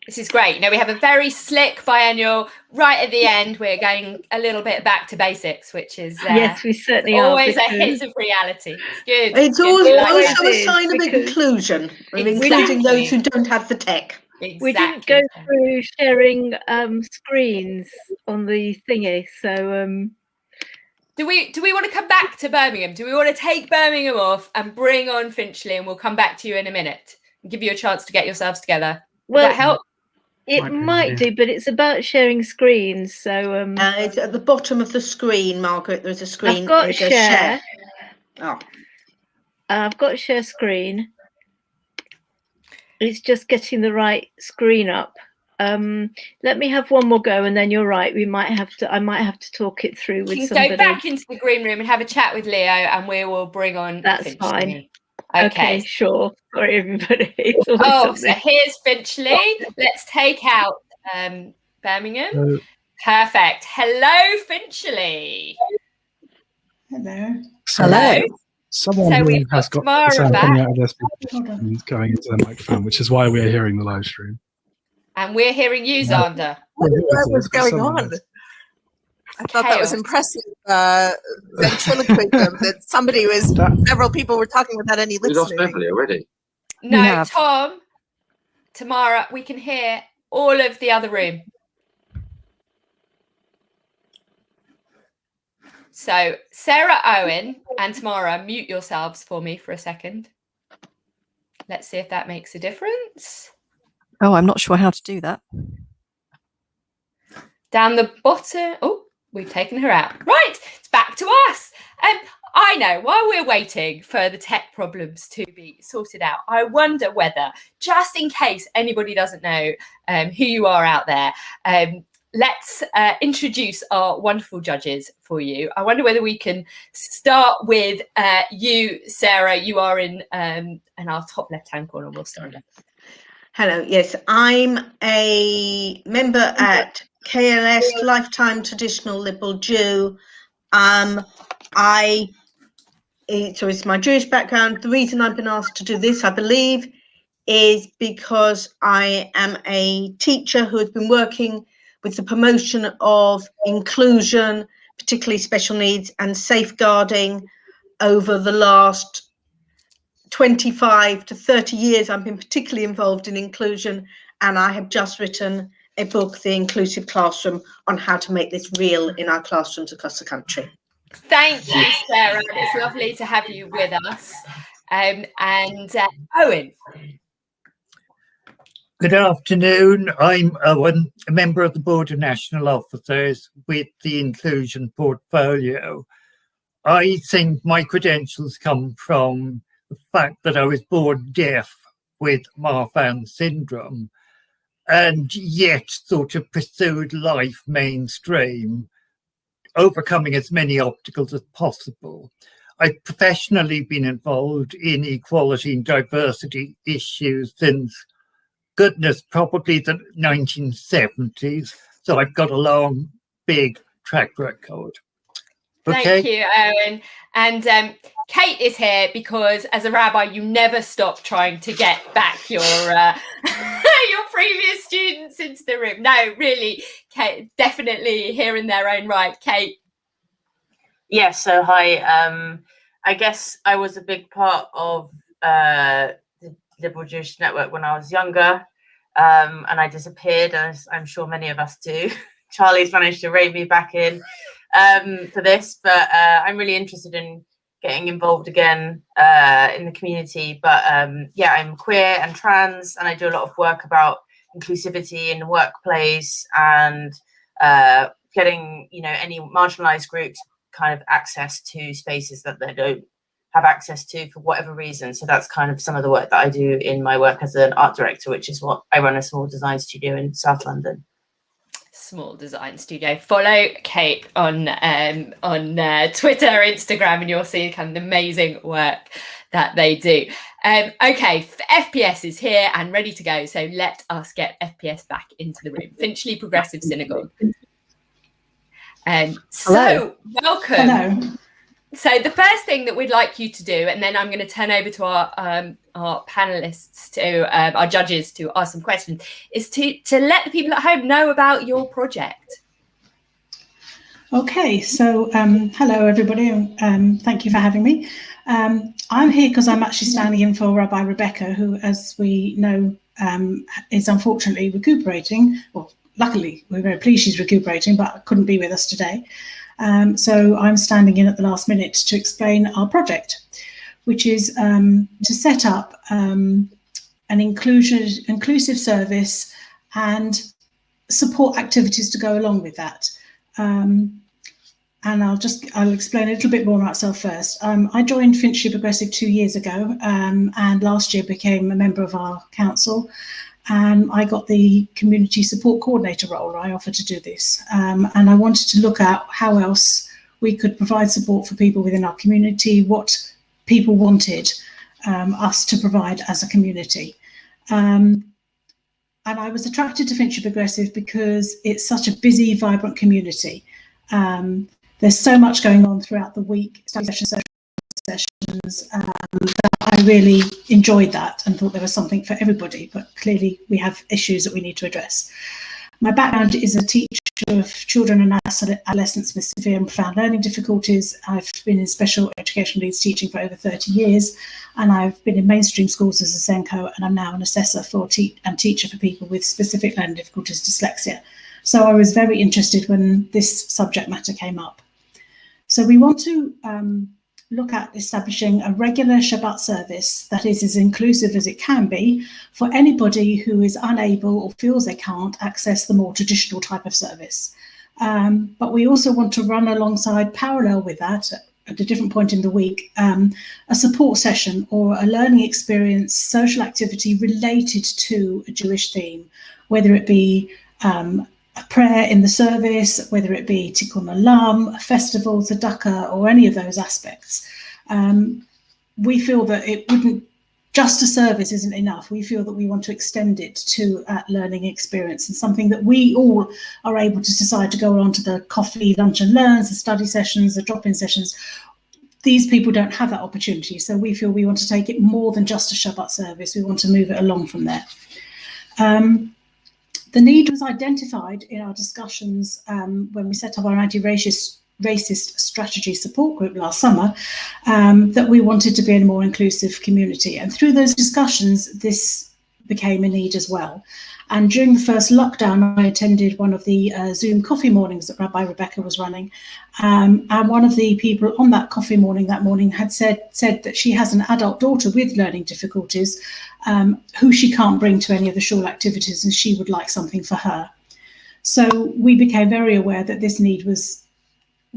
This is great. We have a very slick biennial. Right at the end, we're going a little bit back to basics, which is
yes, we certainly
always a hit of reality. It's good.
It's always also a sign of inclusion, including those who don't have the tech.
Exactly.
We didn't go through sharing screens on the thingy, so
do we want to come back to Birmingham? Do we want to take Birmingham off and bring on Finchley, and we'll come back to you in a minute and give you a chance to get yourselves together? Will that help?
It might do, but it's about sharing screens. So
it's at the bottom of the screen, Margaret. There's a screen.
I've got share.
Oh,
I've got share screen. It's just getting the right screen up. Let me have one more go, and then you're right. I might have to talk it through with somebody.
Go back into the green room and have a chat with Leo, and we will bring on.
That's
Finchley.
fine. Okay, sure. Sorry, everybody.
So here's Finchley. Let's take out Birmingham. Perfect. Hello, Finchley.
Hello.
Hello.
Someone has got
Tamara
sound
back.
coming out of their speaker and going into the microphone, which is why we're hearing the live stream.
And we're hearing you, Xander.
What was going on?
I thought that was impressive ventriloquism, that several people were talking without any lips
lost
moving.
Beverly already.
No, Tom, Tamara, we can hear all of the other room. So Sarah, Owen and Tamara, mute yourselves for me for a second. Let's see if that makes a difference.
Oh, I'm not sure how to do that.
Down the bottom. Oh, we've taken her out. Right, it's back to us. I know, while we're waiting for the tech problems to be sorted out, I wonder whether, just in case anybody doesn't know who you are out there, let's introduce our wonderful judges for you. I wonder whether we can start with you, Sarah. You are in our top left-hand corner. We'll start there.
Hello, yes, I'm a member at KLS, Lifetime Traditional Liberal Jew. So it's my Jewish background. The reason I've been asked to do this, I believe, is because I am a teacher who has been working with the promotion of inclusion, particularly special needs, and safeguarding over the last 25 to 30 years. I've been particularly involved in inclusion, and I have just written a book, The Inclusive Classroom, on how to make this real in our classrooms across the country.
Thank you, Sarah. It's lovely to have you with us. Owen.
Good afternoon. I'm Owen, a member of the Board of National Officers with the Inclusion Portfolio. I think my credentials come from the fact that I was born deaf with Marfan syndrome, and yet sort of pursued life mainstream, overcoming as many obstacles as possible. I've professionally been involved in equality and diversity issues since, goodness, probably the 1970s. So I've got a long, big track record. Okay.
Thank you, Owen. And Kate is here because, as a rabbi, you never stop trying to get back your your previous students into the room. No, really, Kate, definitely here in their own right. Kate.
Yes. So hi. I guess I was a big part of the Liberal Jewish Network when I was younger, and I disappeared, as I'm sure many of us do. Charlie's managed to rein me back in for this, but I'm really interested in getting involved again in the community. But yeah, I'm queer and trans, and I do a lot of work about inclusivity in the workplace and getting, you know, any marginalized groups kind of access to spaces that they don't have access to for whatever reason. So that's kind of some of the work that I do in my work as an art director, which is what I run a small design studio in South London.
Small design studio. Follow Kate on Twitter, Instagram, and you'll see kind of the amazing work that they do. Okay, FPS is here and ready to go. So let us get FPS back into the room. Finchley Progressive Synagogue. So welcome.
Hello.
So the first thing that we'd like you to do, and then I'm going to turn over to our panelists, to our judges, to ask some questions, is to let the people at home know about your project.
Okay, so hello everybody, and thank you for having me. I'm here because I'm actually standing in for Rabbi Rebecca, who, as we know, is unfortunately recuperating. Well, luckily, we're very pleased she's recuperating, but couldn't be with us today. So I'm standing in at the last minute to explain our project, which is to set up an inclusive service and support activities to go along with that. And I'll explain a little bit more about myself first. I joined Finchley Progressive 2 years ago, and last year became a member of our council. And I got the community support coordinator role. I offered to do this, and I wanted to look at how else we could provide support for people within our community, what people wanted us to provide as a community. And I was attracted to Finchley Progressive because it's such a busy, vibrant community. There's so much going on throughout the week, sessions, that I really enjoyed that and thought there was something for everybody, but clearly we have issues that we need to address. My background is a teacher of children and adolescents with severe and profound learning difficulties. I've been in special education needs teaching for over 30 years, and I've been in mainstream schools as a SENCO, and I'm now an assessor for and teacher for people with specific learning difficulties, dyslexia. So I was very interested when this subject matter came up. So we want to look at establishing a regular Shabbat service that is as inclusive as it can be for anybody who is unable or feels they can't access the more traditional type of service. But we also want to run alongside, parallel with that, at a different point in the week, a support session or a learning experience, social activity related to a Jewish theme, whether it be a prayer in the service, whether it be Tikkun Olam, a festival, tzedakah, or any of those aspects. We feel that it wouldn't, just a service isn't enough. We feel that we want to extend it to a learning experience, and something that we all are able to decide to go on to the coffee, lunch and learns, the study sessions, the drop-in sessions. These people don't have that opportunity. So we feel we want to take it more than just a Shabbat service. We want to move it along from there. The need was identified in our discussions when we set up our anti-racist strategy support group last summer, that we wanted to be a more inclusive community. And through those discussions, this became a need as well. And during the first lockdown, I attended one of the Zoom coffee mornings that Rabbi Rebecca was running. And one of the people on that coffee morning that morning had said that she has an adult daughter with learning difficulties who she can't bring to any of the shul activities, and she would like something for her. So we became very aware that this need was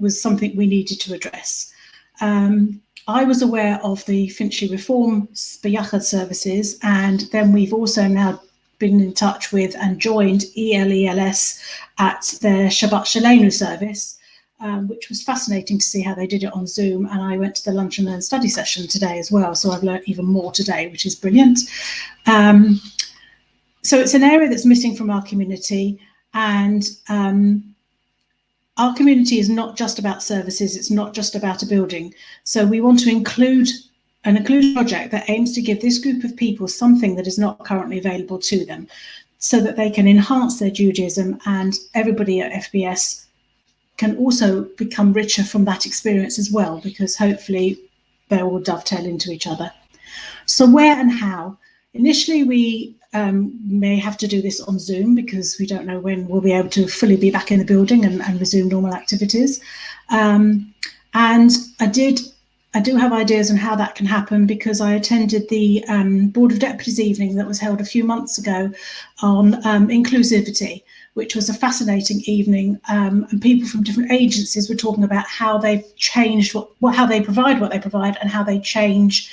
something we needed to address. I was aware of the Finchley Reform B'Yachad services, and then we've also now been in touch with and joined ELELS at their Shabbat Shalenu service, which was fascinating to see how they did it on Zoom. And I went to the Lunch and Learn study session today as well, so I've learned even more today, which is brilliant. So it's an area that's missing from our community, and our community is not just about services, it's not just about a building. So we want to include an inclusion project that aims to give this group of people something that is not currently available to them, so that they can enhance their Judaism, and everybody at FBS can also become richer from that experience as well, because hopefully they will dovetail into each other. So where and how? Initially, we may have to do this on Zoom because we don't know when we'll be able to fully be back in the building and resume normal activities. And I do have ideas on how that can happen, because I attended the Board of Deputies evening that was held a few months ago on inclusivity, which was a fascinating evening. And people from different agencies were talking about how they've changed, how they provide what they provide, and how they change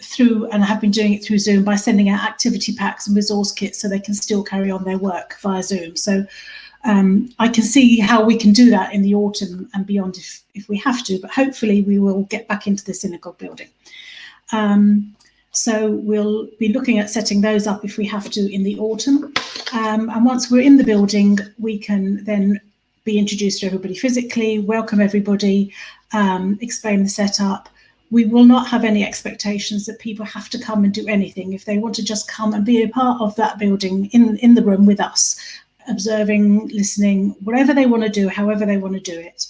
through, and have been doing it through Zoom by sending out activity packs and resource kits so they can still carry on their work via Zoom. So I can see how we can do that in the autumn and beyond if we have to, but hopefully we will get back into the synagogue building. So we'll be looking at setting those up if we have to in the autumn. And once we're in the building, we can then be introduced to everybody physically, welcome everybody, explain the setup. We will not have any expectations that people have to come and do anything. If they want to just come and be a part of that building in the room with us, observing, listening, whatever they want to do, however they want to do it.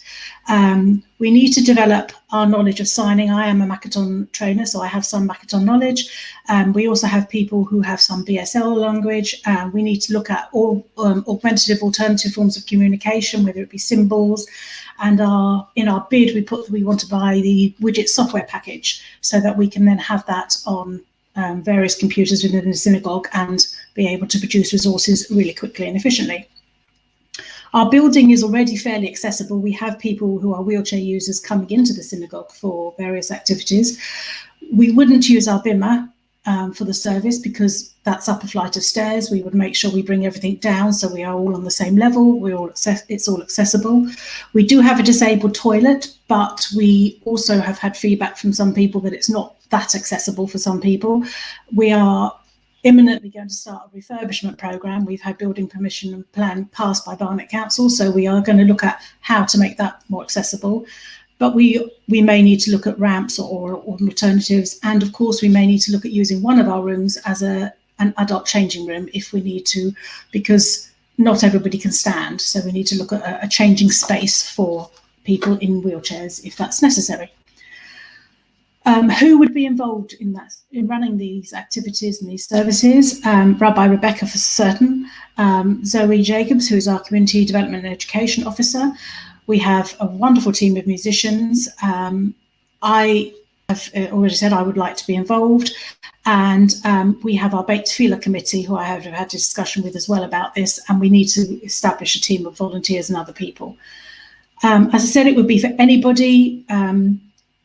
We need to develop our knowledge of signing. I am a Makaton trainer, so I have some Makaton knowledge. We also have people who have some BSL language. We need to look at all augmentative alternative forms of communication, whether it be symbols. And in our bid, we want to buy the widget software package so that we can then have that on various computers within the synagogue and be able to produce resources really quickly and efficiently. Our building is already fairly accessible. We have people who are wheelchair users coming into the synagogue for various activities. We wouldn't use our bimah for the service because that's up a flight of stairs. We would make sure we bring everything down so we are all on the same level. It's all accessible. We do have a disabled toilet, but we also have had feedback from some people that it's not that accessible for some people. We are imminently going to start a refurbishment program. We've had building permission and plan passed by Barnet Council, so we are going to look at how to make that more accessible. But we may need to look at ramps or alternatives, and of course we may need to look at using one of our rooms as an adult changing room if we need to, because not everybody can stand, so we need to look at a changing space for people in wheelchairs if that's necessary. Who would be involved in that, in running these activities and these services? Rabbi Rebecca for certain, Zoe Jacobs, who is our Community Development and Education Officer. We have a wonderful team of musicians. I have already said I would like to be involved, and we have our Beit Tefillah committee, who I have had a discussion with as well about this, and we need to establish a team of volunteers and other people. As I said, it would be for anybody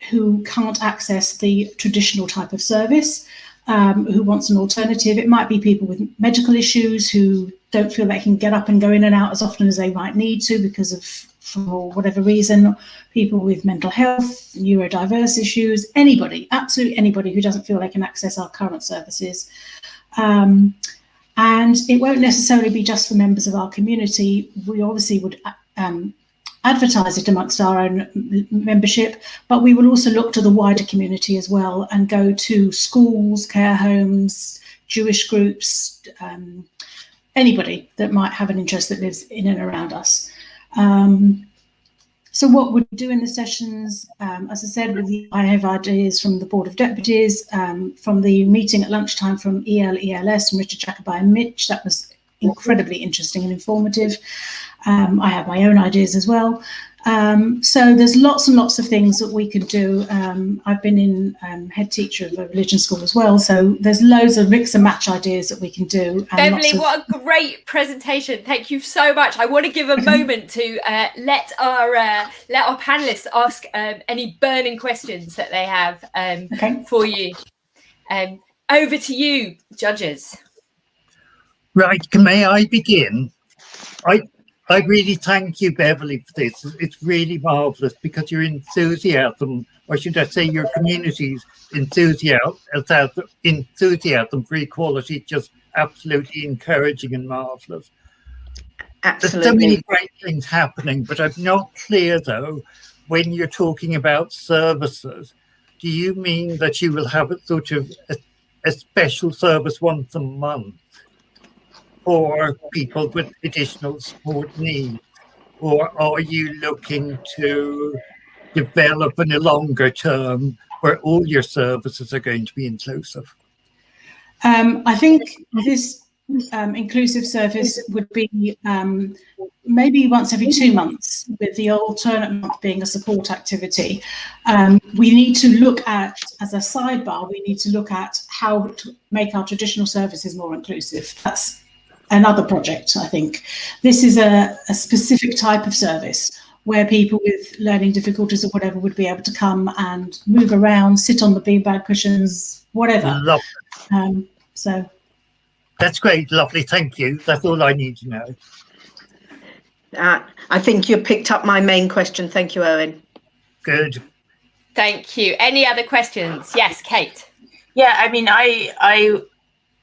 who can't access the traditional type of service, who wants an alternative. It might be people with medical issues who don't feel they can get up and go in and out as often as they might need to because of, for whatever reason, people with mental health, neurodiverse issues, anybody, absolutely anybody who doesn't feel they can access our current services. And it won't necessarily be just for members of our community. We obviously would advertise it amongst our own membership, but we will also look to the wider community as well and go to schools, care homes, Jewish groups, anybody that might have an interest that lives in and around us. So what we do in the sessions, as I said, I have ideas from the Board of Deputies, from the meeting at lunchtime from ELS, from Richard Jacobi and Mitch. That was incredibly interesting and informative. I have my own ideas as well. So there's lots and lots of things that we can do. I've been in head teacher of a religion school as well, so there's loads of mix and match ideas that we can do.
Beverly, what a great presentation! Thank you so much. I want to give a moment to let our panelists ask any burning questions that they have for you. Over to you, judges.
Right, may I begin? I really thank you, Beverly, for this. It's really marvellous because your enthusiasm, or should I say your community's enthusiasm for equality is just absolutely encouraging and marvellous.
Absolutely.
There's so many great things happening, but I'm not clear, though, when you're talking about services, do you mean that you will have a sort of a special service once a month for people with additional support needs? Or are you looking to develop in a longer term where all your services are going to be inclusive?
I think this inclusive service would be maybe once every 2 months, with the alternate month being a support activity. We need to look at, as a sidebar, we need to look at how to make our traditional services more inclusive. That's another project, I think. This is a specific type of service where people with learning difficulties or whatever would be able to come and move around, sit on the beanbag cushions, whatever.
Lovely.
So
that's great, lovely, thank you. That's all I need to know.
I think you picked up my main question. Thank you, Owen.
Good.
Thank you. Any other questions? Yes, Kate.
Yeah, I mean, I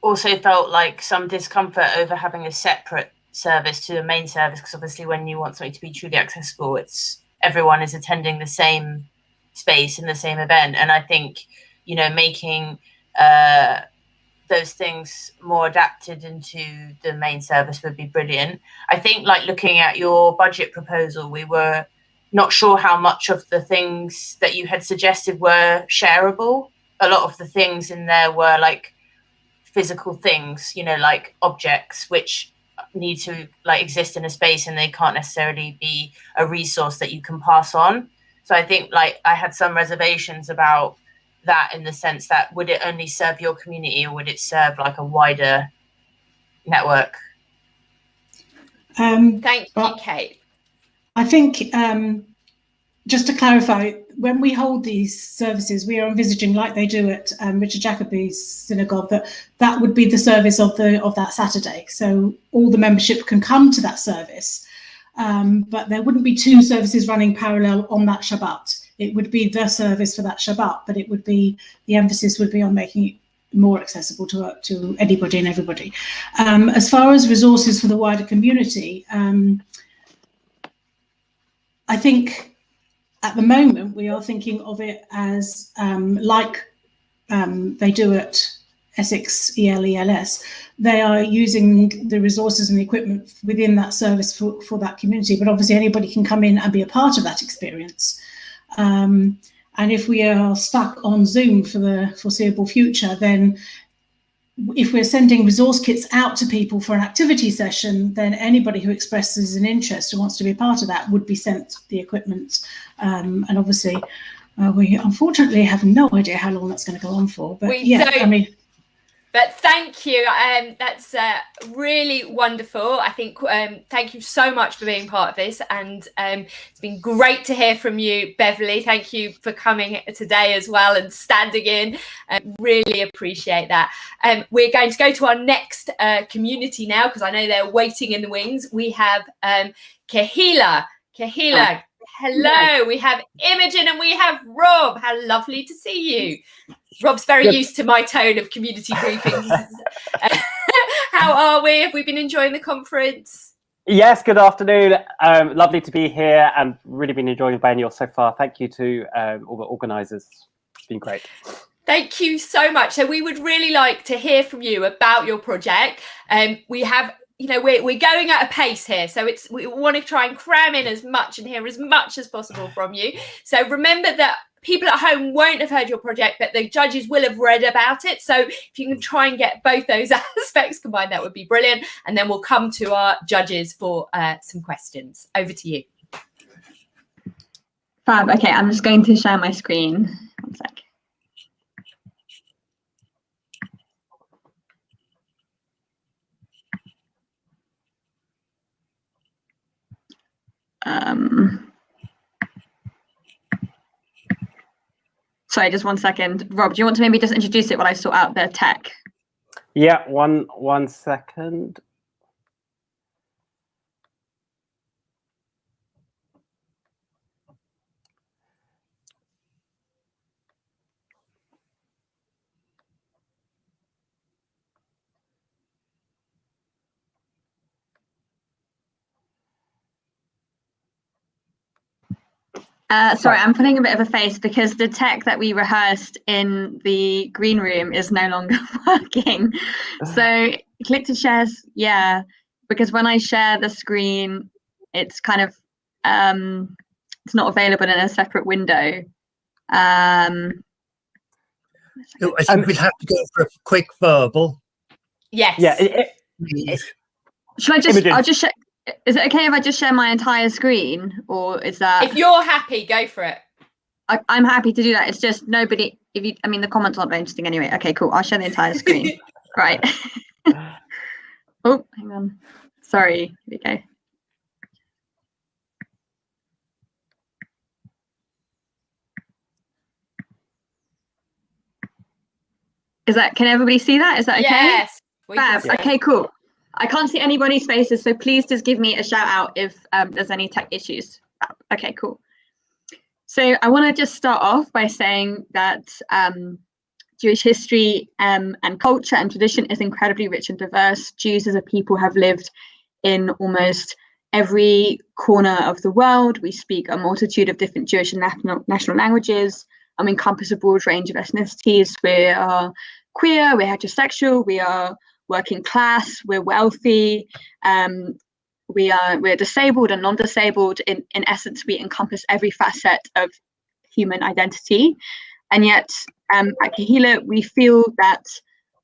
also felt like some discomfort over having a separate service to the main service, because obviously when you want something to be truly accessible, it's everyone is attending the same space in the same event. And I think, you know, making those things more adapted into the main service would be brilliant. I think, like, looking at your budget proposal, we were not sure how much of the things that you had suggested were shareable. A lot of the things in there were like physical things, you know, like objects which need to like exist in a space, and they can't necessarily be a resource that you can pass on. So I think, like, I had some reservations about that, in the sense that would it only serve your community, or would it serve like a wider network?
Thank you, Kate.
I think, just to clarify, when we hold these services, we are envisaging, like they do at Richard Jacobi's synagogue, that would be the service of that Saturday. So all the membership can come to that service, but there wouldn't be two services running parallel on that Shabbat. It would be the service for that Shabbat, but it would be, the emphasis would be on making it more accessible to anybody and everybody. As far as resources for the wider community, I think at the moment we are thinking of it as like they do at Essex ELELS, they are using the resources and the equipment within that service for that community. But obviously anybody can come in and be a part of that experience. And if we are stuck on Zoom for the foreseeable future, then if we're sending resource kits out to people for an activity session, then anybody who expresses an interest and wants to be a part of that would be sent the equipment. And obviously, we unfortunately have no idea how long that's going to go on for. But
But thank you. That's really wonderful. I think thank you so much for being part of this. And it's been great to hear from you, Beverly. Thank you for coming today as well and standing in. Really appreciate that. We're going to go to our next community now, because I know they're waiting in the wings. We have Kahila. Kahila, hello. We have Imogen and we have Rob. How lovely to see you. Rob's very used to my tone of community briefings. How are we? Have we been enjoying the conference?
Yes, good afternoon. Lovely to be here and really been enjoying Biennial so far. Thank you to all the organisers. It's been great.
Thank you so much. So we would really like to hear from you about your project. We have, we're going at a pace here. So we want to try and cram in as much and hear as much as possible from you. So remember that people at home won't have heard your project, but the judges will have read about it. So if you can try and get both those aspects combined, that would be brilliant. And then we'll come to our judges for some questions. Over to you.
Fab. Okay, I'm just going to share my screen. One sec. Sorry, just 1 second. Rob, do you want to maybe just introduce it while I sort out the tech?
Yeah, one second. Sorry, I'm putting a bit of a face because the tech that we rehearsed in the green room is no longer working. So click to share, yeah, because when I share the screen, it's kind of, it's not available in a separate window.
I think we'd have to go for a quick verbal.
Yes.
Yeah.
Should I just, I'll just share. Is it okay if I just share my entire screen, or is that?
If you're happy, go for it.
I'm happy to do that. It's just nobody. I mean, the comments aren't very interesting anyway. Okay, cool. I'll share the entire screen. Right. Oh, hang on. Sorry. Here we go. Is that? Can everybody see that? Is that okay?
Yes.
Fab. Okay, cool. I can't see anybody's faces, so please just give me a shout out if there's any tech issues. Okay, cool. So I want to just start off by saying that Jewish history and culture and tradition is incredibly rich and diverse. Jews as a people have lived in almost every corner of the world. We speak a multitude of different Jewish and national languages, and we encompass a broad range of ethnicities. We are queer, we're heterosexual, we are working class, we're wealthy, we're disabled and non-disabled. In essence, we encompass every facet of human identity. And yet at Kahila, we feel that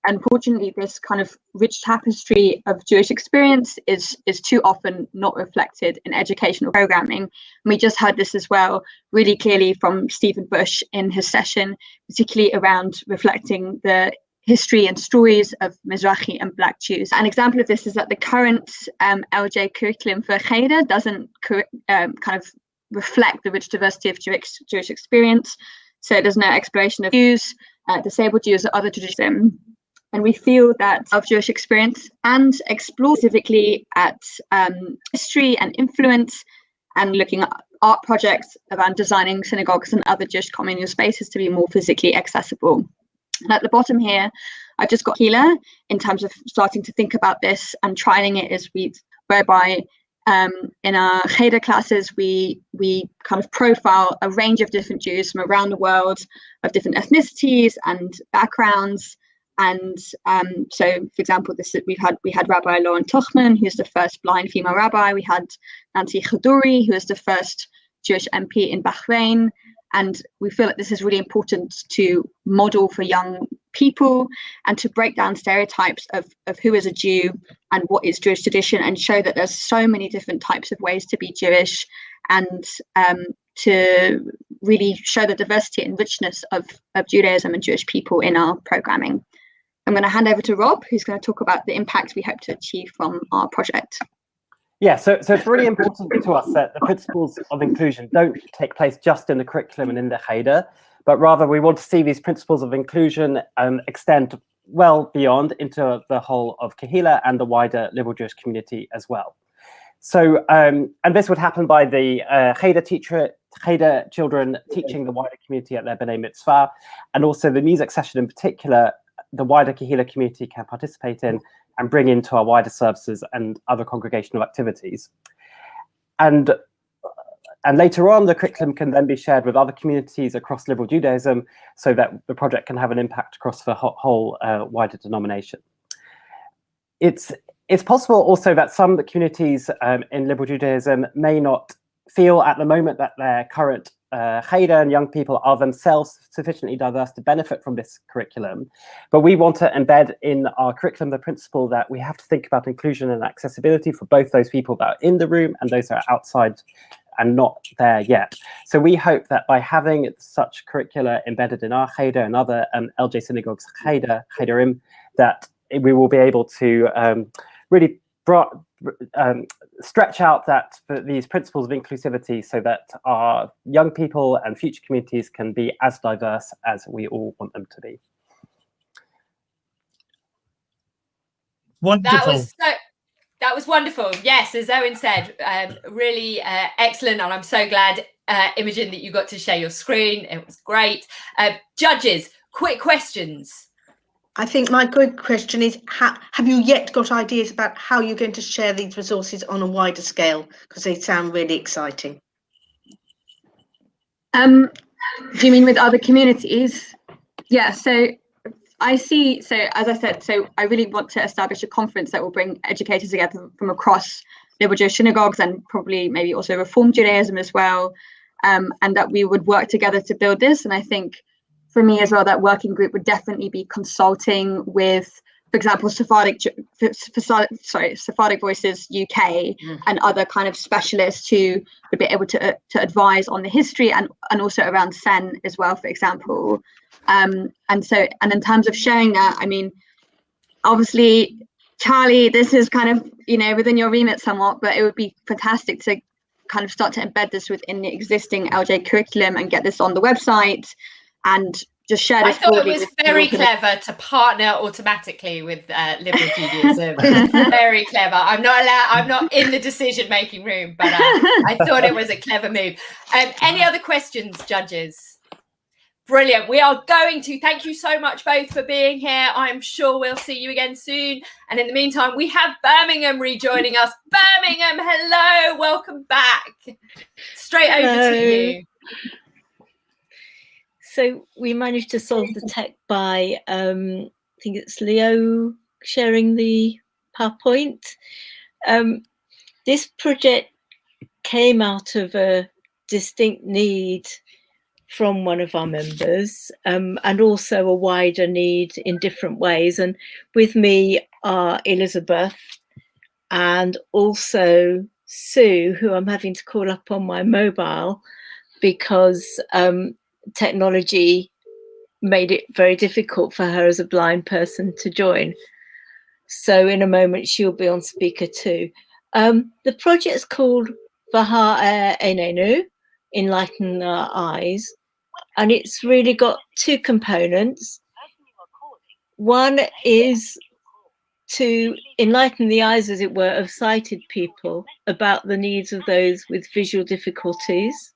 unfortunately this kind of rich tapestry of Jewish experience is too often not reflected in educational programming. And we just heard this as well really clearly from Stephen Bush in his session, particularly around reflecting the history and stories of Mizrahi and Black Jews. An example of this is that the current LJ curriculum for Cheder doesn't kind of reflect the rich diversity of Jewish experience. So there's no exploration of Jews, disabled Jews, or other traditions. And we feel that of Jewish experience and explore specifically at history and influence and looking at art projects around designing synagogues and other Jewish communal spaces to be more physically accessible. And at the bottom here, I've just got Kahila in terms of starting to think about this and trialing it as whereby in our Cheder classes, we kind of profile a range of different Jews from around the world of different ethnicities and backgrounds. And so, for example, we had Rabbi Lauren Tuchman, who's the first blind female rabbi. We had Nancy Khadouri, who is the first Jewish MP in Bahrain. And we feel that this is really important to model for young people and to break down stereotypes of who is a Jew and what is Jewish tradition, and show that there's so many different types of ways to be Jewish, and to really show the diversity and richness of Judaism and Jewish people in our programming. I'm going to hand over to Rob, who's going to talk about the impact we hope to achieve from our project.
Yeah, so it's really important to us that the principles of inclusion don't take place just in the curriculum and in the Cheder, but rather we want to see these principles of inclusion extend well beyond into the whole of Kehila and the wider liberal Jewish community as well. So, and this would happen by the Cheder children teaching the wider community at their B'nai Mitzvah, and also the music session in particular, the wider Kehila community can participate in and bring into our wider services and other congregational activities. And later on, the curriculum can then be shared with other communities across liberal Judaism, so that the project can have an impact across the whole wider denomination. It's possible also that some of the communities in liberal Judaism may not feel at the moment that their current Cheder and young people are themselves sufficiently diverse to benefit from this curriculum. But we want to embed in our curriculum the principle that we have to think about inclusion and accessibility for both those people that are in the room and those that are outside and not there yet. So we hope that by having such curricula embedded in our Cheder and other LJ synagogues Chederim, that we will be able to really stretch out these principles of inclusivity, so that our young people and future communities can be as diverse as we all want them to be.
Wonderful.
That was wonderful. Yes, as Owen said, really excellent. And I'm so glad, Imogen, that you got to share your screen. It was great. Judges, quick questions.
I think my good question is, have you yet got ideas about how you're going to share these resources on a wider scale? Because they sound really exciting.
Do you mean with other communities? Yeah, so I see, so as I said, so I really want to establish a conference that will bring educators together from across liberal Jewish synagogues and probably maybe also Reform Judaism as well, and that we would work together to build this. And I think for me as well, that working group would definitely be consulting with, for example, Sephardic Voices UK and other kind of specialists who would be able to advise on the history and also around Sen as well, for example. And in terms of sharing that, I mean, obviously, Charley, this is kind of, within your remit somewhat, but it would be fantastic to kind of start to embed this within the existing LJ curriculum and get this on the website and just share this.
I thought it was very clever to partner automatically with Liberal Judaism. Very clever. I'm not in the decision-making room, but I thought it was a clever move. Any other questions, judges? Brilliant. We are going to thank you so much both for being here. I'm sure we'll see you again soon. And in the meantime, we have Birmingham rejoining us. Birmingham, hello. Welcome back. Straight over to you.
So we managed to solve the tech by, I think it's Leo sharing the PowerPoint. This project came out of a distinct need from one of our members, and also a wider need in different ways. And with me are Elizabeth and also Sue, who I'm having to call up on my mobile because technology made it very difficult for her as a blind person to join. So in a moment, she'll be on speaker too. The project is called V'ha'er Einenu, Enlighten Our Eyes. And it's really got two components. One is to enlighten the eyes, as it were, of sighted people about the needs of those with visual difficulties.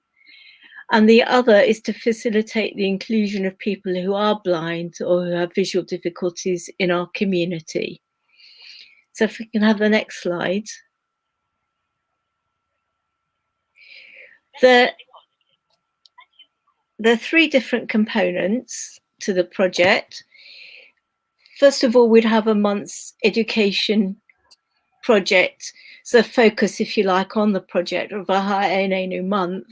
And the other is to facilitate the inclusion of people who are blind or who have visual difficulties in our community. So if we can have the next slide. There are three different components to the project. first of all, we'd have a month's education project, so focus, if you like, on the project of a Ha'enenu month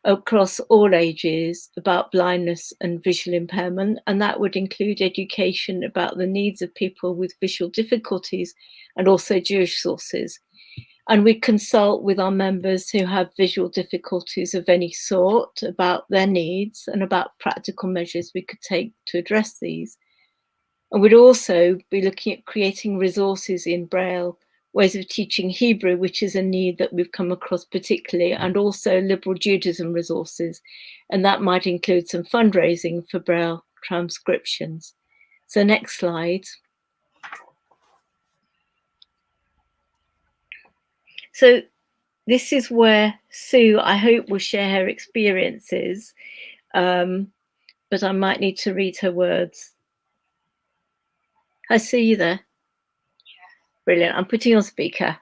across all ages about blindness and visual impairment, and that would include education about the needs of people with visual difficulties and also Jewish sources. And we consult with our members who have visual difficulties of any sort about their needs and about practical measures we could take to address these. And we'd also be looking at creating resources in Braille, ways of teaching Hebrew, which is a need that we've come across particularly, and also Liberal Judaism resources. And that might include some fundraising for Braille transcriptions. So next slide. So this is where Sue, I hope, will share her experiences, but I might need to read her words. I see you there. Brilliant. I'm putting you on speaker.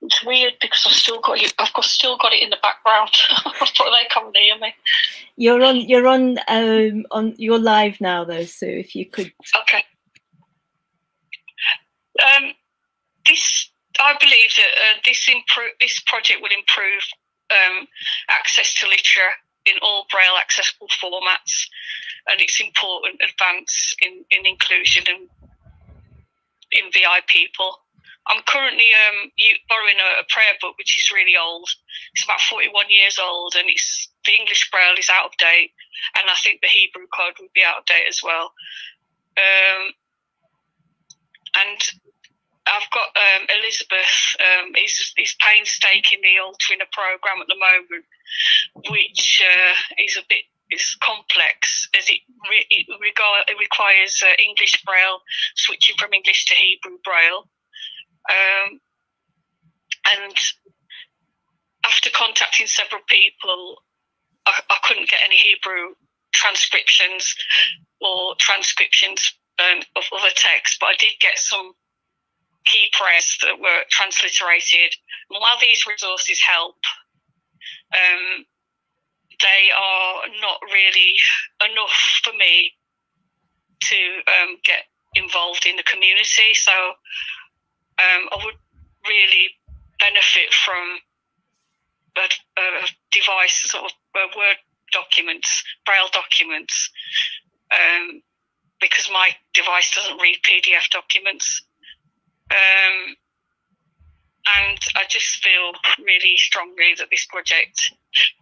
It's weird because I've still got it in the background. But they can't hear me.
You're live now though, Sue, if you could.
Okay. I believe that this project will improve access to literature in all Braille accessible formats, and it's important advance in inclusion and in VI people. I'm currently borrowing a prayer book which is really old. It's about 41 years old, and the English Braille is out of date, and I think the Hebrew code would be out of date as well. And I've got Elizabeth is painstakingly altering a program at the moment, which is complex, as it requires English Braille, switching from English to Hebrew Braille. And after contacting several people, I couldn't get any Hebrew transcriptions or transcriptions of other texts, but I did get some key prayers that were transliterated. And while these resources help, they are not really enough for me to get involved in the community. So I would really benefit from a device, sort of Word documents, Braille documents, because my device doesn't read PDF documents. And I just feel really strongly that this project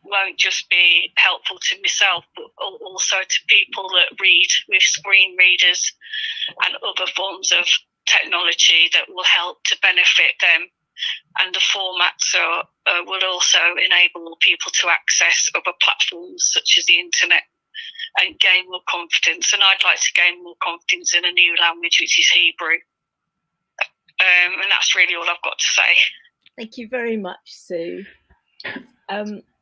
won't just be helpful to myself, but also to people that read with screen readers and other forms of technology that will help to benefit them. And the formats will also enable people to access other platforms such as the internet and gain more confidence. And I'd like to gain more confidence in a new language, which is Hebrew. And that's really all I've got to say.
Thank you very much, Sue.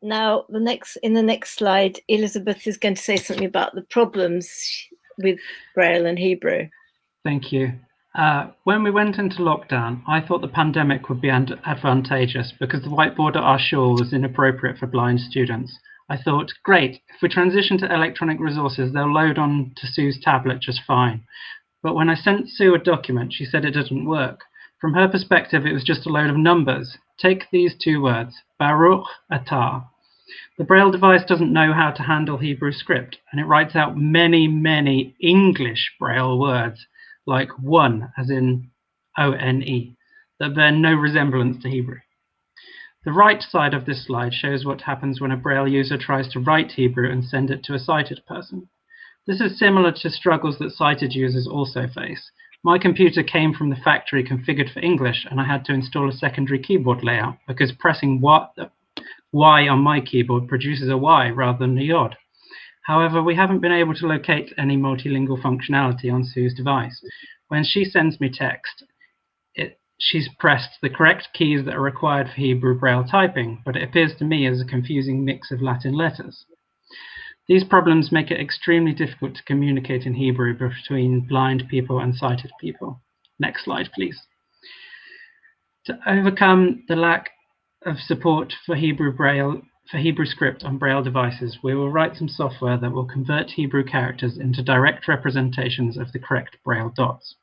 Now, in the next slide, Elizabeth is going to say something about the problems with Braille and Hebrew.
Thank you. When we went into lockdown, I thought the pandemic would be advantageous because the whiteboard at our shul was inappropriate for blind students. I thought, great, if we transition to electronic resources, they'll load on to Sue's tablet just fine. But when I sent Sue a document, she said it didn't work. From her perspective, it was just a load of numbers. Take these two words, Baruch Atah. The Braille device doesn't know how to handle Hebrew script, and it writes out many, many English Braille words, like one, as in O-N-E, that bear no resemblance to Hebrew. The right side of this slide shows what happens when a Braille user tries to write Hebrew and send it to a sighted person. This is similar to struggles that sighted users also face. My computer came from the factory configured for English, and I had to install a secondary keyboard layout because pressing Y on my keyboard produces a Y rather than a Yod. However, we haven't been able to locate any multilingual functionality on Sue's device. When she sends me text, she's pressed the correct keys that are required for Hebrew Braille typing, but it appears to me as a confusing mix of Latin letters. These problems make it extremely difficult to communicate in Hebrew between blind people and sighted people. Next slide, please. To overcome the lack of support for Hebrew Braille, for Hebrew script on Braille devices, we will write some software that will convert Hebrew characters into direct representations of the correct Braille dots.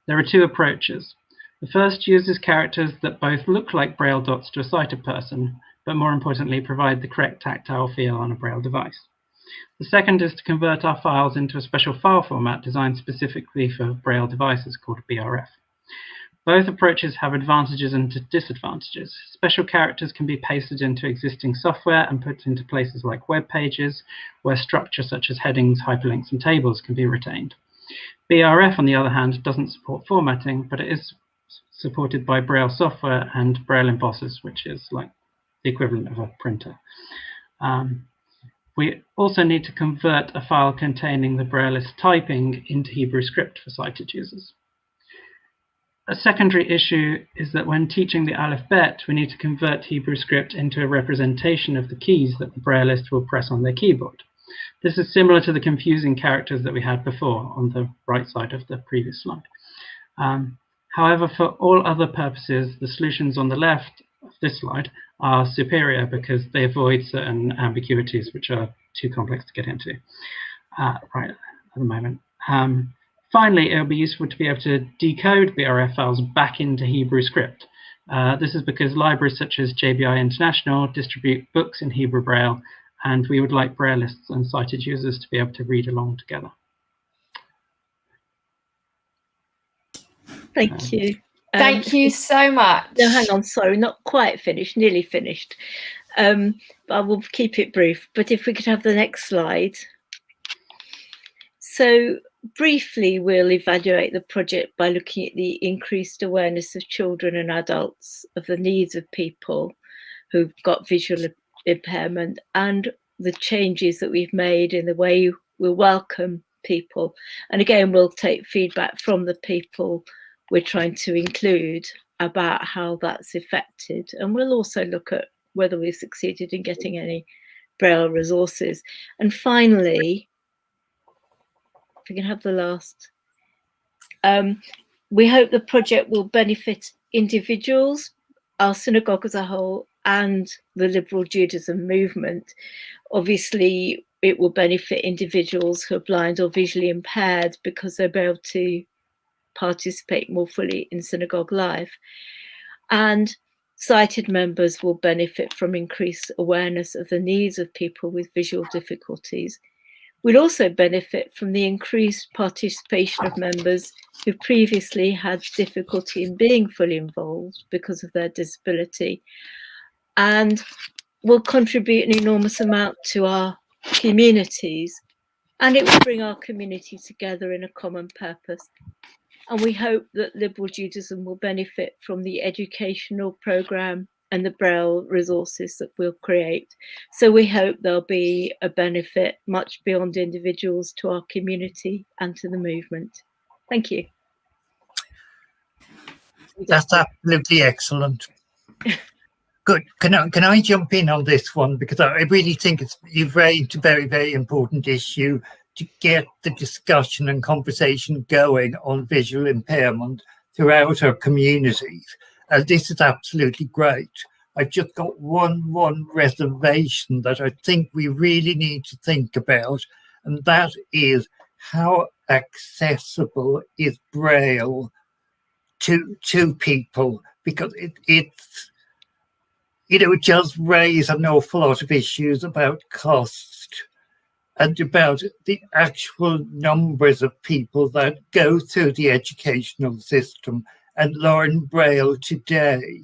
There are two approaches. The first uses characters that both look like Braille dots to a sighted person, but more importantly provide the correct tactile feel on a Braille device. The second is to convert our files into a special file format designed specifically for Braille devices called BRF. Both approaches have advantages and disadvantages. Special characters can be pasted into existing software and put into places like web pages, where structure such as headings, hyperlinks, and tables can be retained. BRF, on the other hand, doesn't support formatting, but it is supported by Braille software and Braille embossers, which is like the equivalent of a printer. We also need to convert a file containing the Brailleist typing into Hebrew script for sighted users. A secondary issue is that when teaching the Aleph-Bet, we need to convert Hebrew script into a representation of the keys that the Brailleist will press on their keyboard. This is similar to the confusing characters that we had before on the right side of the previous slide. However, for all other purposes, the solutions on the left of this slide are superior because they avoid certain ambiguities which are too complex to get into right at the moment. Finally, it will be useful to be able to decode BRF files back into Hebrew script. This is because libraries such as JBI International distribute books in Hebrew Braille, and we would like Braillists and sighted users to be able to read along together.
Thank you.
Thank you so much.
No, hang on, sorry, not quite finished, nearly finished. But I will keep it brief. But if we could have the next slide. So briefly, we'll evaluate the project by looking at the increased awareness of children and adults of the needs of people who've got visual impairment and the changes that we've made in the way we welcome people. And again, we'll take feedback from the people we're trying to include about how that's affected. And we'll also look at whether we've succeeded in getting any Braille resources. And finally, if we can have the last, we hope the project will benefit individuals, our synagogue as a whole, and the Liberal Judaism movement. Obviously, it will benefit individuals who are blind or visually impaired because they'll be able to participate more fully in synagogue life. And sighted members will benefit from increased awareness of the needs of people with visual difficulties. We'll also benefit from the increased participation of members who previously had difficulty in being fully involved because of their disability, and will contribute an enormous amount to our communities, and it will bring our community together in a common purpose. And we hope that Liberal Judaism will benefit from the educational programme and the Braille resources that we'll create. So we hope there'll be a benefit much beyond individuals to our community and to the movement. Thank you.
That's absolutely excellent. Good. Can I jump in on this one? Because I really think you've raised a very, very important issue to get the discussion and conversation going on visual impairment throughout our communities. This is absolutely great. I've just got one reservation that I think we really need to think about, and that is how accessible is Braille to people, because it's, you know, it does raise an awful lot of issues about cost and about the actual numbers of people that go through the educational system and learn Braille today.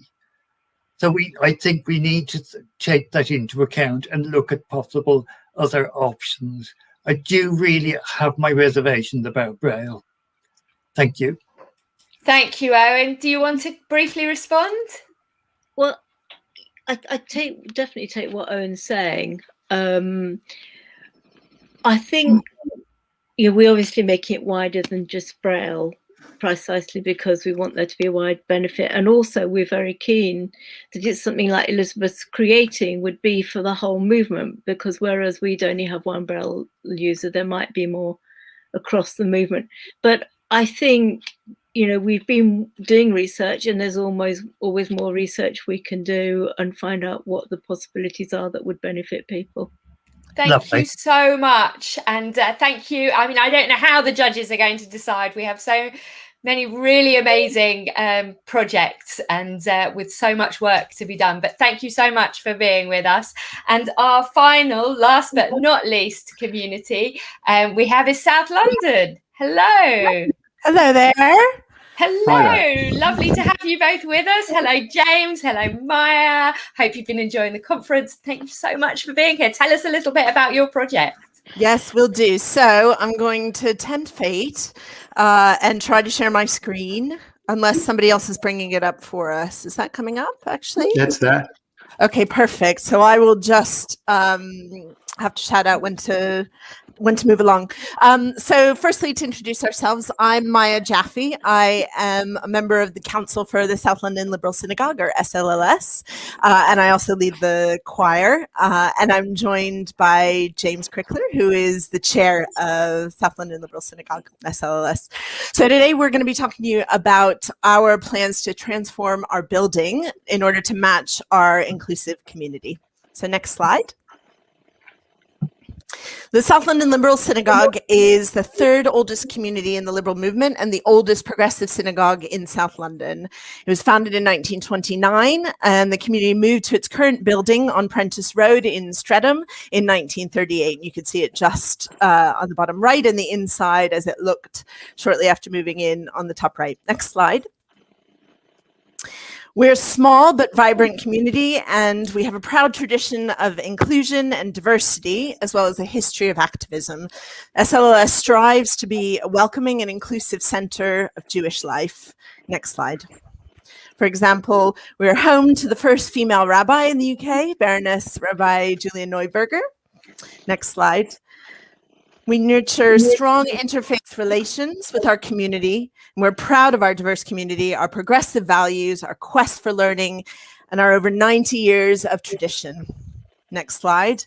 So I think we need to take that into account and look at possible other options. I do really have my reservations about Braille. Thank you.
Thank you, Owen. Do you want to briefly respond?
Well, I definitely take what Owen's saying. I think we're obviously making it wider than just Braille, precisely because we want there to be a wide benefit. And also we're very keen that it's something like Elizabeth's creating would be for the whole movement, because whereas we'd only have one Braille user, there might be more across the movement. But I think you know, we've been doing research, and there's always more research we can do and find out what the possibilities are that would benefit people.
Thank you so much. And thank you. I mean, I don't know how the judges are going to decide. We have so many really amazing projects and with so much work to be done. But thank you so much for being with us. And our final, last but not least community we have is South London. Hello.
Hello there.
Hello, lovely to have you both with us. Hello, James. Hello, Maya. Hope you've been enjoying the conference. Thank you so much for being here. Tell us a little bit about your project.
Yes, we'll do. So I'm going to tempt fate and try to share my screen, unless somebody else is bringing it up for us. Is that coming up, actually?
It's there.
Okay, perfect. So I will just have to shout out when to move along. So firstly, to introduce ourselves, I'm Maya Jaffe. I am a member of the Council for the South London Liberal Synagogue, or SLLS, and I also lead the choir. And I'm joined by James Crickler, who is the chair of South London Liberal Synagogue, SLLS. So today we're going to be talking to you about our plans to transform our building in order to match our inclusive community. So next slide. The South London Liberal Synagogue is the third oldest community in the liberal movement and the oldest progressive synagogue in South London. It was founded in 1929, and the community moved to its current building on Prentice Road in Streatham in 1938. You can see it just on the bottom right and the inside as it looked shortly after moving in on the top right. Next slide. We're a small but vibrant community, and we have a proud tradition of inclusion and diversity, as well as a history of activism. SLLS strives to be a welcoming and inclusive center of Jewish life. Next slide. For example, we're home to the first female rabbi in the UK, Baroness Rabbi Julia Neuberger. Next slide. We nurture strong interfaith relations with our community, and we're proud of our diverse community, our progressive values, our quest for learning, and our over 90 years of tradition. Next slide.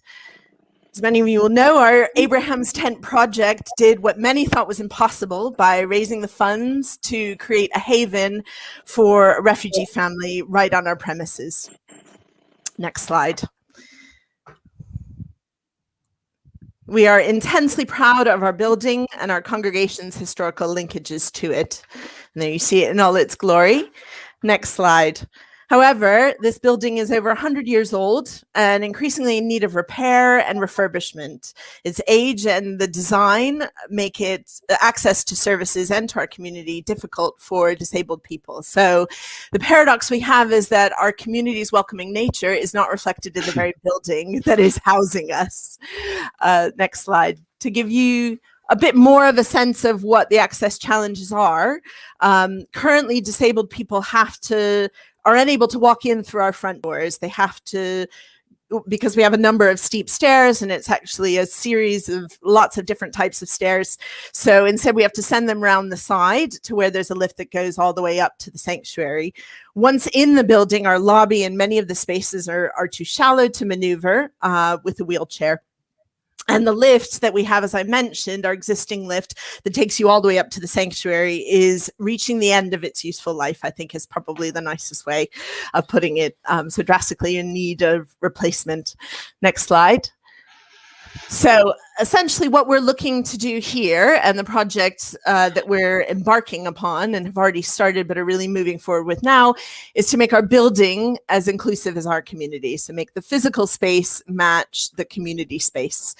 As many of you will know, our Abraham's Tent project did what many thought was impossible by raising the funds to create a haven for a refugee family right on our premises. Next slide. We are intensely proud of our building and our congregation's historical linkages to it. And there you see it in all its glory. Next slide. However, this building is over 100 years old and increasingly in need of repair and refurbishment. Its age and the design make it access to services and to our community difficult for disabled people. So the paradox we have is that our community's welcoming nature is not reflected in the very building that is housing us. Next slide. To give you a bit more of a sense of what the access challenges are, currently disabled people are unable to walk in through our front doors. They have to, because we have a number of steep stairs, and it's actually a series of lots of different types of stairs. So instead we have to send them around the side to where there's a lift that goes all the way up to the sanctuary. Once in the building, our lobby and many of the spaces are too shallow to maneuver with a wheelchair. And the lift that we have, as I mentioned, our existing lift that takes you all the way up to the sanctuary, is reaching the end of its useful life, I think is probably the nicest way of putting it. So drastically in need of replacement. Next slide. So essentially what we're looking to do here, and the project that we're embarking upon and have already started but are really moving forward with now, is to make our building as inclusive as our community. So make the physical space match the community space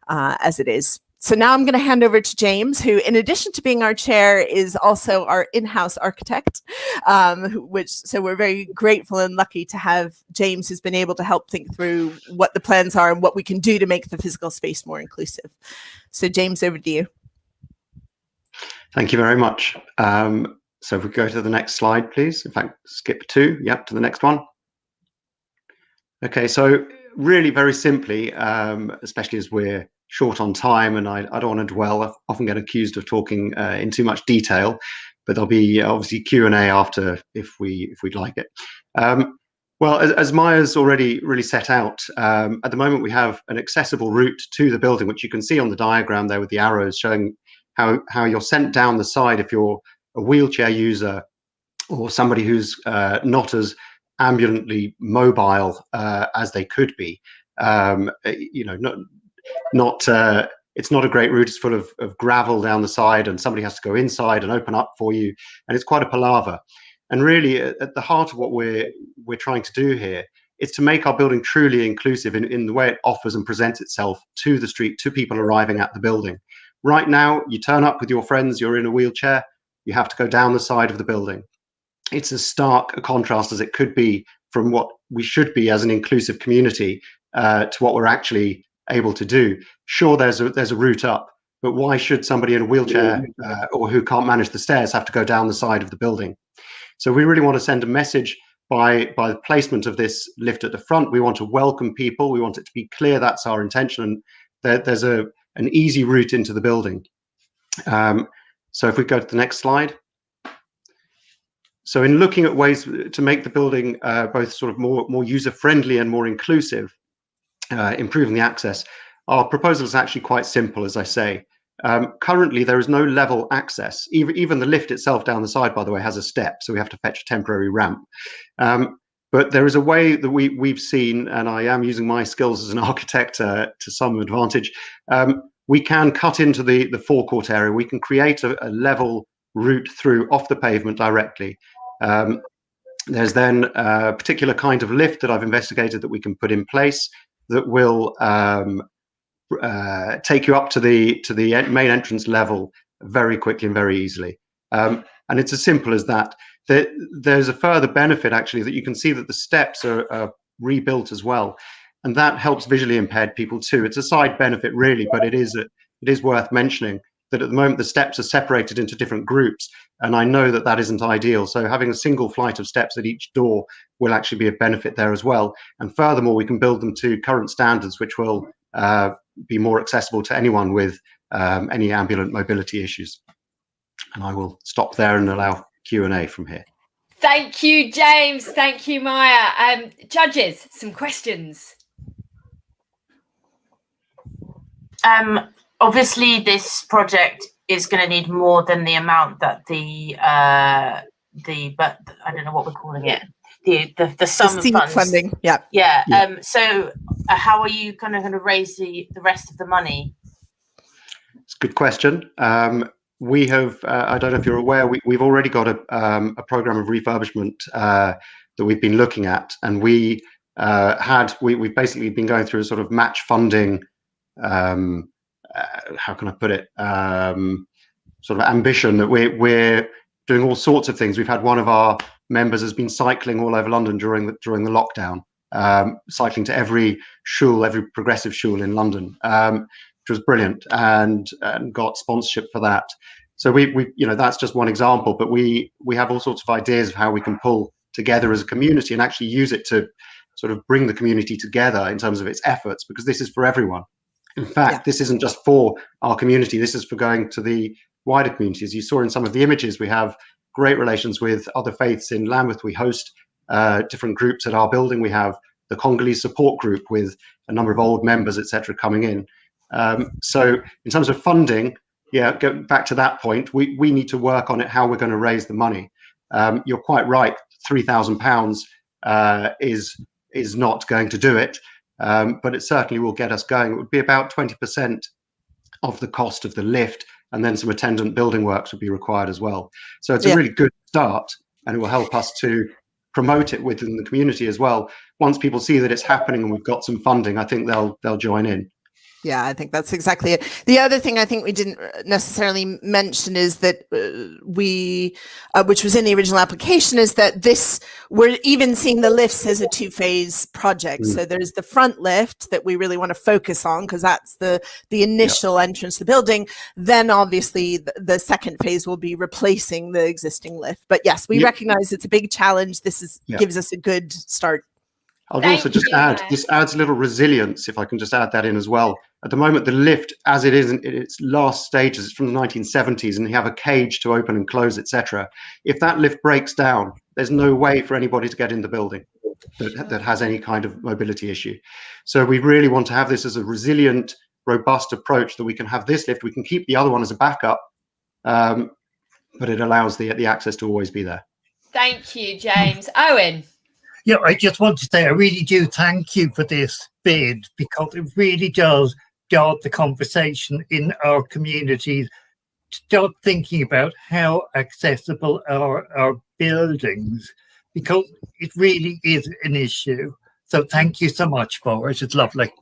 as it is. So now I'm going to hand over to James, who, in addition to being our chair, is also our in-house architect, so we're very grateful and lucky to have James, who's been able to help think through what the plans are and what we can do to make the physical space more inclusive. So James, over to you.
Thank you very much. So if we go to the next slide, please. In fact, skip 2, yep, to the next one. Okay, so really very simply, especially as we're short on time, and I don't want to dwell. I often get accused of talking in too much detail, but there'll be obviously Q&A after if we'd like it. Well, as Maya's already really set out, at the moment we have an accessible route to the building, which you can see on the diagram there with the arrows showing how you're sent down the side if you're a wheelchair user or somebody who's not as ambulantly mobile as they could be, it's not a great route. It's full of gravel down the side, and somebody has to go inside and open up for you, and it's quite a palaver. And really, at the heart of what we're trying to do here is to make our building truly inclusive in the way it offers and presents itself to the street, to people arriving at the building. Right now, you turn up with your friends, you're in a wheelchair, you have to go down the side of the building. It's as stark a contrast as it could be from what we should be as an inclusive community to what we're actually able to do. Sure, there's a route up, but why should somebody in a wheelchair or who can't manage the stairs have to go down the side of the building? So we really want to send a message by the placement of this lift at the front. We want to welcome people. We want it to be clear that's our intention, and there's an easy route into the building. So if we go to the next slide. So in looking at ways to make the building both sort of more user-friendly and more inclusive, improving the access, our proposal is actually quite simple, as I say. Currently, there is no level access. Even the lift itself down the side, by the way, has a step, so we have to fetch a temporary ramp. But there is a way that we've seen, and I am using my skills as an architect to some advantage. We can cut into the forecourt area. We can create a level route through off the pavement directly. There's then a particular kind of lift that I've investigated that we can put in place that will take you up to the main entrance level very quickly and very easily. And it's as simple as that. There's a further benefit, actually, that you can see that the steps are rebuilt as well. And that helps visually impaired people too. It's a side benefit, really, but it is worth mentioning that at the moment the steps are separated into different groups. And I know that that isn't ideal. So having a single flight of steps at each door will actually be a benefit there as well. And furthermore, we can build them to current standards, which will be more accessible to anyone with any ambulant mobility issues. And I will stop there and allow Q&A from here.
Thank you, James. Thank you, Maya. Judges, some questions.
Obviously, this project is going to need more than the amount that but I don't know what we're calling it. The sum of funds.
Funding. Yeah.
Yeah. So how are you kind of going to raise the rest of the money?
It's a good question. We have, I don't know if you're aware, we've already got a program of refurbishment that we've been looking at, and we've basically been going through a sort of match funding, how can I put it, sort of ambition that we're doing all sorts of things. We've had one of our members has been cycling all over London during the lockdown, cycling to every shul, every progressive shul in London, which was brilliant, and got sponsorship for that. So we that's just one example, but we have all sorts of ideas of how we can pull together as a community and actually use it to sort of bring the community together in terms of its efforts, because this is for everyone. In fact, this isn't just for our community, this is for going to the wider community. As you saw in some of the images, we have great relations with other faiths in Lambeth. We host different groups at our building. We have the Congolese support group with a number of old members, etc., coming in. So in terms of funding, go back to that point, we need to work on it, how we're going to raise the money. You're quite right, £3,000 is not going to do it, but it certainly will get us going. It would be about 20% of the cost of the lift, and then some attendant building works would be required as well. So it's a really good start, and it will help us to promote it within the community as well. Once people see that it's happening and we've got some funding, I think they'll join in.
Yeah, I think that's exactly it. The other thing I think we didn't necessarily mention is that which was in the original application, is that we're even seeing the lifts as a two-phase project. So there's the front lift that we really want to focus on, because that's the initial entrance to the building. Then obviously the second phase will be replacing the existing lift. But yes, we recognize it's a big challenge. This gives us a good start.
I'll also just add, this adds a little resilience, if I can just add that in as well. At the moment, the lift, as it is in its last stages, it's from the 1970s, and you have a cage to open and close, etc. If that lift breaks down, there's no way for anybody to get in the building that has any kind of mobility issue. So we really want to have this as a resilient, robust approach, that we can have this lift, we can keep the other one as a backup, but it allows the access to always be there.
Thank you, James. Owen.
Yeah, I just want to say I really do thank you for this bid, because it really does start the conversation in our communities, start thinking about how accessible are our buildings, because it really is an issue. So thank you so much for it. It's lovely.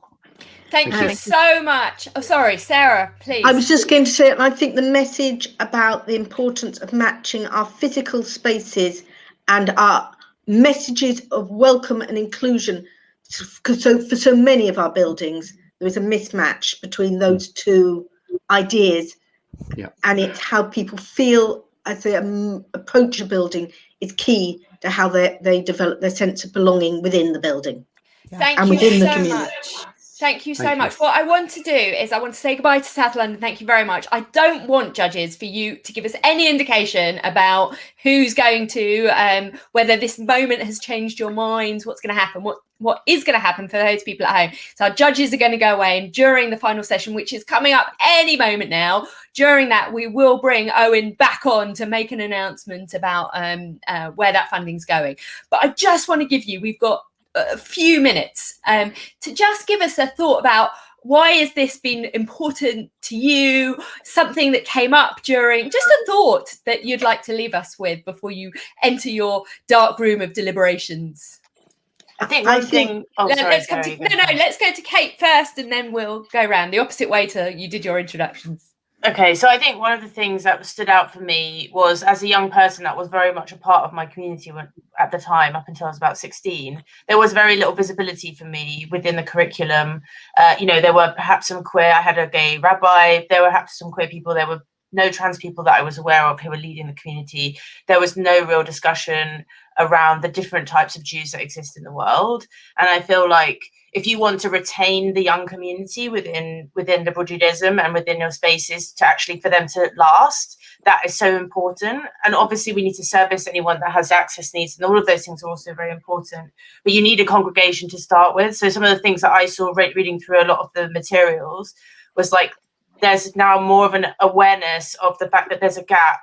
Thank you so much. Oh, sorry, Sarah, please.
I was just going to say, I think the message about the importance of matching our physical spaces and our messages of welcome and inclusion, because for so many of our buildings, there is a mismatch between those two ideas.
Yeah.
And it's how people feel as they approach a building is key to how they develop their sense of belonging within the building.
Thank
and
you
within the
so
community.
much. Thank you so
Thank you.
much. What I want to do is I want to say goodbye to South London. Thank you very much. I don't want, judges, for you to give us any indication about who's going to, whether this moment has changed your minds, what's going to happen, what is going to happen for those people at home. So our judges are going to go away, and during the final session, which is coming up any moment now, during that, we will bring Owen back on to make an announcement about where that funding's going. But I just want to give you, we've got a few minutes to just give us a thought about why has this been important to you, something that came up during, just a thought that you'd like to leave us with before you enter your dark room of deliberations.
I think one thing. Oh, sorry,
let's go to Kate first, and then we'll go round the opposite way to you did your introductions.
Okay, so I think one of the things that stood out for me was, as a young person that was very much a part of my community at the time, up until I was about 16, there was very little visibility for me within the curriculum. There were perhaps some queer, I had a gay rabbi, there were perhaps some queer people, there were no trans people that I was aware of who were leading the community. There was no real discussion around the different types of Jews that exist in the world. And I feel like if you want to retain the young community within Liberal Judaism and within your spaces to actually for them to last, that is so important. And obviously we need to service anyone that has access needs, and all of those things are also very important. But you need a congregation to start with. So some of the things that I saw reading through a lot of the materials was like, there's now more of an awareness of the fact that there's a gap,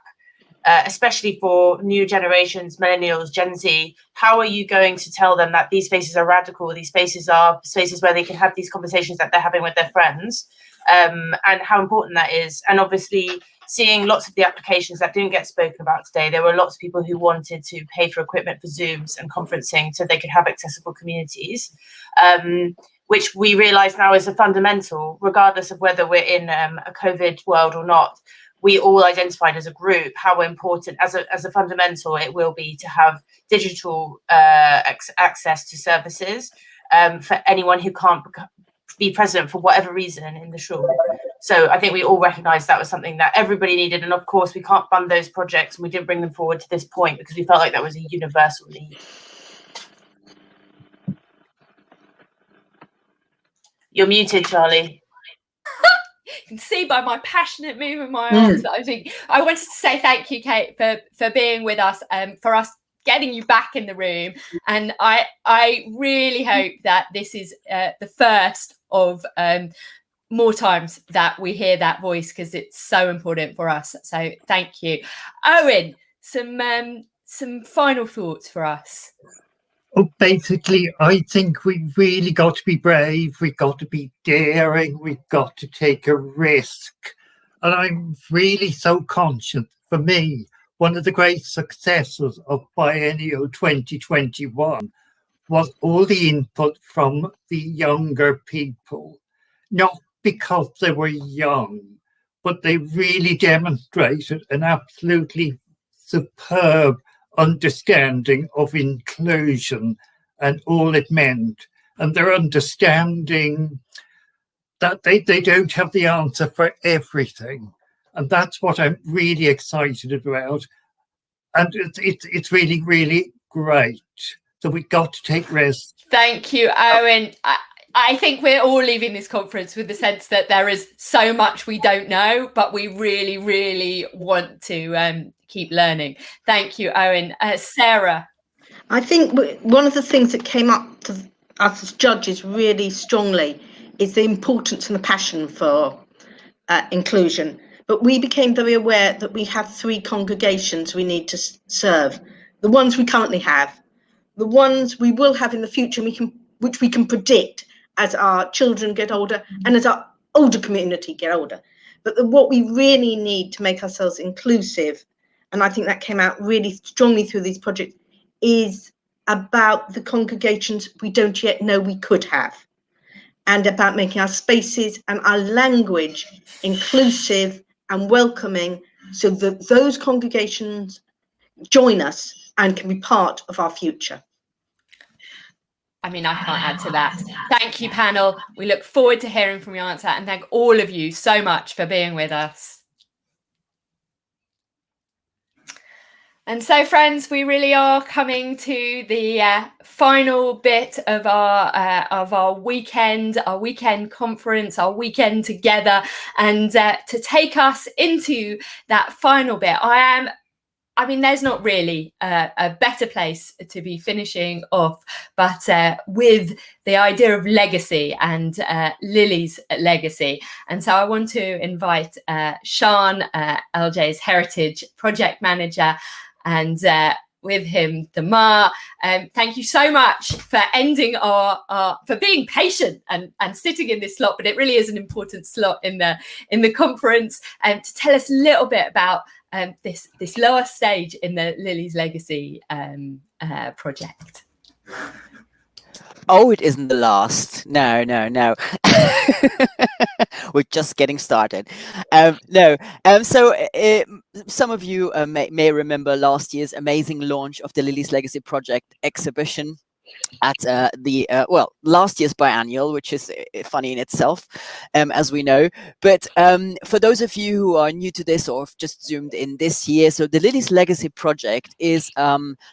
especially for new generations, millennials, Gen Z. How are you going to tell them that these spaces are radical? These spaces are spaces where they can have these conversations that they're having with their friends, and how important that is. And obviously seeing lots of the applications that didn't get spoken about today, there were lots of people who wanted to pay for equipment for Zooms and conferencing so they could have accessible communities, which we realize now is a fundamental, regardless of whether we're in a COVID world or not. We all identified as a group how important, as a fundamental, it will be to have digital access to services for anyone who can't be present for whatever reason in the shul. So I think we all recognise that was something that everybody needed, and of course we can't fund those projects, and we didn't bring them forward to this point because we felt like that was a universal need. You're muted, Charlie.
You can see by my passionate move of my arms that I think I wanted to say thank you, Kate, for being with us, for us getting you back in the room. And I really hope that this is the first of more times that we hear that voice, because it's so important for us. So thank you. Owen, some final thoughts for us.
Oh, basically, I think we've really got to be brave. We've got to be daring. We've got to take a risk. And I'm really so conscious, for me, one of the great successes of Biennial 2021 was all the input from the younger people, not because they were young, but they really demonstrated an absolutely superb understanding of inclusion and all it meant, and their understanding that they don't have the answer for everything. And that's what I'm really excited about. And it's really, really great. So we've got to take risks.
Thank you, Owen. I think we're all leaving this conference with the sense that there is so much we don't know, but we really, really want to keep learning. Thank you, Owen. Sarah?
I think one of the things that came up to us as judges really strongly is the importance and the passion for inclusion. but we became very aware that we have 3 congregations we need to serve. The ones we currently have, the ones we will have in the future, which we can predict as our children get older and as our older community get older. But what we really need to make ourselves inclusive, and I think that came out really strongly through these projects, is about the congregations we don't yet know we could have, and about making our spaces and our language inclusive and welcoming, so that those congregations join us and can be part of our future.
I mean, I can't add to that. Thank you, panel. We look forward to hearing from your answer, and thank all of you so much for being with us. And so, friends, we really are coming to the final bit of our weekend conference, our weekend together, and to take us into that final bit, I mean, there's not really a better place to be finishing off, but with the idea of legacy and Lily's legacy. And so I want to invite Sean, LJ's Heritage Project Manager, and with him, Tamara. Thank you so much for ending for being patient and sitting in this slot, but it really is an important slot in the conference, and to tell us a little bit about this lower stage in the Lily's Legacy project.
Oh, it isn't the last. No. We're just getting started. So some of you may remember last year's amazing launch of the Lily's Legacy Project exhibition at last year's biennial, which is funny in itself, as we know. But for those of you who are new to this or have just zoomed in this year, so the Lily's Legacy Project is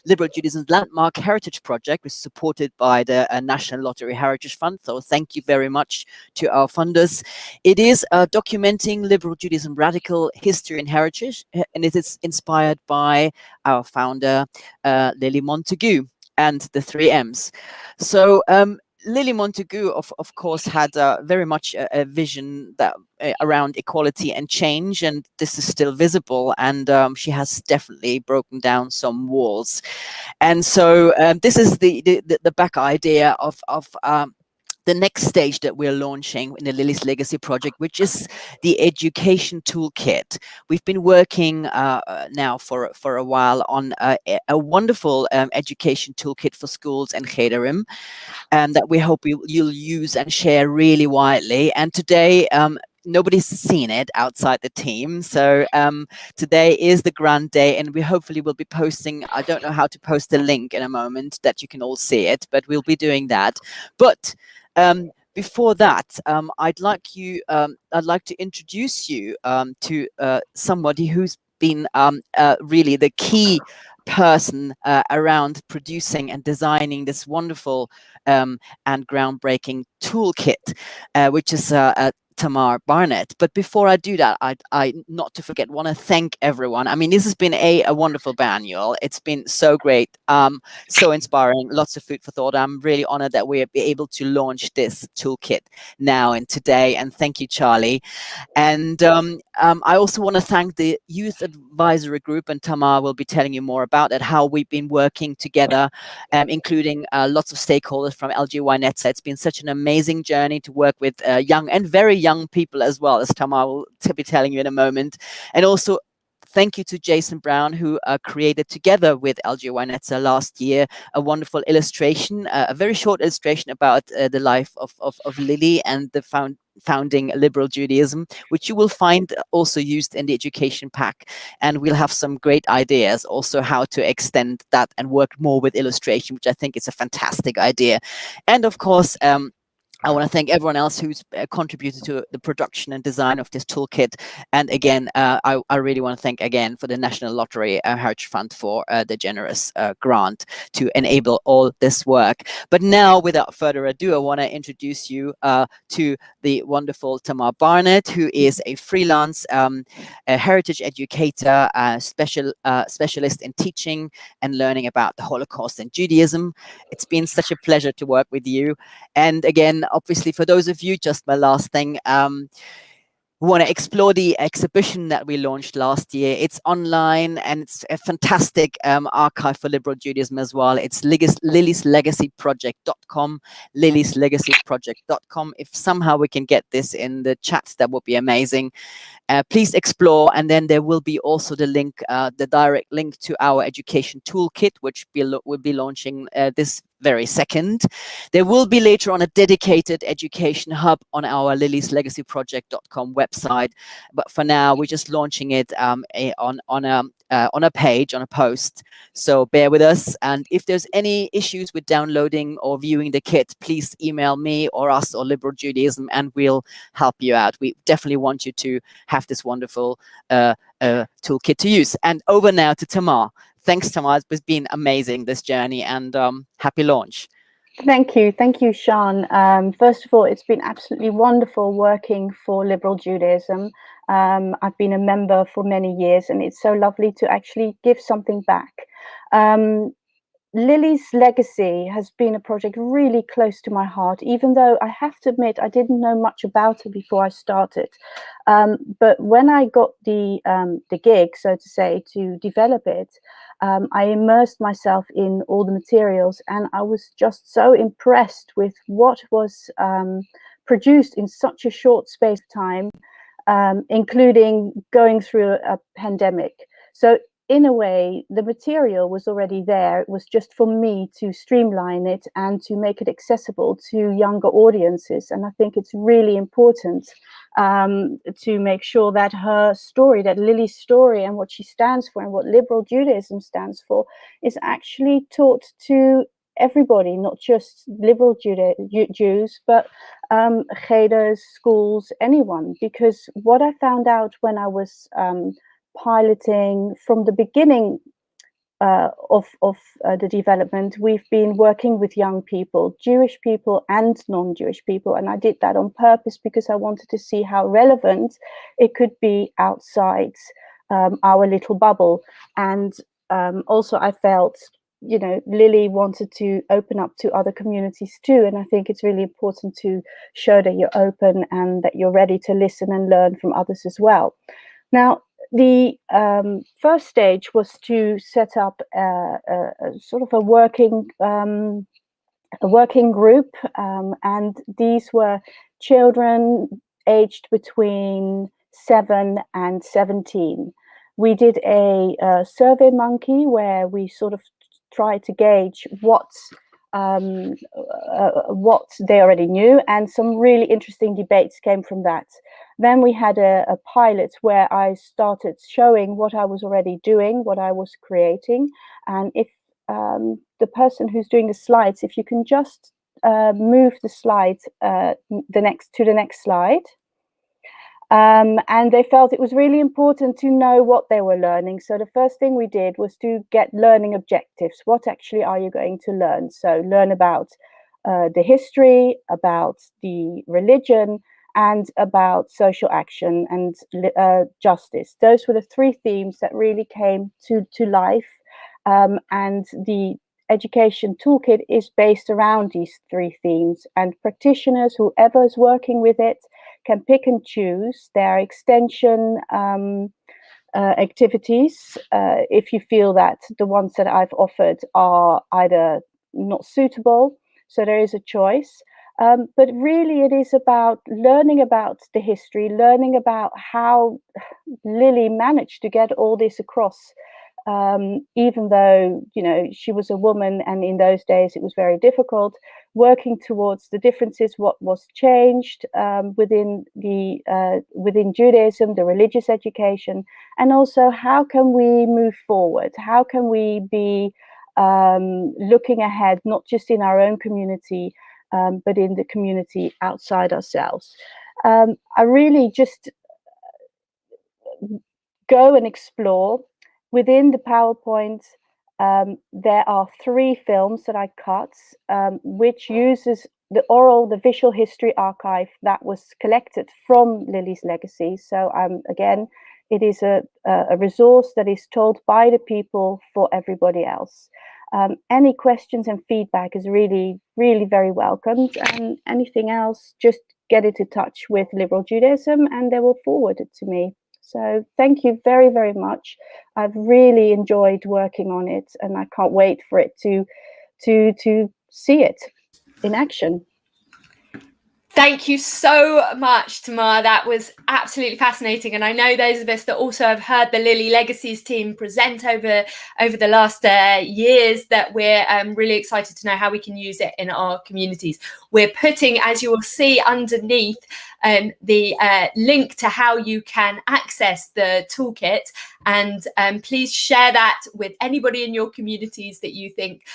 Liberal Judaism's landmark heritage project, which is supported by the National Lottery Heritage Fund. So thank you very much to our funders. It is documenting Liberal Judaism radical history and heritage, and it is inspired by our founder, Lily Montagu, and the 3 M's. So Lily Montagu, of course, had very much a vision that around equality and change, and this is still visible, and she has definitely broken down some walls. And so this is the back idea of the next stage that we're launching in the Lily's Legacy Project, which is the education toolkit. We've been working now for a while on a wonderful education toolkit for schools and Chederim, and that we hope you'll use and share really widely. And today, nobody's seen it outside the team. So today is the grand day, and we hopefully will be posting, I don't know how to post the link in a moment that you can all see it, but we'll be doing that. But before that, I'd like to introduce you to somebody who's been really the key person around producing and designing this wonderful and groundbreaking toolkit, which is Tamara Barnett. But before I do that, I not to forget, want to thank everyone. I mean, this has been a wonderful biennial. It's been so great, so inspiring, lots of food for thought. I'm really honored that we're able to launch this toolkit now and today. And thank you, Charley. And I also want to thank the Youth Advisory Group, and Tamara will be telling you more about it, how we've been working together, including lots of stakeholders from LJY-Netzer. It's been such an amazing journey to work with young and very young people as well, as Tamara will be telling you in a moment. And also thank you to Jason Brown, who created together with LJY-Netzer last year a wonderful illustration, a very short illustration about the life of Lily and the founding Liberal Judaism, which you will find also used in the education pack. And we'll have some great ideas also how to extend that and work more with illustration, which I think is a fantastic idea. And of course, I want to thank everyone else who's contributed to the production and design of this toolkit. And again, I really want to thank again for the National Lottery Heritage Fund for the generous grant to enable all this work. But now, without further ado, I want to introduce you to the wonderful Tamara Barnett, who is a freelance a heritage educator, specialist in teaching and learning about the Holocaust and Judaism. It's been such a pleasure to work with you. And again, obviously, for those of you, just my last thing, we want to explore the exhibition that we launched last year. It's online and it's a fantastic archive for liberal Judaism as well. It's lilieslegacyproject.com, lilieslegacyproject.com. If somehow we can get this in the chat, that would be amazing. Please explore, and then there will be also the link, the direct link to our education toolkit, which we'll be launching this very second. There will be later on a dedicated education hub on our lilieslegacyproject.com website, but for now we're just launching it on a page, on a post. So bear with us, and if there's any issues with downloading or viewing the kit, please email me or us or Liberal Judaism, and we'll help you out. We definitely want you to have this wonderful toolkit to use. And over now to Tamara. Thanks, Tamara. It's been amazing, this journey, and happy launch.
Thank you, Sean. First of all, it's been absolutely wonderful working for Liberal Judaism. I've been a member for many years, and it's so lovely to actually give something back. Lily's Legacy has been a project really close to my heart, even though I have to admit I didn't know much about it before I started. But when I got the gig, so to say, to develop it, I immersed myself in all the materials, and I was just so impressed with what was produced in such a short space of time, including going through a pandemic. So in a way, the material was already there. It was just for me to streamline it and to make it accessible to younger audiences. And I think it's really important to make sure that her story, that Lily's story and what she stands for and what Liberal Judaism stands for is actually taught to everybody, not just Liberal Jews, but cheders, schools, anyone. Because what I found out when I was piloting from the beginning of the development, we've been working with young people, Jewish people and non-Jewish people, and I did that on purpose because I wanted to see how relevant it could be outside our little bubble. And also I felt, you know, Lily wanted to open up to other communities too, and I think it's really important to show that you're open and that you're ready to listen and learn from others as well. Now, the first stage was to set up a sort of a working group, and these were children aged between 7 and 17. We did a survey monkey where we sort of tried to gauge what they already knew, and some really interesting debates came from that. Then we had a pilot where I started showing what I was already doing, what I was creating. And if the person who's doing the slides, if you can just move the slides to the next slide. And they felt it was really important to know what they were learning. So the first thing we did was to get learning objectives. What actually are you going to learn? So learn about the history, about the religion, and about social action and justice. Those were the 3 themes that really came to life. And the education toolkit is based around these 3 themes, and practitioners, whoever is working with it, can pick and choose their extension activities if you feel that the ones that I've offered are either not suitable. So there is a choice. But really it is about learning about the history, learning about how Lily managed to get all this across, even though, you know, she was a woman and in those days it was very difficult, working towards the differences, what was changed within Judaism, the religious education, and also how can we move forward? How can we be looking ahead, not just in our own community, but in the community outside ourselves. I really just go and explore. Within the PowerPoint, there are 3 films that I cut, which uses the visual history archive that was collected from Lily's Legacy. So again, it is a resource that is told by the people for everybody else. Any questions and feedback is really, really very welcomed. And anything else, just get into touch with Liberal Judaism and they will forward it to me. So thank you very, very much. I've really enjoyed working on it and I can't wait for it to see it in action.
Thank you so much, Tamara. That was absolutely fascinating. And I know those of us that also have heard the Lily Legacies team present over the last years that we're really excited to know how we can use it in our communities. We're putting, as you will see underneath, the link to how you can access the toolkit, and please share that with anybody in your communities that you think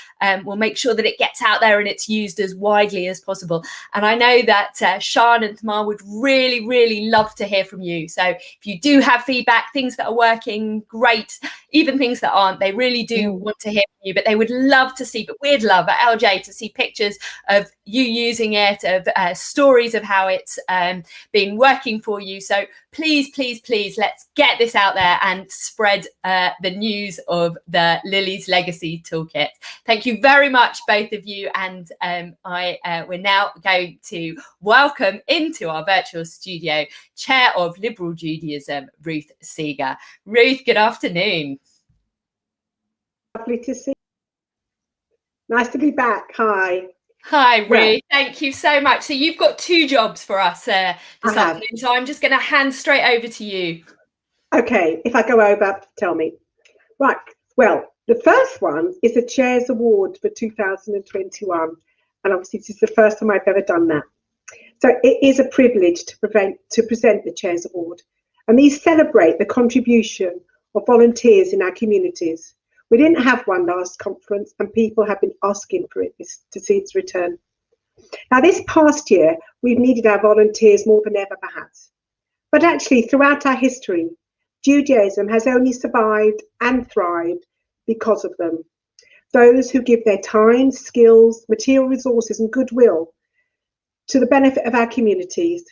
will make sure that it gets out there and it's used as widely as possible. And I know that Sian and Tamar would really, really love to hear from you. So if you do have feedback, things that are working great, even things that aren't, they really do want to hear from you, but they would love to see, but we'd love at LJ to see pictures of you using it, of stories of how it's been working for you. So please, please, please, let's get this out there and spread the news of the Lily's Legacy Toolkit. Thank you very much, both of you. And we're now going to welcome into our virtual studio Chair of Liberal Judaism, Ruth Seeger. Ruth, good afternoon.
Lovely to see you. Nice to be back. Hi.
Hi, Ruth. Thank you so much. So you've got two jobs for us this afternoon. So I'm just going to hand straight over to you.
Okay. If I go over, tell me. Right. Well, the first one is the Chair's Award for 2021. And obviously, this is the first time I've ever done that. So it is a privilege to present the Chair's Award. And these celebrate the contribution of volunteers in our communities. We didn't have one last conference and people have been asking for it to see its return. Now, this past year, we've needed our volunteers more than ever, perhaps. But actually, throughout our history, Judaism has only survived and thrived because of them. Those who give their time, skills, material resources and goodwill to the benefit of our communities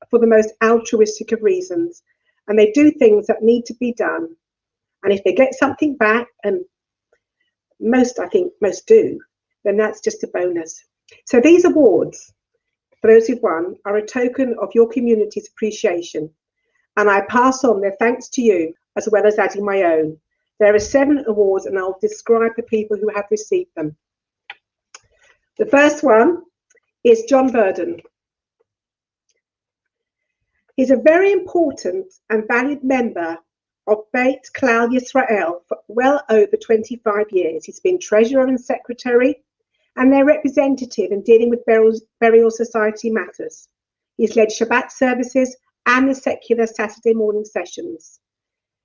for the most altruistic of reasons. And they do things that need to be done. And if they get something back, and I think most do, then that's just a bonus. So these awards, for those who've won, are a token of your community's appreciation. And I pass on their thanks to you, as well as adding my own. There are 7 awards, and I'll describe the people who have received them. The first one is John Burden. He's a very important and valued member of Beit Klal Yisrael for well over 25 years. He's been treasurer and secretary and their representative in dealing with burial society matters. He's led Shabbat services and the secular Saturday morning sessions.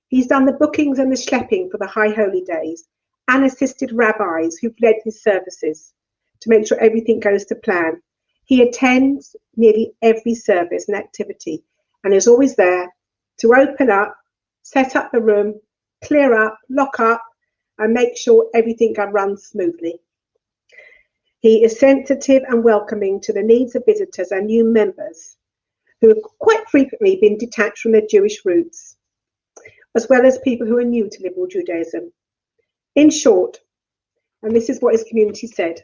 He's done the bookings and the schlepping for the High Holy Days and assisted rabbis who've led his services to make sure everything goes to plan. He attends nearly every service and activity and is always there to open up, set up the room, clear up, lock up, and make sure everything runs smoothly. He is sensitive and welcoming to the needs of visitors and new members who have quite frequently been detached from their Jewish roots, as well as people who are new to Liberal Judaism. In short, and this is what his community said,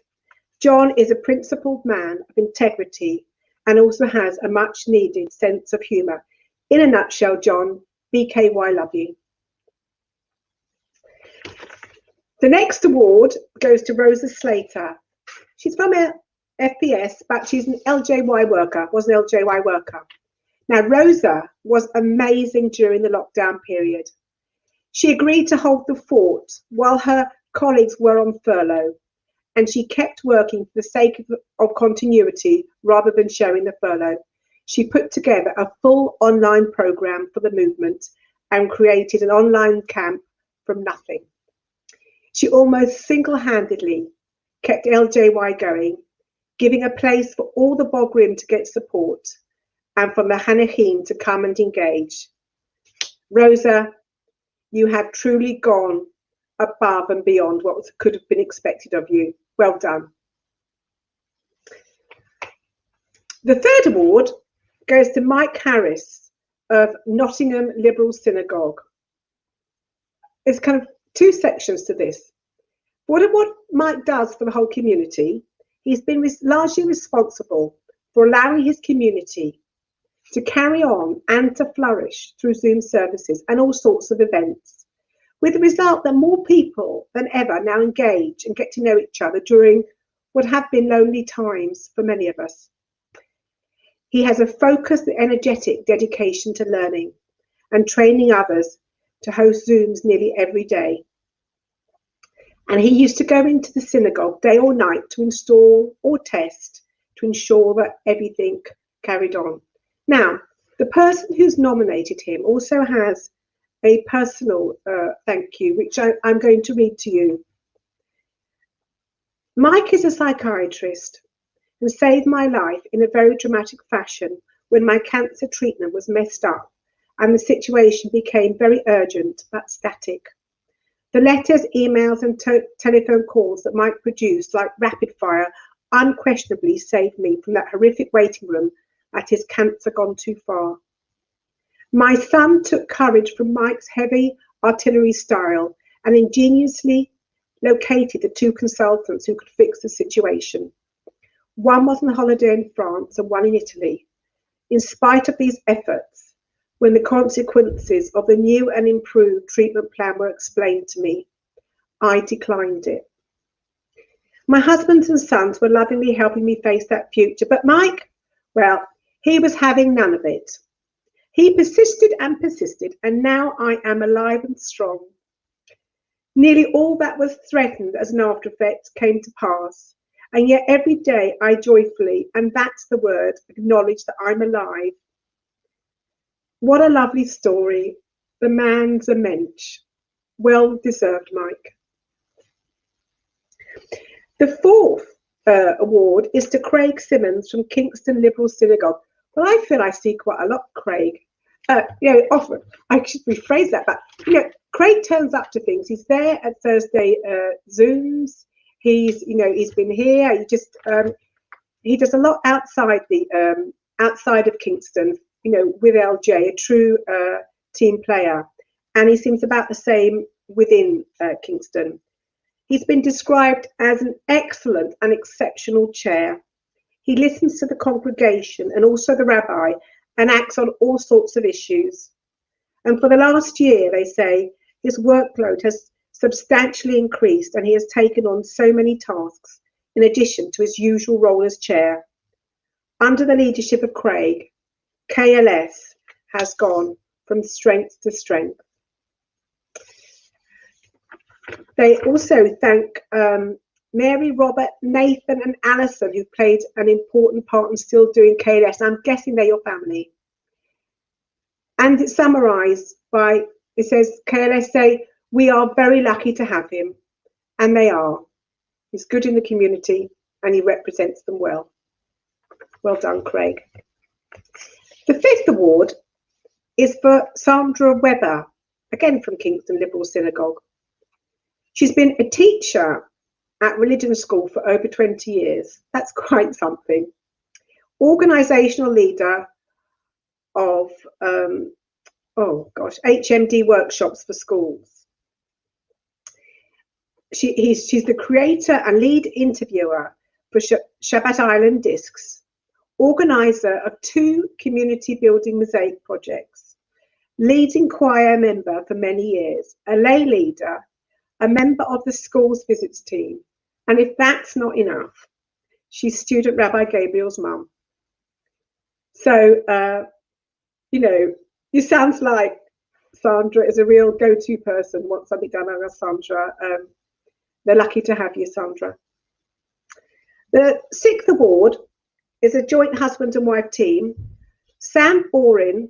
John is a principled man of integrity and also has a much needed sense of humour. In a nutshell, John, BKY love you. The next award goes to Rosa Slater. She's from FPS, but she's an LJY worker, was an LJY worker. Now, Rosa was amazing during the lockdown period. She agreed to hold the fort while her colleagues were on furlough, and she kept working for the sake of continuity rather than showing the furlough. She put together a full online program for the movement and created an online camp from nothing. She almost single-handedly kept LJY going, giving a place for all the Bogrim to get support and from the Hanachim to come and engage. Rosa, you have truly gone above and beyond what could have been expected of you. Well done. The third award goes to Mike Harris of Nottingham Liberal Synagogue. There's kind of 2 sections to this. What Mike does for the whole community, he's been largely responsible for allowing his community to carry on and to flourish through Zoom services and all sorts of events, with the result that more people than ever now engage and get to know each other during what have been lonely times for many of us. He has a focused and energetic dedication to learning and training others to host Zooms nearly every day. And he used to go into the synagogue day or night to install or test to ensure that everything carried on. Now, the person who's nominated him also has a personal thank you, which I'm going to read to you. Mike is a psychiatrist and saved my life in a very dramatic fashion when my cancer treatment was messed up and the situation became very urgent but static. The letters, emails and telephone calls that Mike produced like rapid fire unquestionably saved me from that horrific waiting room at his cancer gone too far. My son took courage from Mike's heavy artillery style and ingeniously located the two consultants who could fix the situation. One was on holiday in France and one in Italy. In spite of these efforts, when the consequences of the new and improved treatment plan were explained to me, I declined it. My husband and sons were lovingly helping me face that future, but Mike, well, he was having none of it. He persisted, and now I am alive and strong. Nearly all that was threatened as an after effect came to pass, and yet every day I joyfully, and that's the word, acknowledge that I'm alive. What a lovely story. The man's a mensch. Well deserved, Mike. The fourth award is to Craig Simmons from Kingston Liberal Synagogue. Well, I feel I see quite a lot, Craig. Often, I should rephrase that, but Craig turns up to things. He's there at Thursday Zooms. He's been here. He does a lot outside of Kingston, with LJ, a true team player, and he seems about the same within Kingston. He's been described as an excellent and exceptional chair. He listens to the congregation and also the rabbi and acts on all sorts of issues. And for the last year, they say, his workload has substantially increased and he has taken on so many tasks in addition to his usual role as chair. Under the leadership of Craig, KLS has gone from strength to strength. They also thank Mary, Robert, Nathan and Alison, who played an important part and still doing KLS. I'm guessing they're your family. And it's summarised by, it says, KLS say, we are very lucky to have him. And they are. He's good in the community and he represents them well. Well done, Craig. The fifth award is for Sandra Webber, again from Kingston Liberal Synagogue. She's been a teacher at religion school for over 20 years. That's quite something. Organisational leader of, HMD workshops for schools. She's the creator and lead interviewer for Shabbat Island Discs, organiser of 2 community building mosaic projects, leading choir member for many years, a lay leader, a member of the school's visits team, and if that's not enough, she's student Rabbi Gabriel's mum. So, you sounds like Sandra is a real go-to person. Want something done on Sandra. They're lucky to have you, Sandra. The 6th award is a joint husband and wife team. Sam Borin,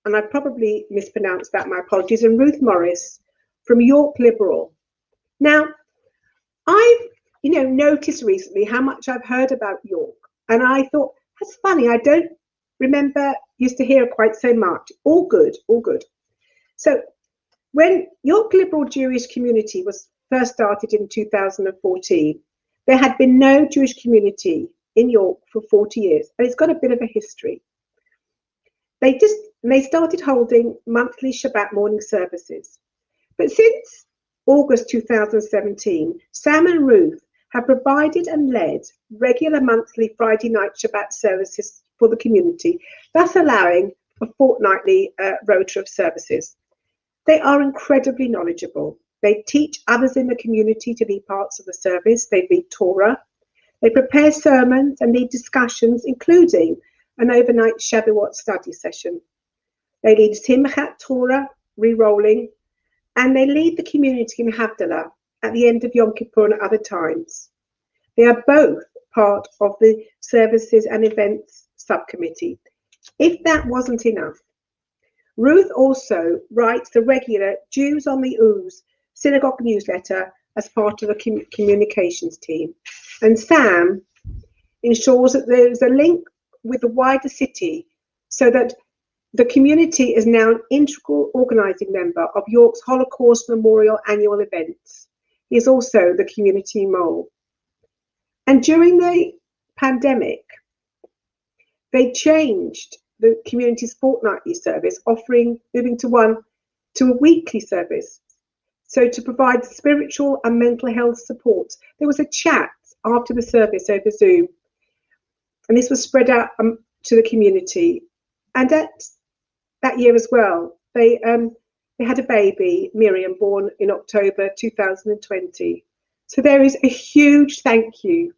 and I probably mispronounced that, my apologies, and Ruth Morris from York Liberal. Now, I've noticed recently how much I've heard about York, and I thought, that's funny, I don't remember, used to hear quite so much. All good, all good. So when York Liberal Jewish community was first started in 2014, there had been no Jewish community in York for 40 years, and it's got a bit of a history. They started holding monthly Shabbat morning services. But since August 2017, Sam and Ruth have provided and led regular monthly Friday night Shabbat services for the community, thus allowing a fortnightly rota of services. They are incredibly knowledgeable. They teach others in the community to be parts of the service. They read Torah. They prepare sermons and lead discussions, including an overnight Shavuot study session. They lead Simchat Torah, re-rolling, and they lead the community in Havdalah at the end of Yom Kippur and at other times. They are both part of the Services and Events Subcommittee. If that wasn't enough, Ruth also writes the regular Jews on the Ooze synagogue newsletter as part of the communications team. And Sam ensures that there's a link with the wider city so that the community is now an integral organising member of York's Holocaust Memorial annual events. He is also the community mole. And during the pandemic, they changed the community's fortnightly service, moving to a weekly service. So to provide spiritual and mental health support, there was a chat after the service over Zoom, and this was spread out to the community. And that year as well, they had a baby, Miriam, born in October 2020. So there is a huge thank you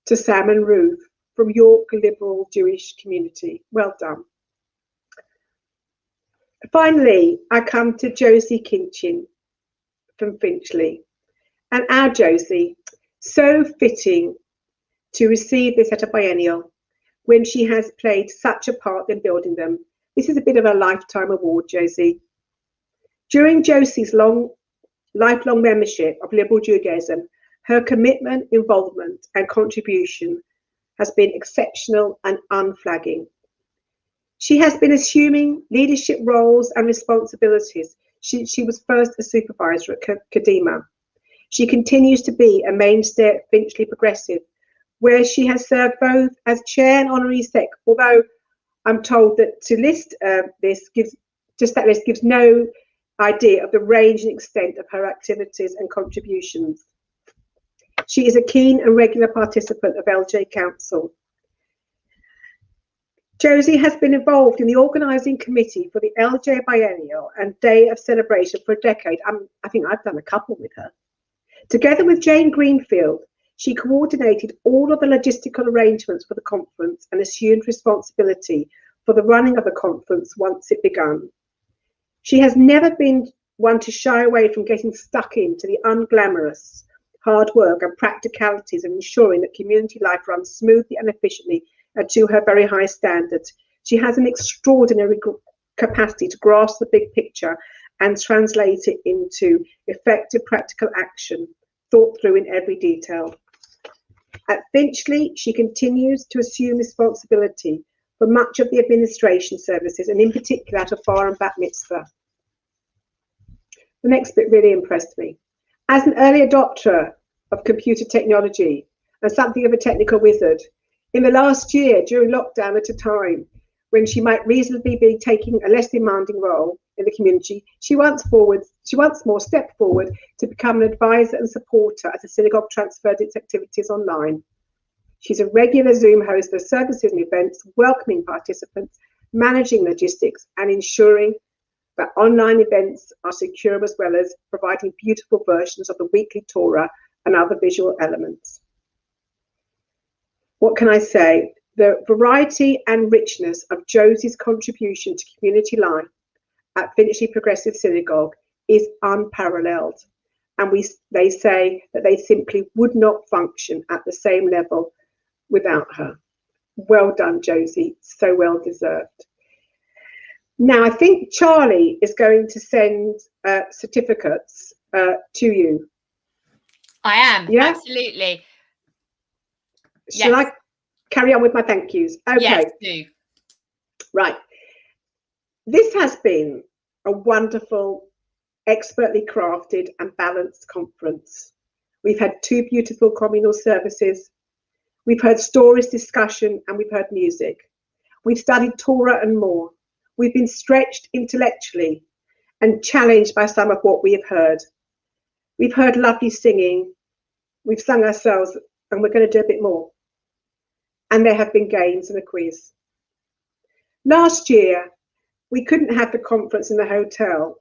to Sam and Ruth from York Liberal Jewish community. Well done. Finally, I come to Josie Kinchin from Finchley. And our Josie, so fitting to receive this at a biennial when she has played such a part in building them. This is a bit of a lifetime award, Josie. During Josie's lifelong membership of Liberal Judaism, her commitment, involvement, and contribution has been exceptional and unflagging. She has been assuming leadership roles and responsibilities. She was first a supervisor at Kadima. She continues to be a mainstay at Finchley Progressive, where she has served both as chair and honorary sec, although I'm told that to list that list gives no idea of the range and extent of her activities and contributions. She is a keen and regular participant of LJ Council. Josie has been involved in the organising committee for the LJ Biennial and Day of Celebration for a decade. I think I've done a couple with her. Together with Jane Greenfield, she coordinated all of the logistical arrangements for the conference and assumed responsibility for the running of the conference once it began. She has never been one to shy away from getting stuck into the unglamorous hard work and practicalities of ensuring that community life runs smoothly and efficiently and to her very high standards. She has an extraordinary capacity to grasp the big picture and translate it into effective practical action, thought through in every detail. At Finchley, she continues to assume responsibility for much of the administration services, and in particular at Afar and Bat Mitzvah. The next bit really impressed me. As an early adopter of computer technology and something of a technical wizard, in the last year, during lockdown at a time when she might reasonably be taking a less demanding role in the community, she once more stepped forward to become an advisor and supporter as the synagogue transferred its activities online. She's a regular Zoom host for services and events, welcoming participants, managing logistics, and ensuring that online events are secure, as well as providing beautiful versions of the weekly Torah and other visual elements. What can I say? The variety and richness of Josie's contribution to community life at Finchley Progressive Synagogue is unparalleled, and they say that they simply would not function at the same level without her. Well done, Josie, so well deserved. Now, I think Charley is going to send certificates to you.
I am,
yeah?
Absolutely.
Shall I carry on with my thank yous? Okay.
Yes, do.
Right. This has been a wonderful, expertly crafted and balanced conference. We've had 2 beautiful communal services. We've heard stories, discussion, and we've heard music. We've studied Torah and more. We've been stretched intellectually and challenged by some of what we have heard. We've heard lovely singing. We've sung ourselves, and we're going to do a bit more. And there have been games and a quiz. Last year, we couldn't have the conference in the hotel,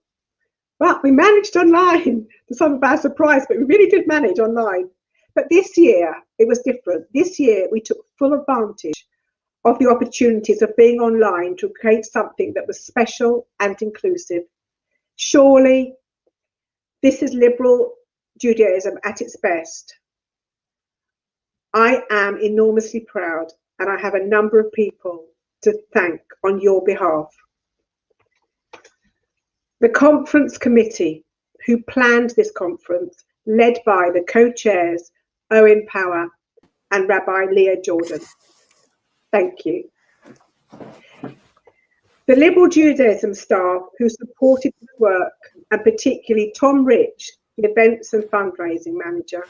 but we managed online to some of our surprise, but we really did manage online. But this year, it was different. This year, we took full advantage of the opportunities of being online to create something that was special and inclusive. Surely, this is liberal Judaism at its best. I am enormously proud, and I have a number of people to thank on your behalf. The conference committee who planned this conference, led by the co-chairs Owen Power and Rabbi Lea Jordan. Thank you. The Liberal Judaism staff who supported the work, and particularly Tom Rich, the events and fundraising manager,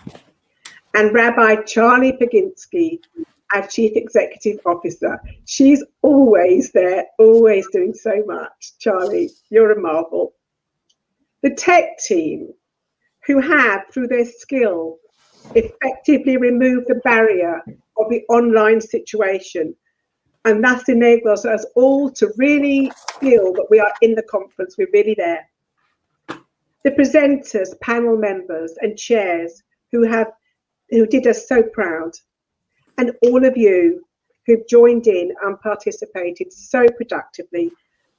and Rabbi Charley Baginskydiscussing, our Chief Executive Officer. She's always there, always doing so much. Charley, you're a marvel. The tech team, who have, through their skill, effectively removed the barrier of the online situation, and thus enables us all to really feel that we are in the conference, we're really there. The presenters, panel members, and chairs who did us so proud, and all of you who've joined in and participated so productively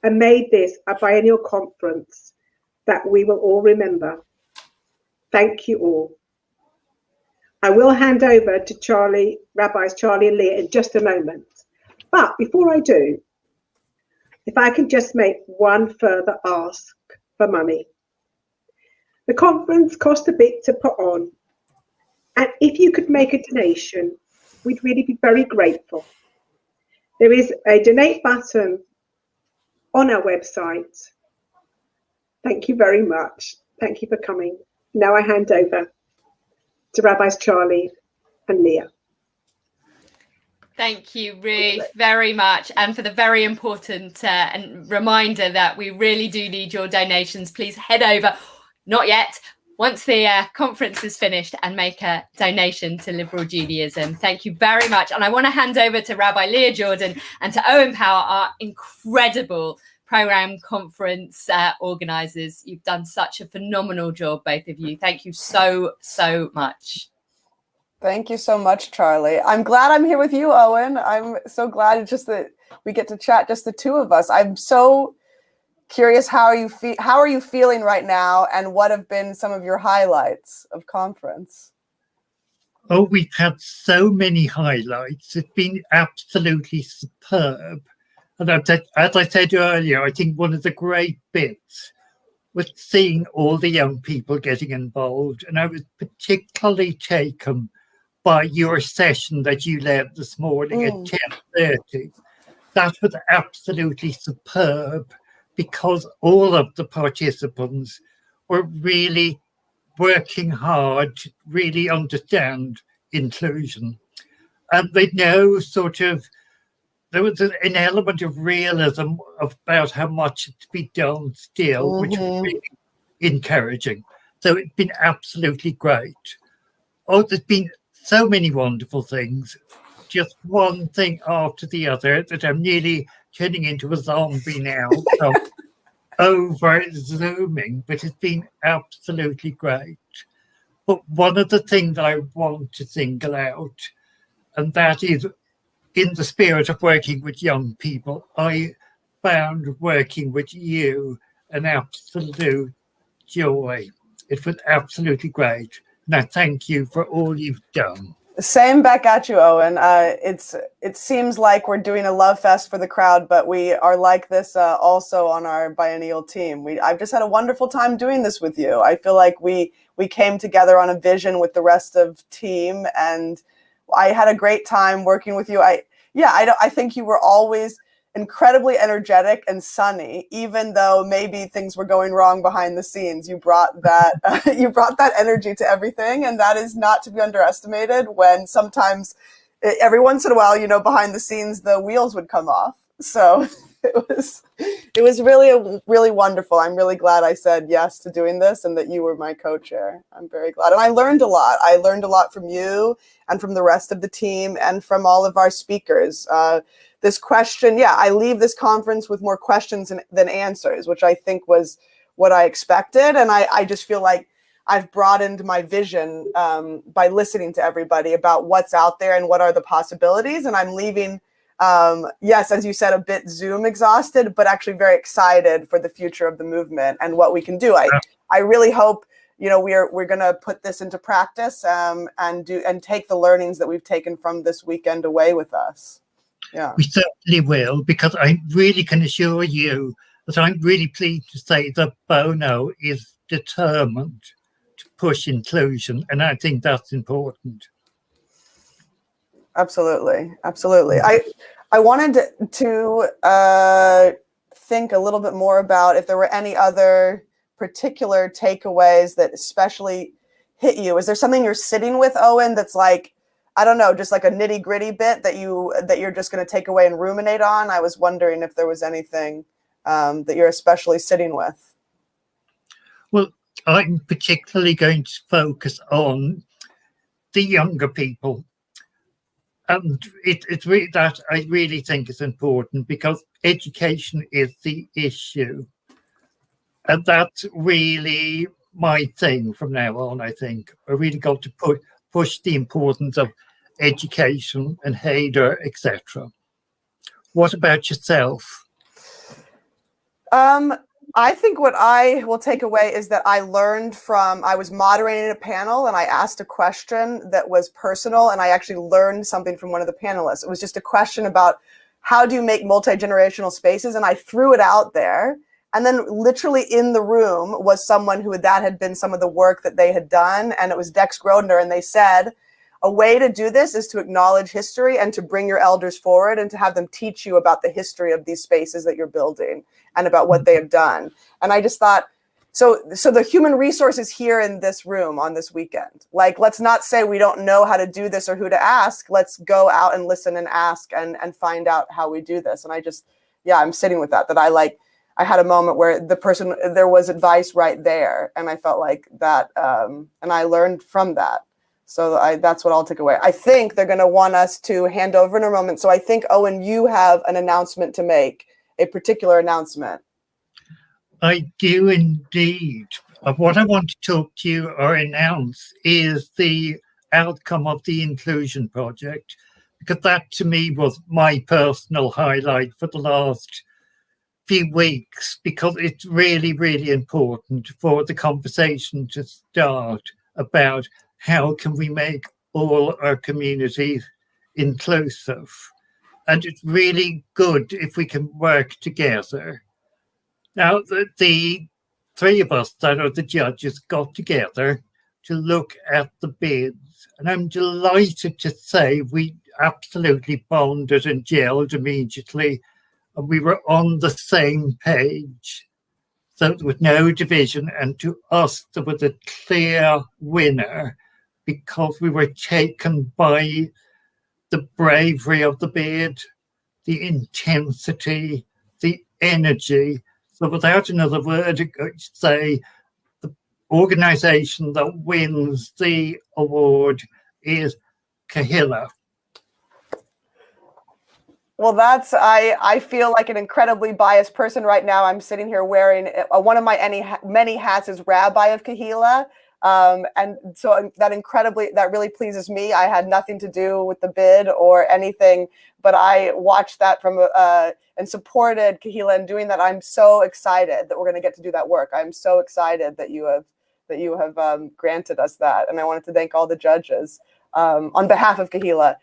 and made this a biennial conference that we will all remember. Thank you all. I will hand over to Charley, Rabbis Charley and Lea in just a moment. But before I do, if I can just make one further ask for money. The conference cost a bit to put on, and if you could make a donation, we'd really be very grateful. There is a donate button on our website. Thank you very much. Thank you for coming. Now I hand over to Rabbis Charley and Lea.
Thank you, Ruth, very much. And for the very important reminder that we really do need your donations. Please head over, not yet, once the conference is finished, and make a donation to Liberal Judaism. Thank you very much. And I want to hand over to Rabbi Lea Jordan and to Owen Power, our incredible program conference organizers. You've done such a phenomenal job, both of you. Thank you so, so much.
Thank you so much, Charley. I'm glad I'm here with you, Owen. I'm so glad it's just that we get to chat, just the two of us. I'm so curious, how are you feeling right now, and what have been some of your highlights of conference?
Oh, we've had so many highlights. It's been absolutely superb. And as I said earlier, I think one of the great bits was seeing all the young people getting involved. And I was particularly taken by your session that you led this morning at 10:30. That was absolutely superb, because all of the participants were really working hard to really understand inclusion. And they know there was an element of realism about how much to be done still, which was really encouraging. So it's been absolutely great. Oh, there's been so many wonderful things. Just one thing after the other that I'm nearly turning into a zombie now. So over Zooming, but it's been absolutely great. But one of the things that I want to single out, and that is, in the spirit of working with young people, I found working with you an absolute joy. It was absolutely great. Now, thank you for all you've done.
Same back at you, Owen. It seems like we're doing a love fest for the crowd, but we are like this also on our biennial team. I've just had a wonderful time doing this with you. I feel like we came together on a vision with the rest of team, and I had a great time working with you. I think you were always incredibly energetic and sunny, even though maybe things were going wrong behind the scenes. You brought that energy to everything, and that is not to be underestimated. When sometimes, every once in a while, behind the scenes, the wheels would come off. So It was really wonderful. I'm really glad I said yes to doing this and that you were my co-chair. I'm very glad. And I learned a lot. I learned a lot from you and from the rest of the team and from all of our speakers. This question, yeah, I leave this conference with more questions than answers, which I think was what I expected. And I just feel like I've broadened my vision by listening to everybody about what's out there and what are the possibilities. And I'm leaving, yes, as you said, a bit Zoom exhausted, but actually very excited for the future of the movement and what we can do. I really hope, you know, we're going to put this into practice and take the learnings that we've taken from this weekend away with us. Yeah,
we certainly will, because I really can assure you that I'm really pleased to say that Bono is determined to push inclusion, and I think that's important.
Absolutely, absolutely. I wanted to think a little bit more about if there were any other particular takeaways that especially hit you. Is there something you're sitting with, Owen, that's like, I don't know, just like a nitty gritty bit that you're just going to take away and ruminate on? I was wondering if there was anything that you're especially sitting with.
Well, I'm particularly going to focus on the younger people. And it's really that I really think is important, because education is the issue. And that's really my thing from now on, I think. I really got to push the importance of education and Heder, etc. What about yourself?
I think what I will take away is that I learned I was moderating a panel and I asked a question that was personal, and I actually learned something from one of the panelists. It was just a question about how do you make multi-generational spaces, and I threw it out there. And then literally in the room was someone that had been some of the work that they had done, and it was Dex Grodner, and they said, a way to do this is to acknowledge history and to bring your elders forward and to have them teach you about the history of these spaces that you're building and about what they have done. And I just thought, so the human resources here in this room on this weekend, like, let's not say we don't know how to do this or who to ask. Let's go out and listen and ask and find out how we do this. And I just, yeah, I'm sitting with that I had a moment where there was advice right there, and I felt like that, and I learned from that. So that's what I'll take away. I think they're going to want us to hand over in a moment. So I think, Owen, you have an announcement to make, a particular announcement.
I do indeed. What I want to talk to you or announce is the outcome of the Inclusion Project, because that to me was my personal highlight for the last few weeks, because it's really, really important for the conversation to start about how can we make all our communities inclusive. And it's really good if we can work together. Now, the three of us that are the judges got together to look at the bids. And I'm delighted to say we absolutely bonded and gelled immediately. And we were on the same page. So there was no division. And to us, there was a clear winner, because we were taken by the bravery of the bid, the intensity, the energy. So without another word, I could say the organization that wins the award is Kehillah.
Well, I feel like an incredibly biased person right now. I'm sitting here wearing one of my many hats as Rabbi of Kehillah. And so that really pleases me. I had nothing to do with the bid or anything, but I watched that from and supported Kehillah in doing that. I'm so excited that we're going to get to do that work. I'm so excited that you have granted us that, and I wanted to thank all the judges on behalf of Kehillah.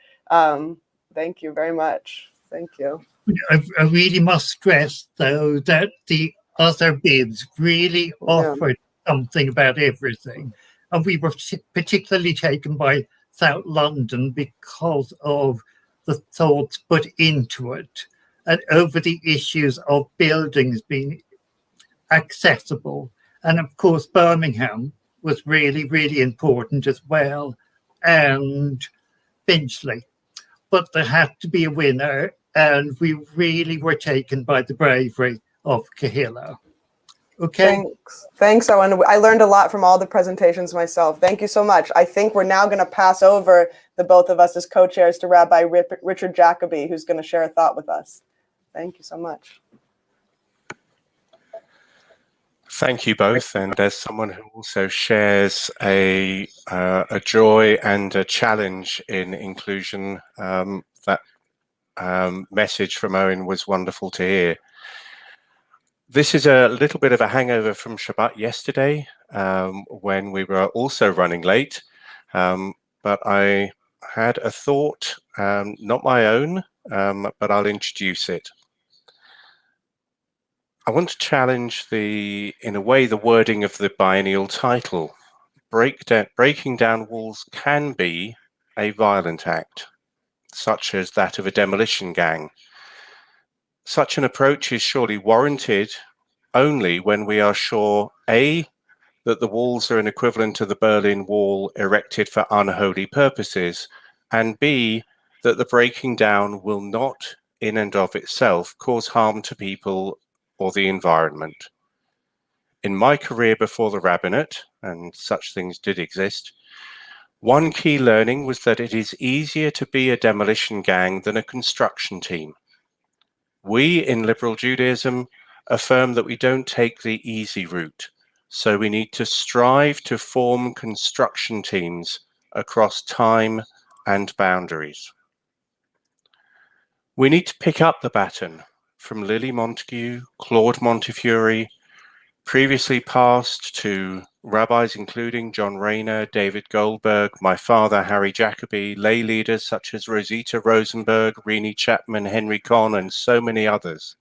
Thank you very much. Thank you.
I really must stress, though, that the other bids really offered something about everything. And we were particularly taken by South London because of the thoughts put into it and over the issues of buildings being accessible. And of course, Birmingham was really, really important as well, and Finchley. But there had to be a winner, and we really were taken by the bravery of Kahila. Okay.
Thanks, Owen. I learned a lot from all the presentations myself. Thank you so much. I think we're now going to pass over the both of us as co-chairs to Rabbi Richard Jacobi, who's going to share a thought with us. Thank you so much.
Thank you both. And as someone who also shares a joy and a challenge in inclusion, that message from Owen was wonderful to hear. This is a little bit of a hangover from Shabbat yesterday, when we were also running late, but I had a thought, not my own, but I'll introduce it. I want to challenge in a way, the wording of the biennial title. Breaking down walls can be a violent act, such as that of a demolition gang. Such an approach is surely warranted only when we are sure, A, that the walls are an equivalent to the Berlin Wall erected for unholy purposes, and B, that the breaking down will not, in and of itself, cause harm to people or the environment. In my career before the rabbinate, and such things did exist, one key learning was that it is easier to be a demolition gang than a construction team. We in Liberal Judaism affirm that we don't take the easy route, so we need to strive to form construction teams across time and boundaries. We need to pick up the baton from Lily Montague, Claude Montefiore, previously passed to rabbis including John Rayner, David Goldberg, my father Harry Jacobi, lay leaders such as Rosita Rosenberg, Rini Chapman, Henry Conn, and so many others.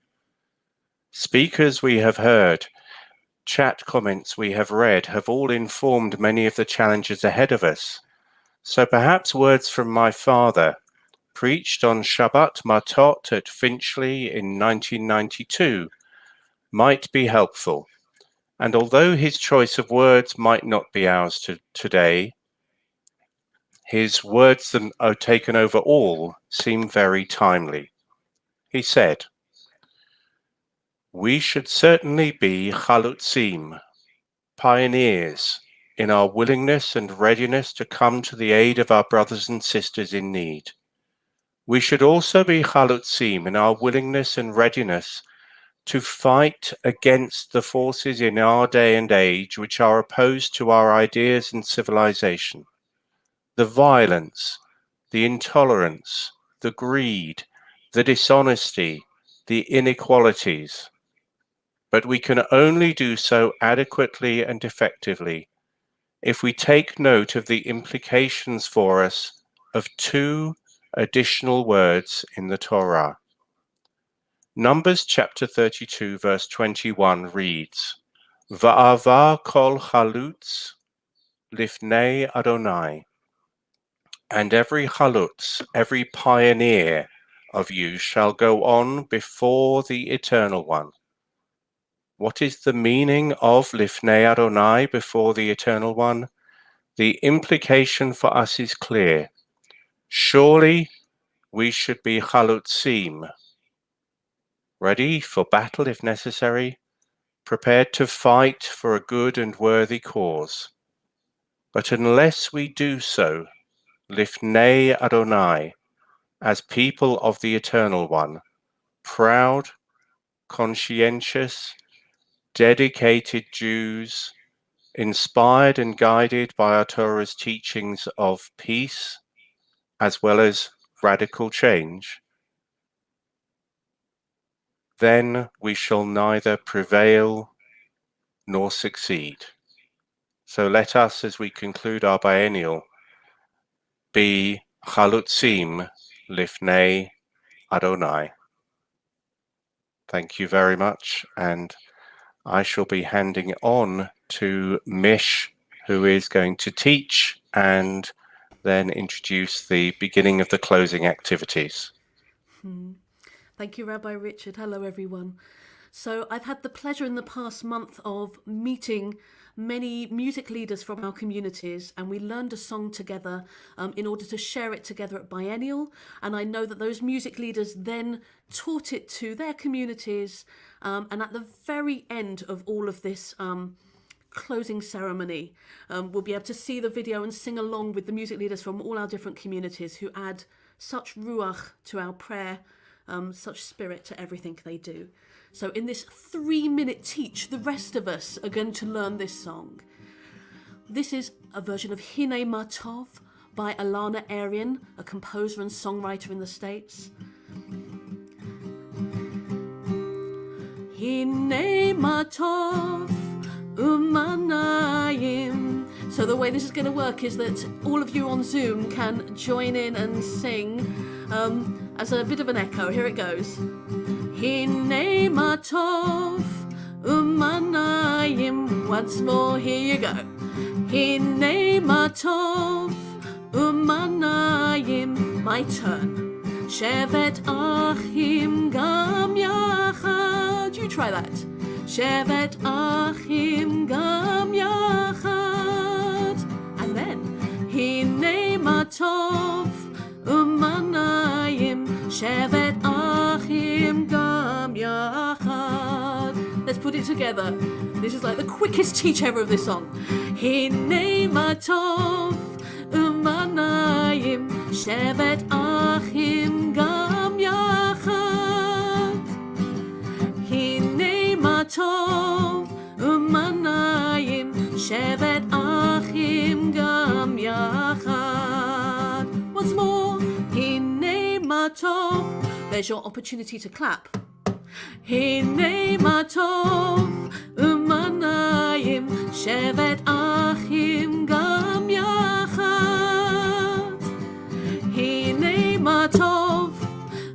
Speakers we have heard, chat comments we have read have all informed many of the challenges ahead of us. So perhaps words from my father, preached on Shabbat Matot at Finchley in 1992, might be helpful. And although his choice of words might not be ours today, his words that are taken over all seem very timely. He said, "We should certainly be chalutzim, pioneers, in our willingness and readiness to come to the aid of our brothers and sisters in need. We should also be chalutzim in our willingness and readiness to fight against the forces in our day and age which are opposed to our ideas and civilization. The violence, the intolerance, the greed, the dishonesty, the inequalities. But we can only do so adequately and effectively if we take note of the implications for us of two additional words in the Torah. Numbers chapter 32 verse 21 reads, Va'ava kol chalutz lifnei Adonai, and every chalutz, every pioneer of you shall go on before the Eternal One. What is the meaning of lifnei Adonai, before the Eternal One? The implication for us is clear. Surely we should be chalutzim, ready for battle if necessary, prepared to fight for a good and worthy cause. But unless we do so, lifnei Adonai, as people of the Eternal One, proud, conscientious, dedicated Jews, inspired and guided by our Torah's teachings of peace, as well as radical change, then we shall neither prevail nor succeed. So let us, as we conclude our biennial, be chalutzim lifnei Adonai. Thank you very much, and I shall be handing on to Mish, who is going to teach and then introduce the beginning of the closing activities.
Thank you, Rabbi Richard. Hello, everyone.
So I've had the pleasure in the past month of meeting many music leaders from our communities, and we learned a song together in order to share it together at Biennial. And I know that those music leaders then taught it to their communities. And at the very end of all of this closing ceremony, we'll be able to see the video and sing along with the music leaders from all our different communities who add such ruach to our prayer, such spirit to everything they do. So in this 3-minute teach, the rest of us are going to learn this song. This is a version of Hine Ma Tov by Alana Arian, a composer and songwriter in the States. Hine Ma Tov Umanayim. So the way this is going to work is that all of you on Zoom can join in and sing as a bit of an echo. Here it goes. Hine Ma Tov Umanayim. Once more, here you go. Hine Ma Tov Umanayim. My turn. Shevet Achim Gam Yachad. You try that. Shevet Achim Gam Yachad. And then Hine Ma Tov Umanayim. Shevet Achim Gam Yachad. Let's put it together. This is like the quickest teach ever of this song. Hine Ma Tov Umanayim. Shevet Achim Gam Yachad. Hine Ma Tov Umanayim. Shevet Achim Gam Yachad. Once more. Hine Ma Tov. There's your opportunity to clap. Hine Ma Tov Umanayim. Shevet Achim Gam Yachad. Hine Ma Tov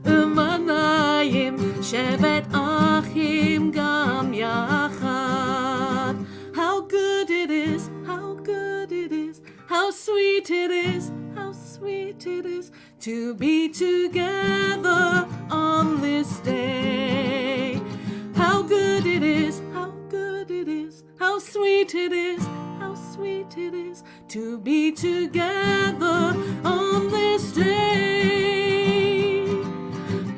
Umanayim. Shevet Achim Gam Yachad. How good it is, how good it is, how sweet it is, how sweet it is to be together on this day. How good it is, how good it is, how sweet it is, how sweet it is to be together on this day.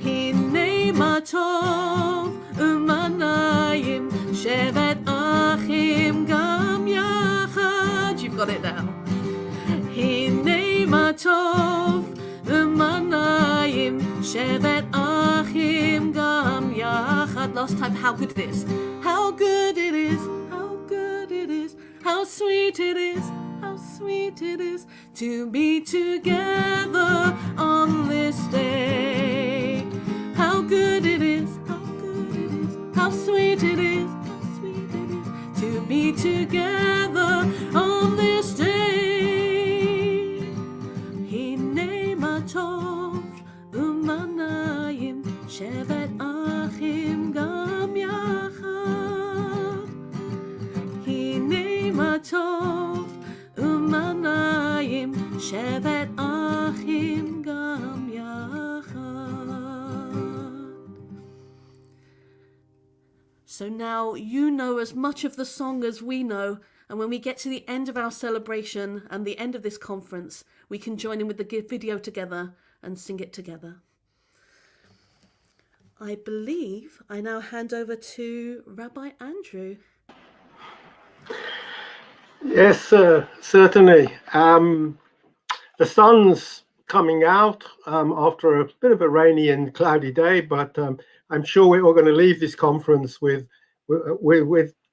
Hine Ma Tov Umanayim. Shevet Achim Gam Yachad. You've got it now. Hine Ma Tov Umanayim. Shevet Achim Gam Yachad. Last time, how good it is. How good it is. How good it is. How sweet it is. How sweet it is to be together on this day. How good it is. How good it is. How sweet it is. How sweet it is to be together on this day. Hine Ma Tov Umanayim. Shevet Achim Gam Yachad. Hine Ma Tov Umanayim. Shevet Achim Gam Yachad. So now you know as much of the song as we know, and when we get to the end of our celebration and the end of this conference, we can join in with the video together and sing it together. I believe I now hand over to Rabbi Andrew.
Yes, certainly. The sun's coming out after a bit of a rainy and cloudy day, but I'm sure we're all going to leave this conference with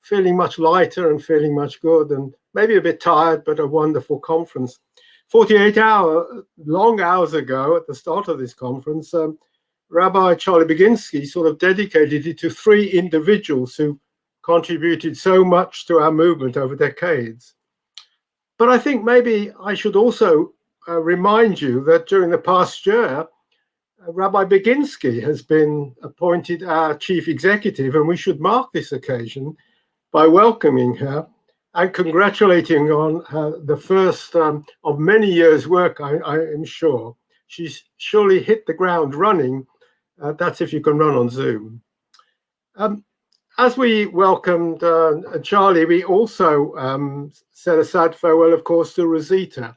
feeling much lighter and feeling much good, and maybe a bit tired, but a wonderful conference. 48 long hours ago, at the start of this conference, Rabbi Charley Baginskydiscussing sort of dedicated it to 3 individuals who contributed so much to our movement over decades. But I think maybe I should also remind you that during the past year, Rabbi Baginskydiscussing has been appointed our chief executive, and we should mark this occasion by welcoming her and congratulating on the first of many years' work, I am sure. She's surely hit the ground running. That's if you can run on Zoom. as we welcomed Charley, we also said a sad farewell, of course, to Rosita.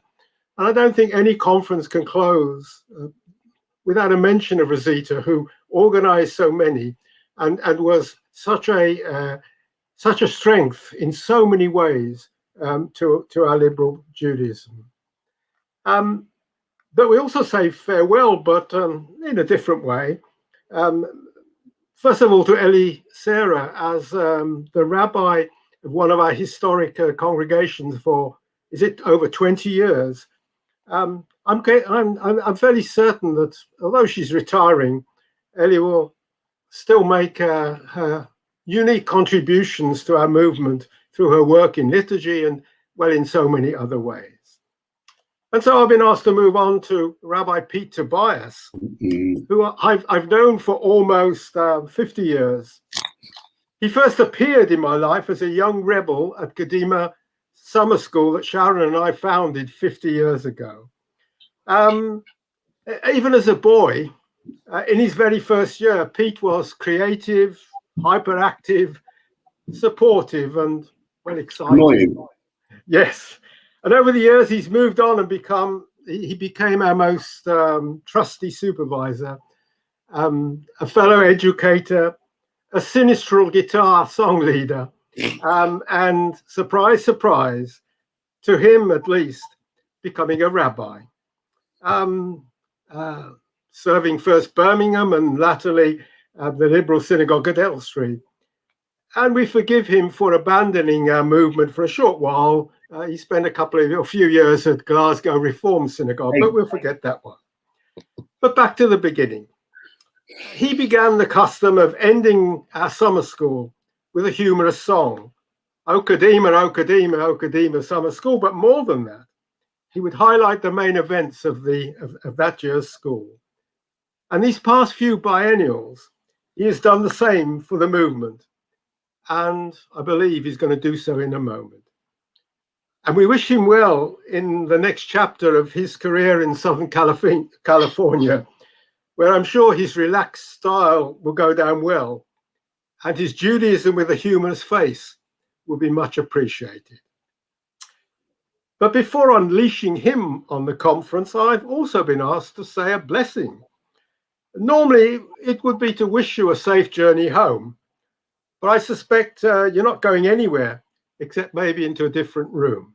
And I don't think any conference can close without a mention of Rosita, who organized so many and was such a strength in so many ways to our liberal Judaism. But we also say farewell, but in a different way. First of all, to Elli Sarah as the rabbi of one of our historic congregations for, is it over 20 years? I'm fairly certain that although she's retiring, Elli will still make her unique contributions to our movement through her work in liturgy and, well, in so many other ways. And so I've been asked to move on to Rabbi Pete Tobias, who I've known for almost 50 years. He first appeared in my life as a young rebel at Kadima Summer School that Sharon and I founded 50 years ago. Even as a boy, in his very first year, Pete was creative, hyperactive, supportive, and, well, exciting.
Annoying.
Yes. And over the years, he's moved on and he became our most trusty supervisor, a fellow educator, a sinistral guitar song leader, and surprise, surprise, to him at least, becoming a rabbi, serving first Birmingham and latterly the Liberal Synagogue at Elstree. And we forgive him for abandoning our movement for a short while. He spent a few years at Glasgow Reform Synagogue, but we'll forget that one. But back to the beginning. He began the custom of ending our summer school with a humorous song, O Kadima, O Kadima, O Kadima Summer School. But more than that, he would highlight the main events of that year's school. And these past few biennials, he has done the same for the movement. And I believe he's going to do so in a moment. And we wish him well in the next chapter of his career in Southern California, where I'm sure his relaxed style will go down well, and his Judaism with a humorous face will be much appreciated. But before unleashing him on the conference, I've also been asked to say a blessing. Normally, it would be to wish you a safe journey home, but I suspect you're not going anywhere, except maybe into a different room.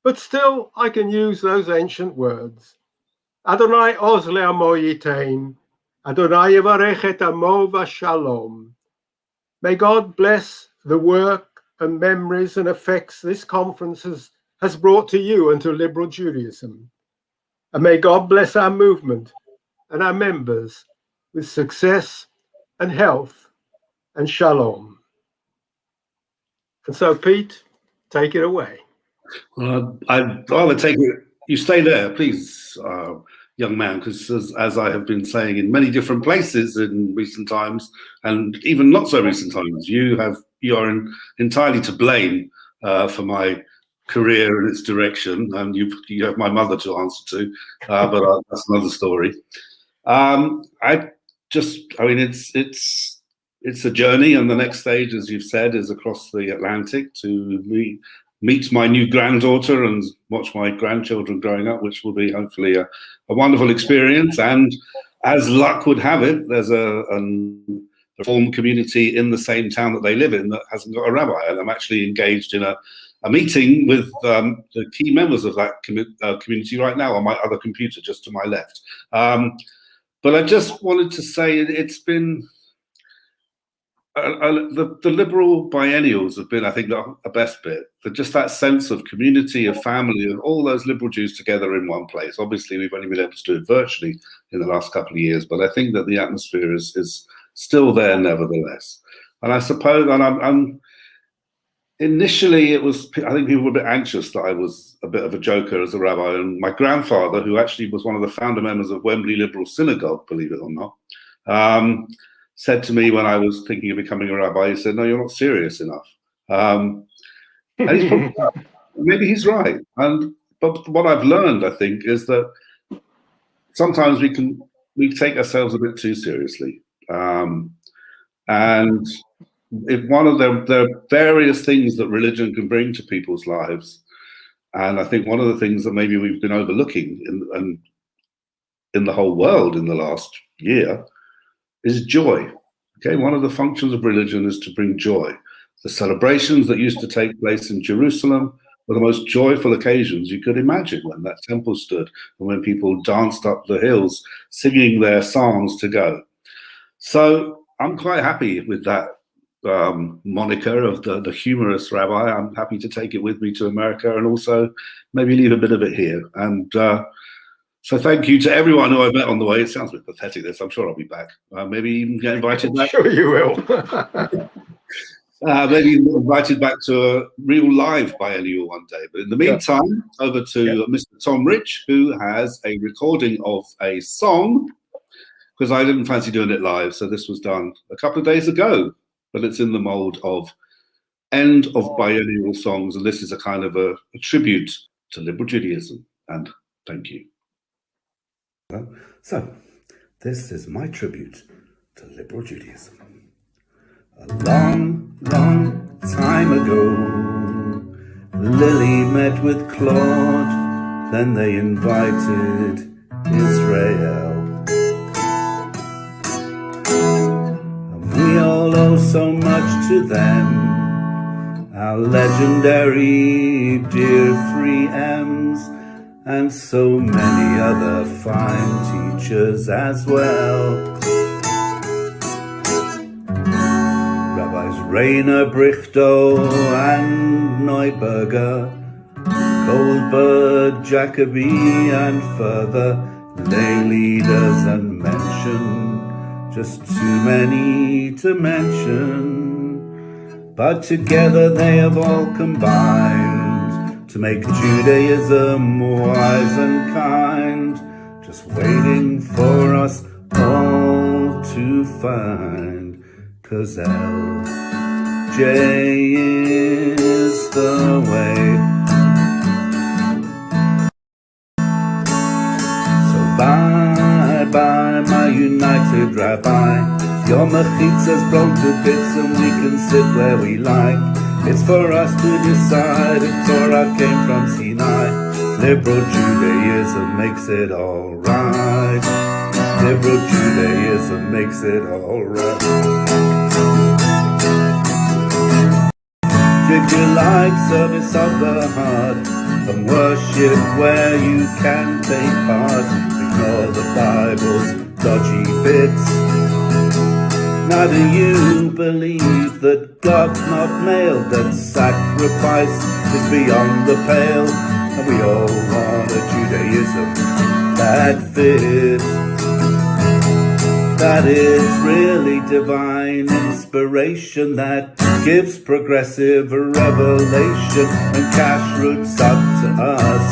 But still, I can use those ancient words. Adonai oz le'amo yitain, Adonai yivarech et amo v'shalom. May God bless the work and memories and effects this conference has brought to you and to liberal Judaism. And may God bless our movement and our members with success and health and shalom. And so, Pete, take it away.
Well, I'd rather take it. You stay there, please, young man, because as I have been saying in many different places in recent times, and even not so recent times, you are entirely to blame for my career and its direction, and you have my mother to answer to, but that's another story. It's a journey, and the next stage, as you've said, is across the Atlantic to meet my new granddaughter and watch my grandchildren growing up, which will be hopefully a wonderful experience. And as luck would have it, there's a Reform community in the same town that they live in that hasn't got a rabbi, and I'm actually engaged in a meeting with the key members of that community right now on my other computer just to my left. But I just wanted to say it's been the liberal biennials have been, I think, the best bit. Just that sense of community, of family, of all those liberal Jews together in one place. Obviously, we've only been able to do it virtually in the last couple of years, but I think that the atmosphere is still there nevertheless. And I suppose, and I'm initially, I think people were a bit anxious that I was a bit of a joker as a rabbi. And my grandfather, who actually was one of the founder members of Wembley Liberal Synagogue, believe it or not, said to me when I was thinking of becoming a rabbi, he said, "No, you're not serious enough." And he's probably, maybe he's right. But what I've learned, I think, is that sometimes we take ourselves a bit too seriously. And one of the various things that religion can bring to people's lives. And I think one of the things that maybe we've been overlooking in the whole world in the last year is joy. Okay, one of the functions of religion is to bring joy. The celebrations that used to take place in Jerusalem were the most joyful occasions you could imagine, when that temple stood and when people danced up the hills singing their songs to go. So I'm quite happy with that moniker of the humorous rabbi. I'm happy to take it with me to America and also maybe leave a bit of it here. And so thank you to everyone who I've met on the way. It sounds a bit pathetic, this. I'm sure I'll be back. Maybe even get invited back.
Sure you will.
Maybe invited back to a real live biennial one day. But in the meantime, over to Mr. Tom Rich, who has a recording of a song, because I didn't fancy doing it live. So this was done a couple of days ago, but it's in the mold of end of biennial songs. And this is a kind of a tribute to Liberal Judaism. And thank you. So this is my tribute to Liberal Judaism. A long, long time ago, Lily met with Claude, then they invited Israel. And we all owe so much to them, our legendary dear 3Ms, and so many other fine teachers as well. Rainer, Brichto, and Neuberger, Goldberg, Jacobi, and further lay leaders and mention, just too many to mention. But together they have all combined to make Judaism wise and kind, just waiting for us all to find. 'Cause LJ is the way. So bye bye, my united rabbi. Your mechitzah's blown to bits and we can sit where we like. It's for us to decide if Torah came from Sinai. Liberal Judaism makes it all right. Liberal Judaism makes it all right. Did you like service of the heart and worship where you can take part? Ignore the Bible's dodgy bits. Now do you believe that God's not male, that sacrifice is beyond the pale, and we all want a Judaism that fits, that is really divine inspiration, that gives progressive revelation and kashrut's up to us.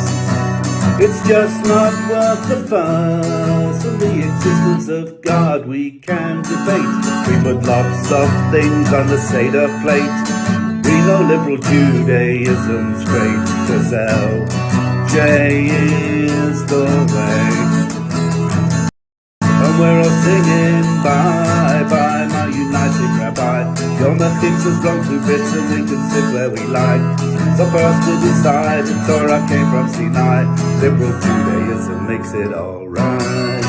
It's just not worth the fuss. And the existence of God we can debate. We put lots of things on the Seder plate. We know Liberal Judaism's great, 'cause LJ is the way. And we're all singing bye bye, my united rabbi. Your mechitzah's blown to bits and we can sit where we like. So for us to decide if Torah came from Sinai. Liberal Judaism makes it all right.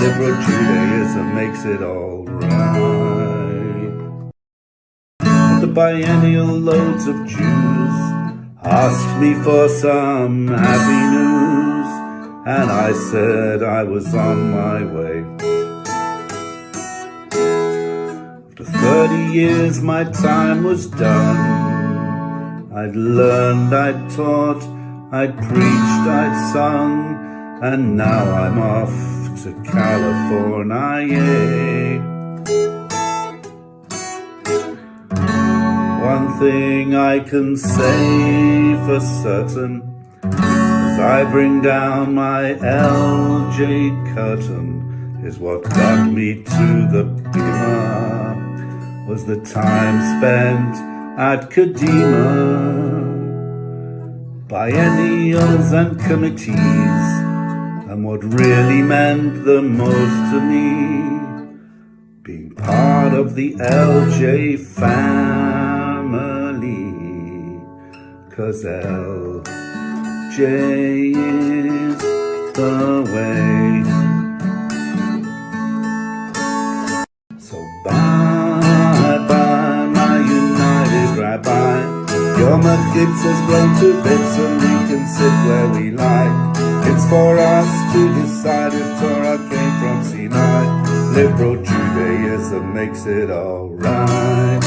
Liberal Judaism makes it all right. At the biennial, loads of Jews asked me for some happy news, and I said I was on my way. After 30 years my time was done. I'd learned, I'd taught, I'd preached, I'd sung, and now I'm off to California. One thing I can say for certain, as I bring down my LJ curtain, is what got me to the Bima, was the time spent at Kadima, biennials and committees, and what really meant the most to me,
being part of the LJ family, 'cause LJ is the way. So bye bye my united rabbi, your mechitza's blown to bits and we can sit where we like. It's for us to decide if Torah came from Sinai. Liberal Judaism makes it alright.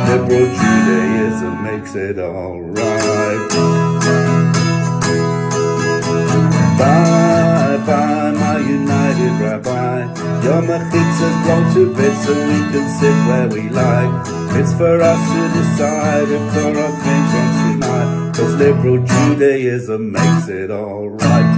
Liberal Judaism makes it alright. Bye bye my united rabbi, your mechitza's blown to bits and we can sit where we like. It's for us to decide if Torah came from Sinai, 'cause liberal Judaism makes it alright.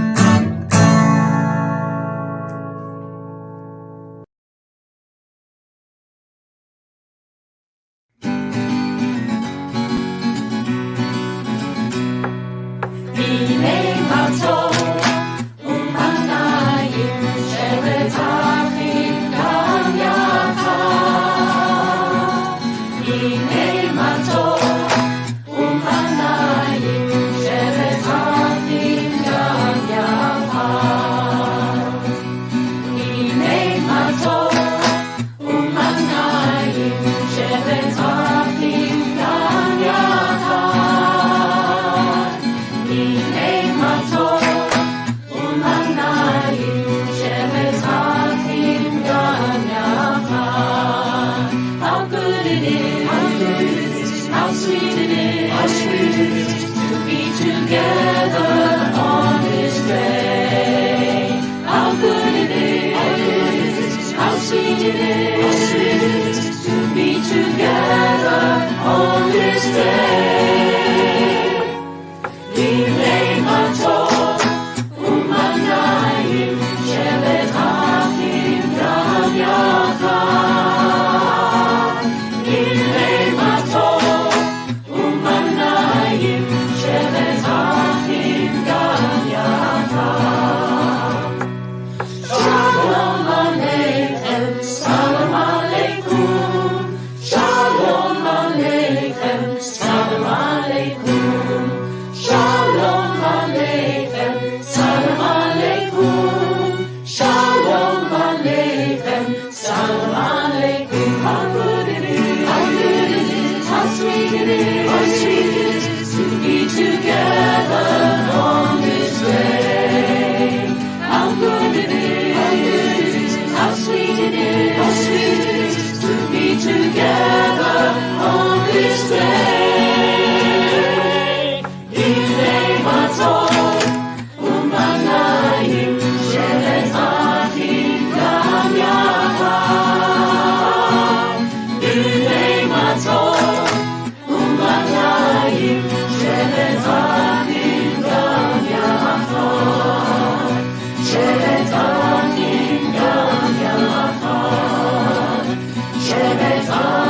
Shevet